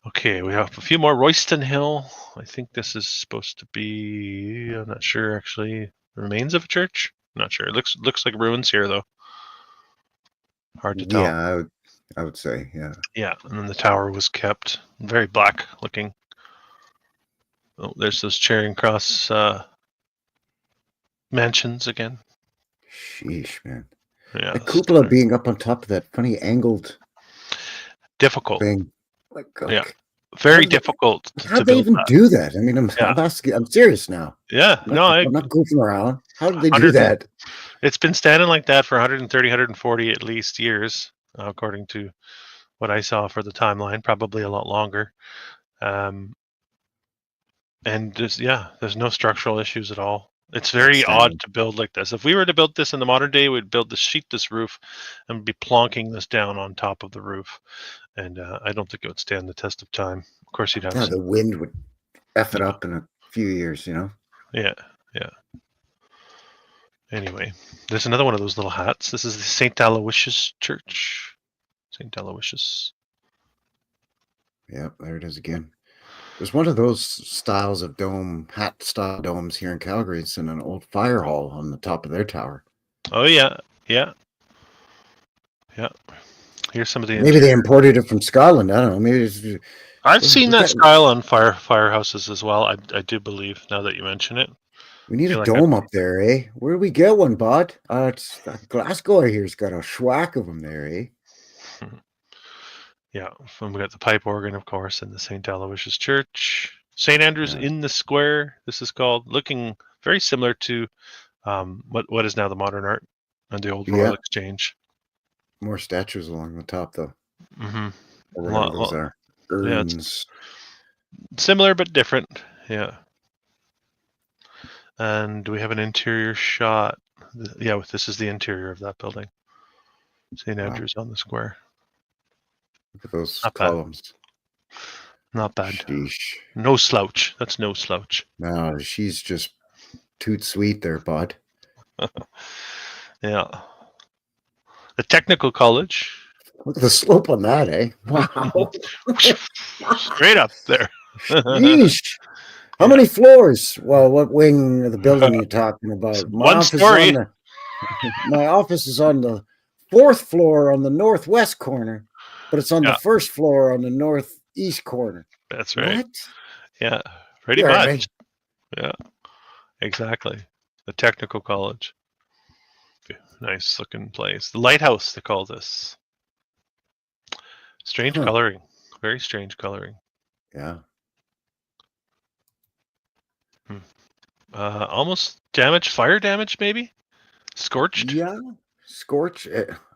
Okay, we have a few more. Royston Hill. I think this is supposed to be. I'm not sure actually. Remains of a church. I'm not sure. It looks like ruins here though. Hard to tell. Yeah, I would say, yeah. Yeah, and then the tower was kept. Very black looking. Oh, there's those Charing Cross mansions again. Sheesh, man. Yeah. The cupola being up on top of that funny angled difficult thing. Yeah. Very difficult. How'd they even do that? I mean, I'm asking. I'm serious now. Yeah. I'm not goofing around. How did they do that? It's been standing like that for 130, 140 at least years, according to what I saw for the timeline. Probably a lot longer. And there's no structural issues at all. It's very odd to build like this. If we were to build this in the modern day, we'd build this roof and be plonking this down on top of the roof. And I don't think it would stand the test of time. Of course, you'd have the wind would F it up in a few years, Yeah. Anyway, there's another one of those little hats. This is the St. Aloysius Church. St. Aloysius. Yeah, there it is again. There's one of those styles of hat style domes here in Calgary. It's in an old fire hall on the top of their tower. Oh yeah. Here's some of the. Maybe they imported it from Scotland. I don't know. Maybe I've seen that style on firehouses as well. I do believe now that you mention it. We need a dome up there, eh? Where do we get one, bud? Glasgow here's got a schwack of them there, eh? Yeah, and we got the pipe organ, of course, in the St. Aloysius Church. St. Andrew's in the Square, this is called, looking very similar to what is now the Modern Art and the old Royal Exchange. More statues along the top, though. Mm-hmm. Those are urns. Similar but different, yeah. And do we have an interior shot? Yeah, this is the interior of that building. St. Andrew's on the Square. Look at those Not columns. Not bad. Sheesh. No slouch. That's no slouch. No, she's just toot sweet there, bud. Yeah. The Technical College. Look at the slope on that, eh? Wow. Straight up there. Sheesh. How many floors? Well, what wing of the building are you talking about? One story. My office is on the 4th floor on the northwest corner, but it's on the 1st floor on the northeast corner. That's right. What? Yeah, pretty much. Right. Yeah, exactly. The Technical College. Nice looking place. The lighthouse, they call this. Strange coloring. Very strange coloring. Yeah. Almost damaged. Fire damage, maybe? Scorched? Yeah. Scorch.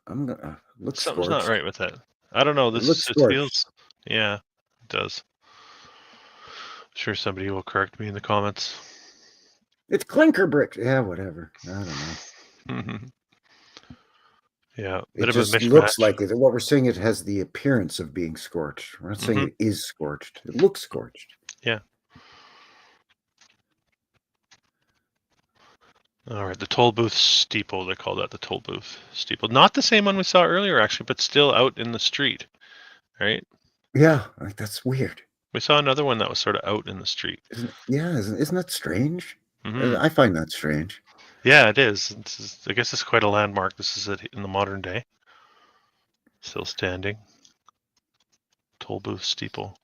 I'm gonna look. Something's scorched. not right with that. I don't know. This looks it feels. Yeah, it does. I'm sure somebody will correct me in the comments. It's clinker brick. Yeah, whatever. I don't know. Yeah, it just looks like it. What we're saying, it has the appearance of being scorched. We're not saying it is scorched. It looks scorched. Yeah. All right, the toll booth steeple, they call that the toll booth steeple. Not the same one we saw earlier, actually, but still out in the street, right? Yeah, that's weird. We saw another one that was sort of out in the street. Isn't that strange? Mm-hmm. I find that strange. Yeah, it is. I guess it's quite a landmark. This is it in the modern day. Still standing. Toll booth steeple.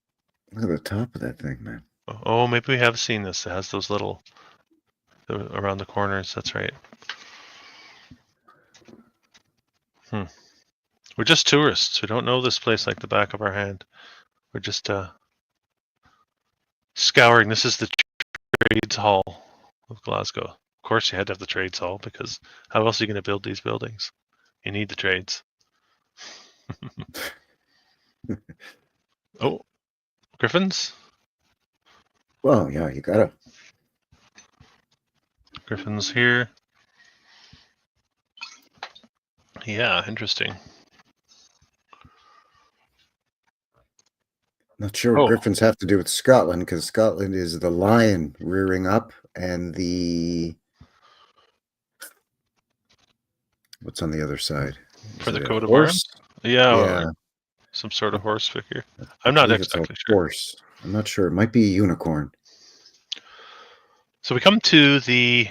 Look at the top of that thing, man. Oh, maybe we have seen this. It has those little... around the corners, that's right. We're just tourists. We don't know this place like the back of our hand. We're just scouring. This is the trades hall of Glasgow. Of course, you had to have the trades hall because how else are you going to build these buildings? You need the trades. Oh, griffins? Well, yeah, you gotta. Griffins here. Yeah, interesting. Not sure what griffins have to do with Scotland, because Scotland is the lion rearing up and the... What's on the other side? For the coat of arms? Yeah, Yeah. Some sort of horse figure. I'm not exactly sure. Horse. I'm not sure. It might be a unicorn. So we come to the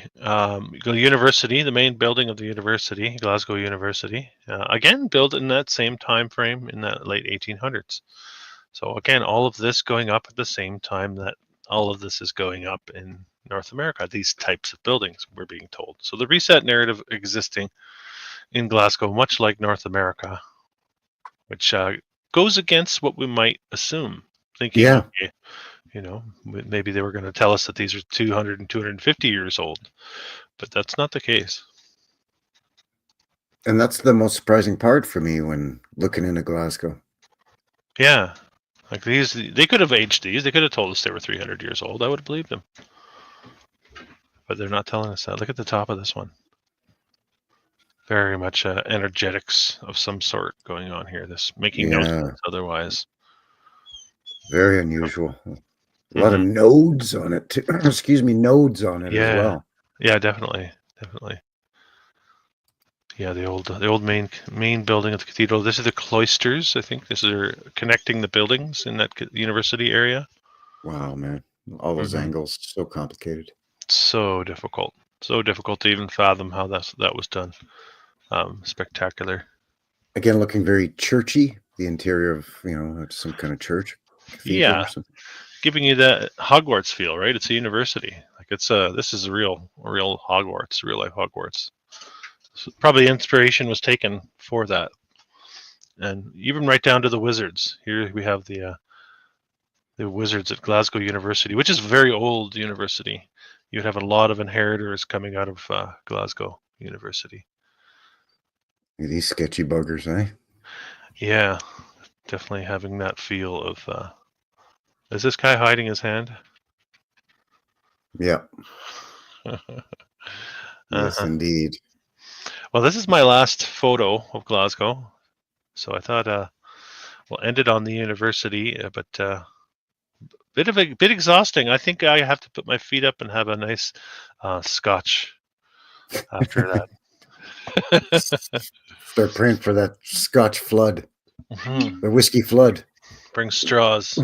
university, the main building of the university, Glasgow University. Again, built in that same time frame in the late 1800s. So again, all of this going up at the same time that all of this is going up in North America, these types of buildings, we're being told. So the reset narrative existing in Glasgow, much like North America, which goes against what we might assume, thinking, okay, you know, maybe they were going to tell us that these are 200 and 250 years old, but that's not the case. And that's the most surprising part for me when looking into Glasgow. Yeah. Like these, they could have aged these. They could have told us they were 300 years old. I would have believed them. But they're not telling us that. Look at the top of this one. Very much energetics of some sort going on here. This making no sense otherwise. Very unusual. A lot of nodes on it too. Excuse me, nodes on it as well. Yeah, definitely. Yeah, the old main building of the cathedral. This is the cloisters. I think this is connecting the buildings in that university area. Wow, man! All those angles, so complicated. So difficult to even fathom how that was done. Spectacular. Again, looking very churchy. The interior of some kind of church. Yeah, giving you that Hogwarts feel, right? It's a university. Like this is a real Hogwarts, real life Hogwarts. So probably inspiration was taken for that, and even right down to the wizards. Here we have the wizards at Glasgow University, which is a very old university. You'd have a lot of inheritors coming out of Glasgow University. These sketchy buggers, eh? Yeah, definitely having that feel of. Is this guy hiding his hand? Yeah. Yes, indeed. Well, this is my last photo of Glasgow, so I thought we'll end it on the university, but bit exhausting. I think I have to put my feet up and have a nice scotch after that. Start praying for that Scotch flood, the whiskey flood. Bring straws,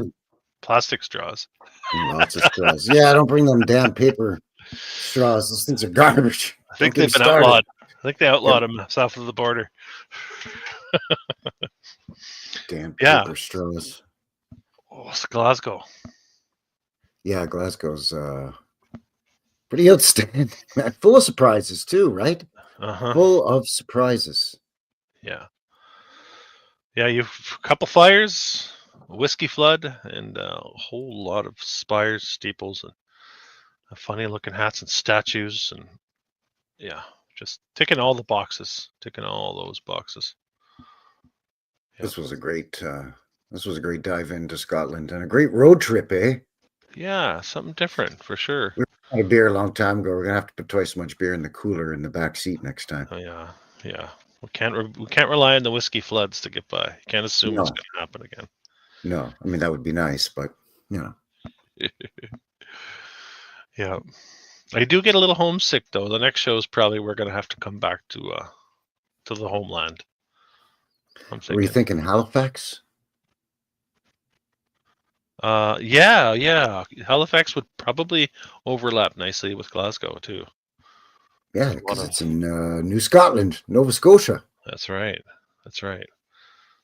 plastic straws. Lots of straws. Yeah, don't bring them damn paper straws. Those things are garbage. I think they've been outlawed. I think they outlawed them south of the border. Damn paper straws. Oh, it's Glasgow. Yeah, Glasgow's pretty outstanding. Full of surprises too, right? Full of surprises. Yeah. Yeah, you've a couple fires, a whiskey flood, and a whole lot of spires, steeples, and funny looking hats and statues, and yeah, just ticking all the boxes, ticking all those boxes. Yeah. This was a great dive into Scotland and a great road trip, eh? Yeah, something different for sure. We had a beer a long time ago. We're gonna have to put twice as much beer in the cooler in the back seat next time. Oh yeah. We can't rely on the whiskey floods to get by. You can't assume it's going to happen again. No, I mean that would be nice, but Yeah, I do get a little homesick though. The next show is probably we're going to have to come back to the homeland. Were you thinking Halifax? Yeah. Halifax would probably overlap nicely with Glasgow too. Yeah, because it's in New Scotland, Nova Scotia. That's right.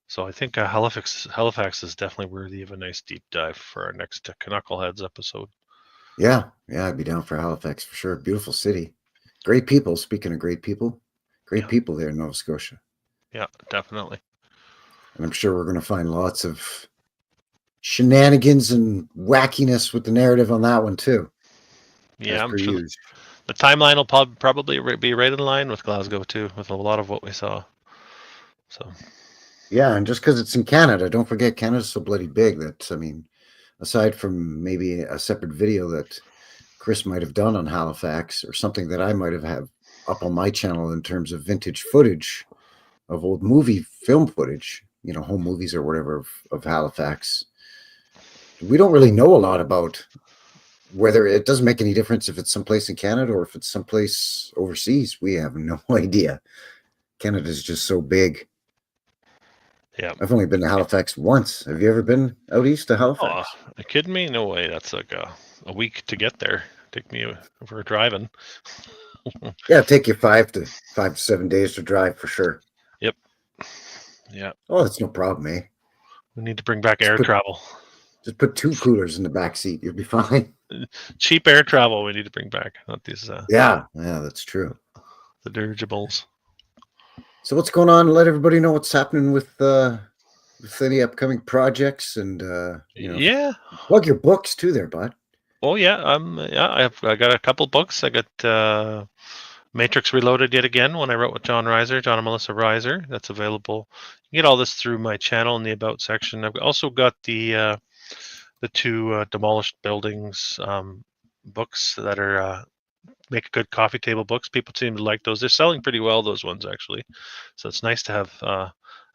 So I think Halifax is definitely worthy of a nice deep dive for our next Knuckleheads episode. Yeah, I'd be down for Halifax for sure. Beautiful city, great people. Speaking of great people there in Nova Scotia. Yeah, definitely. And I'm sure we're going to find lots of shenanigans and wackiness with the narrative on that one too. Yeah, I'm per sure usual. the timeline will probably be right in line with Glasgow too, with a lot of what we saw. So Yeah, and just because it's in Canada, don't forget Canada's so bloody big that, I mean, aside from maybe a separate video that Chris might have done on Halifax or something that I might have up on my channel in terms of vintage footage of old movie film footage, you know, home movies or whatever of Halifax, we don't really know a lot about whether it doesn't make any difference if it's someplace in Canada or if it's someplace overseas. We have no idea. Canada's just so big. yeah. I've only been to Halifax once. Have you ever been out east to Halifax? Oh, are you kidding me? No way. That's like a week to get there. Take me for driving. Yeah, it'd take you 5 to 7 days to drive for sure. Yep. Yeah. Oh, that's no problem, eh? We need to bring back air travel. Just put 2 coolers in the back seat. You'll be fine. Cheap air travel we need to bring back. Not these. Yeah, that's true. The dirigibles. So what's going on? Let everybody know what's happening with any upcoming projects and you know. Yeah. Plug your books too, there, bud. Oh yeah. I got a couple books. I got Matrix Reloaded yet again, one I wrote with John and Melissa Reiser. That's available. You can get all this through my channel in the About section. I've also got the 2 Demolished Buildings books that are Make a Good Coffee Table books. People seem to like those. They're selling pretty well, those ones actually. So it's nice to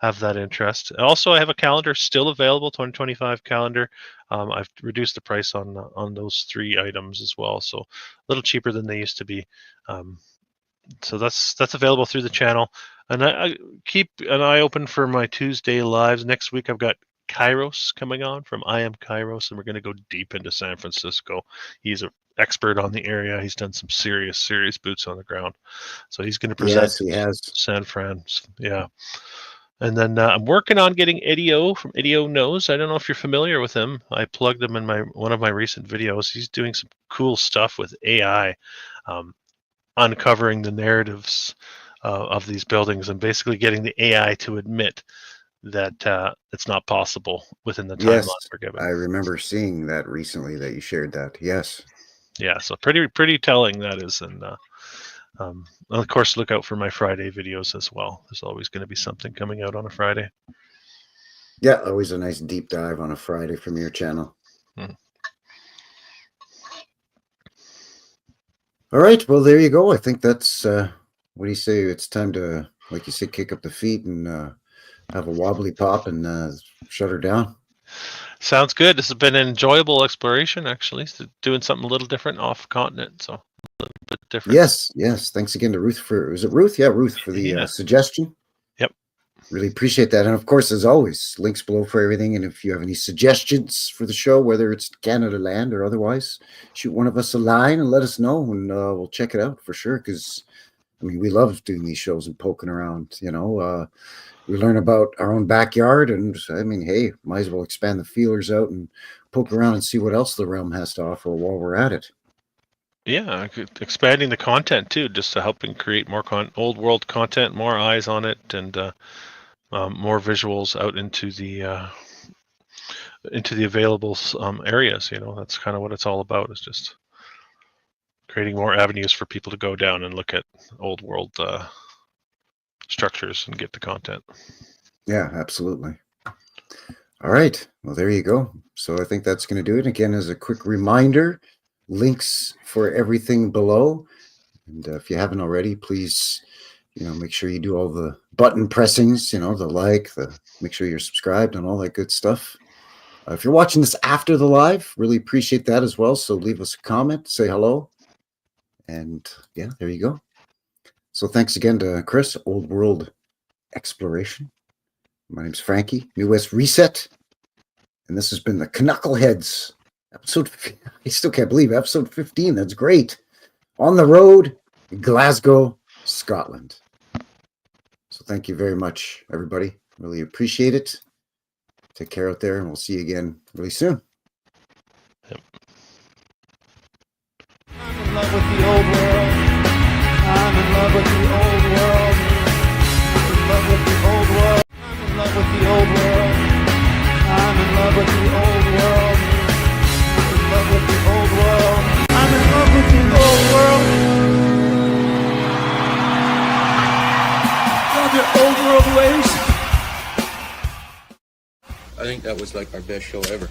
have that interest. Also, I have a calendar still available, 2025 calendar. I've reduced the price on those 3 items as well, so a little cheaper than they used to be. So that's available through the channel, and I keep an eye open for my Tuesday lives. Next week I've got Kairos coming on from I Am Kairos, and we're going to go deep into San Francisco. He's an expert on the area. He's done some serious boots on the ground, so he's going to present. Yes, he has. San Fran. Yeah. And then I'm working on getting Eddie O from Eddie O Knows. I don't know if you're familiar with him. I plugged him in one of my recent videos. He's doing some cool stuff with AI, uncovering the narratives of these buildings and basically getting the AI to admit that it's not possible within the timeline we're given. I remember seeing that recently that you shared that. Yes. Yeah, so pretty telling that is. And of course, look out for my Friday videos as well. There's always going to be something coming out on a Friday. Yeah, always a nice deep dive on a Friday from your channel. All right, well, there you go. I think that's, what do you say? It's time to, like you said, kick up the feet and have a wobbly pop and shut her down. Sounds good. This has been an enjoyable exploration, actually. So doing something a little different off continent, so a little bit different. Yes. Thanks again to Ruth was it Ruth? Yeah, Ruth for the suggestion. Yep. Really appreciate that. And of course, as always, links below for everything. And if you have any suggestions for the show, whether it's Canada land or otherwise, shoot one of us a line and let us know, and we'll check it out for sure. Because, I mean, we love doing these shows and poking around, you know. We learn about our own backyard, and I mean, hey, might as well expand the feelers out and poke around and see what else the realm has to offer while we're at it. Yeah, expanding the content too, just to helping create more old world content, more eyes on it, and more visuals out into the available areas. You know, that's kind of what it's all about. Is just creating more avenues for people to go down and look at old world structures and get the content. Yeah, absolutely. All right, well, there you go. So I think that's going to do it. Again, as a quick reminder, links for everything below, and if you haven't already, please, you know, make sure you do all the button pressings, you know, make sure you're subscribed and all that good stuff. If you're watching this after the live, really appreciate that as well. So leave us a comment, say hello, and yeah, there you go. So thanks again to Chris, Old World Exploration. My name's Frankie, New West Reset. And this has been the Knuckleheads episode. I still can't believe episode 15. That's great. On the road, Glasgow, Scotland. So thank you very much, everybody. Really appreciate it. Take care out there, and we'll see you again really soon. Yep. I'm in love with the old world. I'm in love with the old world. I'm in love with the old world. I'm in love with the old world. ways. I think that was like our best show ever.